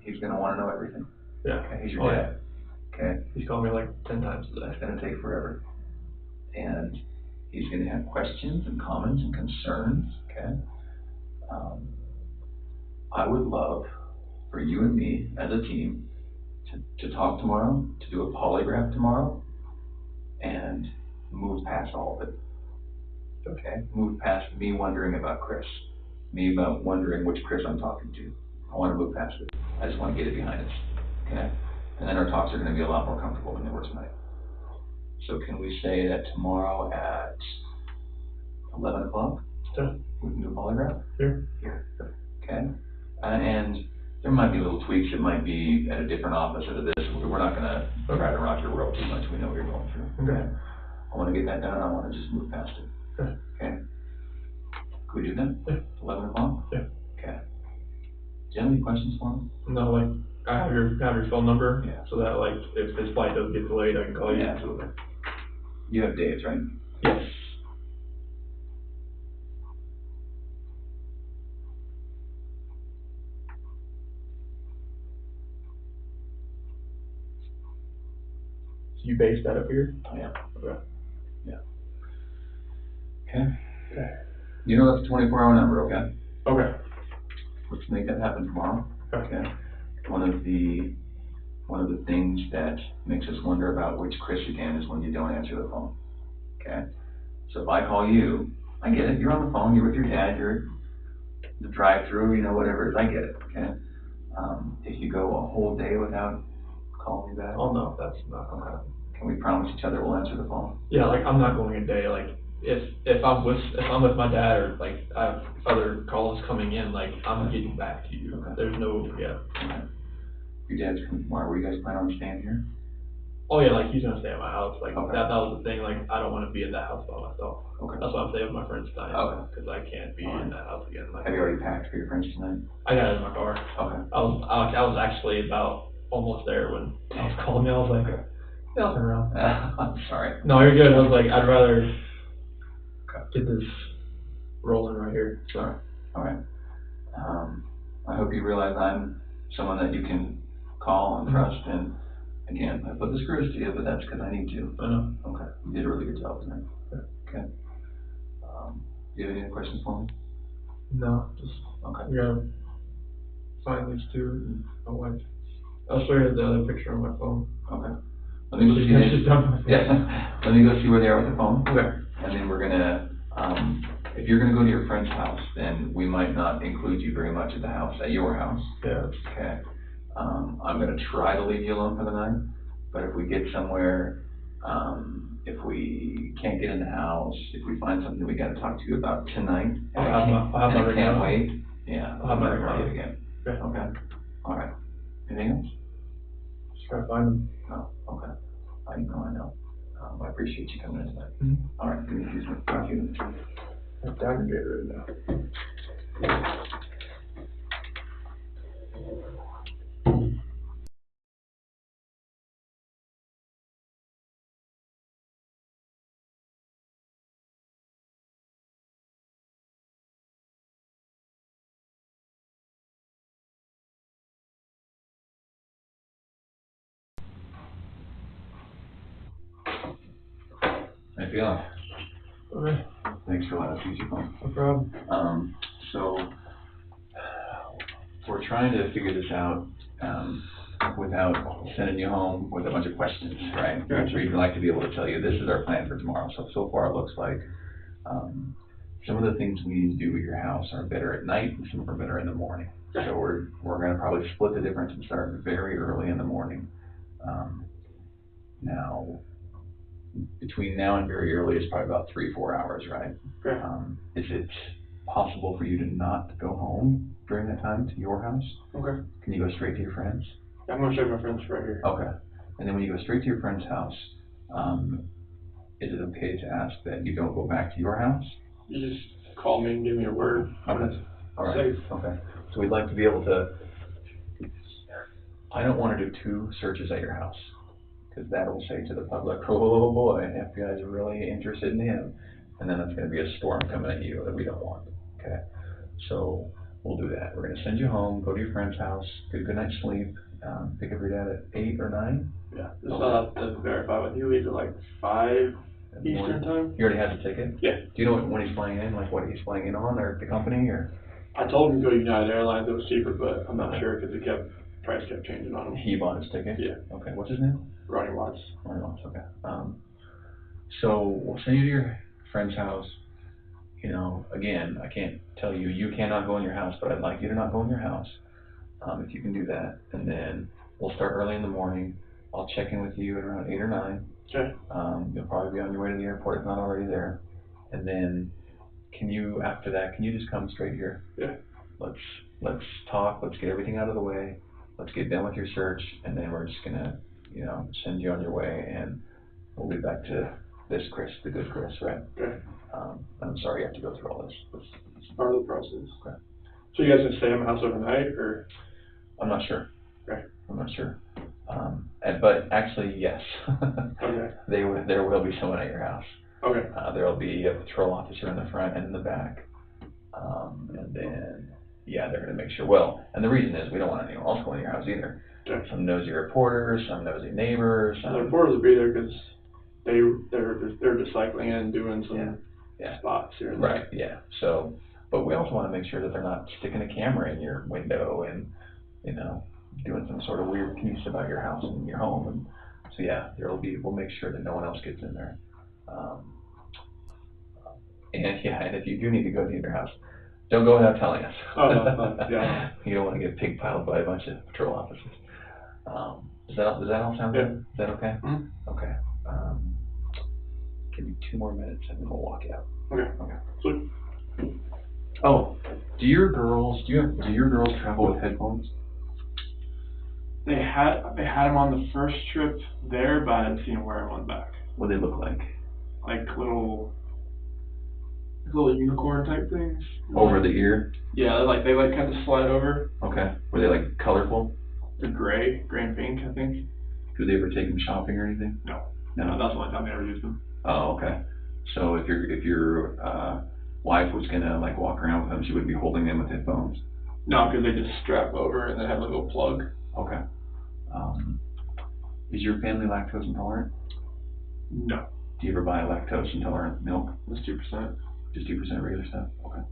He's gonna wanna know everything. Yeah. Okay, he's your dad. Okay. He's called me like 10 times today. It's gonna take forever. And he's gonna have questions and comments and concerns, okay? I would love for you and me as a team to talk tomorrow, to do a polygraph tomorrow, and move past all of it. Okay? Move past me wondering about Chris, me about wondering which Chris I'm talking to. I want to move past it. I just want to get it behind us. Okay? And then our talks are going to be a lot more comfortable than they were tonight. So can we say that tomorrow at 11 o'clock? Sure. We can do a polygraph? Here. Here. Okay? And there might be little tweaks. It might be at a different office or this. We're not going to try to rock your world too much. We know what you're going through. Okay. I want to get that done. I want to just move past it. Okay. Okay? Could we do that? Yeah. 11 o'clock? Yeah. Okay. Do you have any questions for him? No, like, I have your phone number. Yeah. So that, like, if his flight does get delayed, I can call you. Yeah. You have Dave's, right? Yes. So you based that up here? Oh, yeah. Okay. Yeah. Okay. Okay. You know that's a 24-hour number, okay? Okay. Let's make that happen tomorrow. Okay. One of the things that makes us wonder about which Chris again is when you don't answer the phone. Okay? So if I call you, I get it. You're on the phone, you're with your dad, you're at the drive-through, you know, whatever it is, I get it, okay? If you go a whole day without calling me back, Oh, no, that's not gonna happen. can we promise each other we'll answer the phone? Yeah, like, I'm not going a day, like, if I'm with my dad, or like I have other calls coming in, like, I'm getting back to you. Okay. There's no, yeah. Okay. Your dad's coming tomorrow. Were you guys planning on staying here? Oh yeah, like, he's gonna stay at my house, like, Okay. that was the thing, like, I don't wanna be in that house by myself. Okay. That's why I'm staying with my friends tonight. Okay. Cause I can't be Alright. in that house again. Like, Have you already packed for your friends tonight? I got it in my car. Okay. I was actually about almost there when I was calling you, I was like, Okay. yeah, I'll turn around. I'm sorry. No, you're good, I was like, I'd rather get this rolling right here. Sorry. All right. I hope you realize I'm someone that you can call and trust, and again, I put the screws to you, but that's because I need to. I know. Okay. You did a really good job tonight. Okay. Do you have any other questions for me? No, just, Okay. we gotta find these two, and my wife. I'll show you the other picture on my phone. Okay. Let me go see She's done. Yeah. Let me go see where they are with the phone. Okay. And then we're gonna, if you're gonna go to your friend's house, then we might not include you very much at the house, at your house. Yeah. Okay. I'm gonna try to leave you alone for the night, but if we get somewhere, if we can't get in the house, if we find something we gotta talk to you about tonight, I'll have my and I ring can't on. wait, yeah, I'll have my ring call you on. again. Okay. Okay. All right. Anything else? Just gotta find them. No. Okay. I know. I appreciate you coming in tonight. Mm-hmm. All right. Give me a few minutes. Thank you. I'm down to get rid of now. How you feeling? Okay, Thanks for letting us use your phone. no problem. So we're trying to figure this out without sending you home with a bunch of questions, right? Gotcha. We'd like to be able to tell you this is our plan for tomorrow. So far it looks like some of the things we need to do at your house are better at night, and some are better in the morning. So we're going to probably split the difference and start very early in the morning. Now, between now and very early is probably about 3-4 hours, right? Okay. Is it possible for you to not go home during that time to your house? Okay. Can you go straight to your friends? I'm gonna show you my friends right here. Okay. And then when you go straight to your friend's house, is it okay to ask that you don't go back to your house? You just call me and give me a word. Okay. All right. Safe. Okay. So we'd like to be able to, I don't want to do 2 searches at your house, because that will say to the public, oh boy, FBI is really interested in him. And then it's going to be a storm coming at you that we don't want. Okay. So we'll do that. We're going to send you home, go to your friend's house, get a good night's sleep, pick up your dad at 8 or 9. Yeah. Just I'll have to verify with you. Leave at like 5 Eastern time. You already have the ticket? Yeah. Do you know when he's flying in, like what he's flying in on, or the company, or? I told him to go United Airlines. It was cheaper, but I'm not sure because price kept changing on him. He bought his ticket? Yeah. Okay. What's his name? Ronnie Watts. Ronnie Watts. Okay. So we'll send you to your friend's house. You know, again, I can't tell you, you cannot go in your house, but I'd like you to not go in your house, if you can do that. And then we'll start early in the morning. I'll check in with you at around 8 or 9. Okay. You'll probably be on your way to the airport if not already there. And then after that, can you just come straight here? Yeah. Let's talk, let's get everything out of the way, let's get done with your search, and then we're just gonna, send you on your way, and we'll be back to this Chris, the good Chris, right? Okay. I'm sorry you have to go through all this. It's part of the process. Okay. So you guys gonna stay in my house overnight, or? I'm not sure. Okay. I'm not sure. But actually, yes. Okay. There will be someone at your house. Okay. There will be a patrol officer in the front and in the back. And then, they're going to make sure. Well, and the reason is we don't want anyone else going to your house either. Okay. Some nosy reporters, some nosy neighbors. The reporters will be there because they're just cycling in, doing some spots here and there. Right. Yeah. So, but we also want to make sure that they're not sticking a camera in your window and, doing some sort of weird piece about your house and your home. And so we'll make sure that no one else gets in there. And if you do need to go to your house, don't go without telling us. Yeah. You don't want to get pig piled by a bunch of patrol officers. Does that all sound good? Is that okay? Mm-hmm. Okay. Give me 2 more minutes and then we'll walk out. Okay. Okay. Oh, do your girls travel with headphones? They had them on the first trip there, but I didn't see them wear them on back. What do they look like? Like little unicorn type things. Over the ear? Yeah, they kind of slide over. Okay. Were they like colorful? They're gray and pink, I think. Do they ever take them shopping or anything? No, that's the only time they ever used them. Oh, okay. So if your wife was gonna walk around with them, she would be holding them with headphones? No, because they just strap over and they have a little plug. Okay. Is your family lactose intolerant? No. Do you ever buy lactose intolerant milk? It's 2%. Just 2% regular stuff? Okay.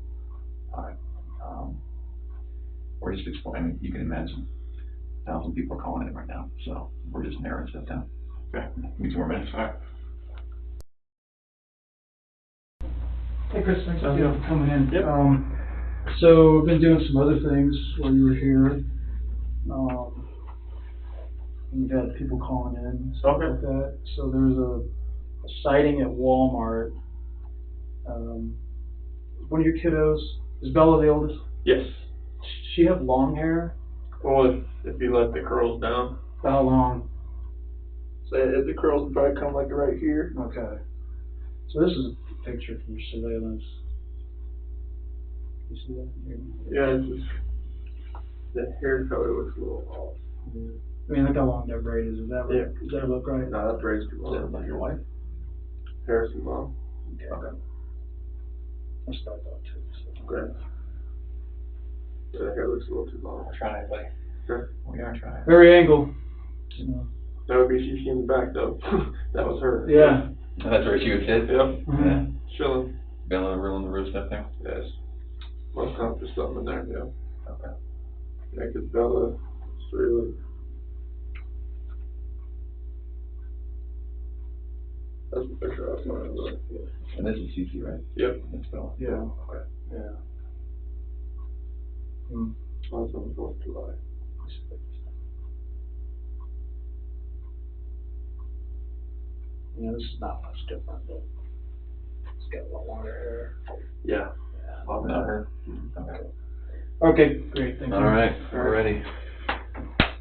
All right. We're just exploring. You can imagine 1,000 people are calling in right now, so we're just narrowing stuff down. Okay. Give me 2 more minutes. All right. Hey Chris, thanks for coming in. Yep. So I've been doing some other things while you were here. We've had people calling in, stuff like that. So there was a sighting at Walmart. One of your kiddos, is Bella the oldest? Yes. She have long hair? Well, if you let the curls down. How long? So the curls would probably come like right here. Okay. So this is a picture from your surveillance. You see that here? Yeah, it's just the hair color looks a little off. Yeah. I mean, look how long that braid is. Is that right? Yeah. Does that look right? No, that braid's too long. Is that like your wife? Hair's too long. Okay. That's what I thought too. So. Okay. Yeah, the hair looks a little too long. We're trying, buddy. Sure. We are trying. Very angle. Yeah. That would be CC in the back though. That was her. Yeah. Oh, that's where she would sit? Yep. Yeah. Chilling. Bella ruling the roost up there? Yes. Must come for something in there, yeah. Okay. Yeah, because Bella is really. That's the picture I was talking about. Yeah. And this is CC, right? Yep. That's Bella. Yeah. Okay. Yeah. That's on the 4th of July. Yeah, this is not much different, but it's got a lot longer hair. Yeah. Well, not her. Okay. Okay, great, thank you. All right, we're ready.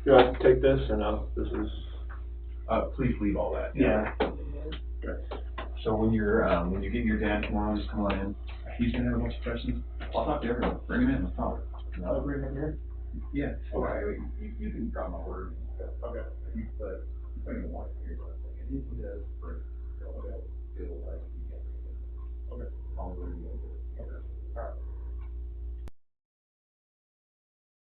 Do I have to take this or no? This is, Please leave all that. Yeah. So when you get your dad tomorrow, just come on in. He's gonna have a bunch of questions. I'll talk to everyone. Bring him in, let's talk. I'll bring him here. Yeah. Okay, you can drop my word. Okay. But, depending on what you're going to say, and he does for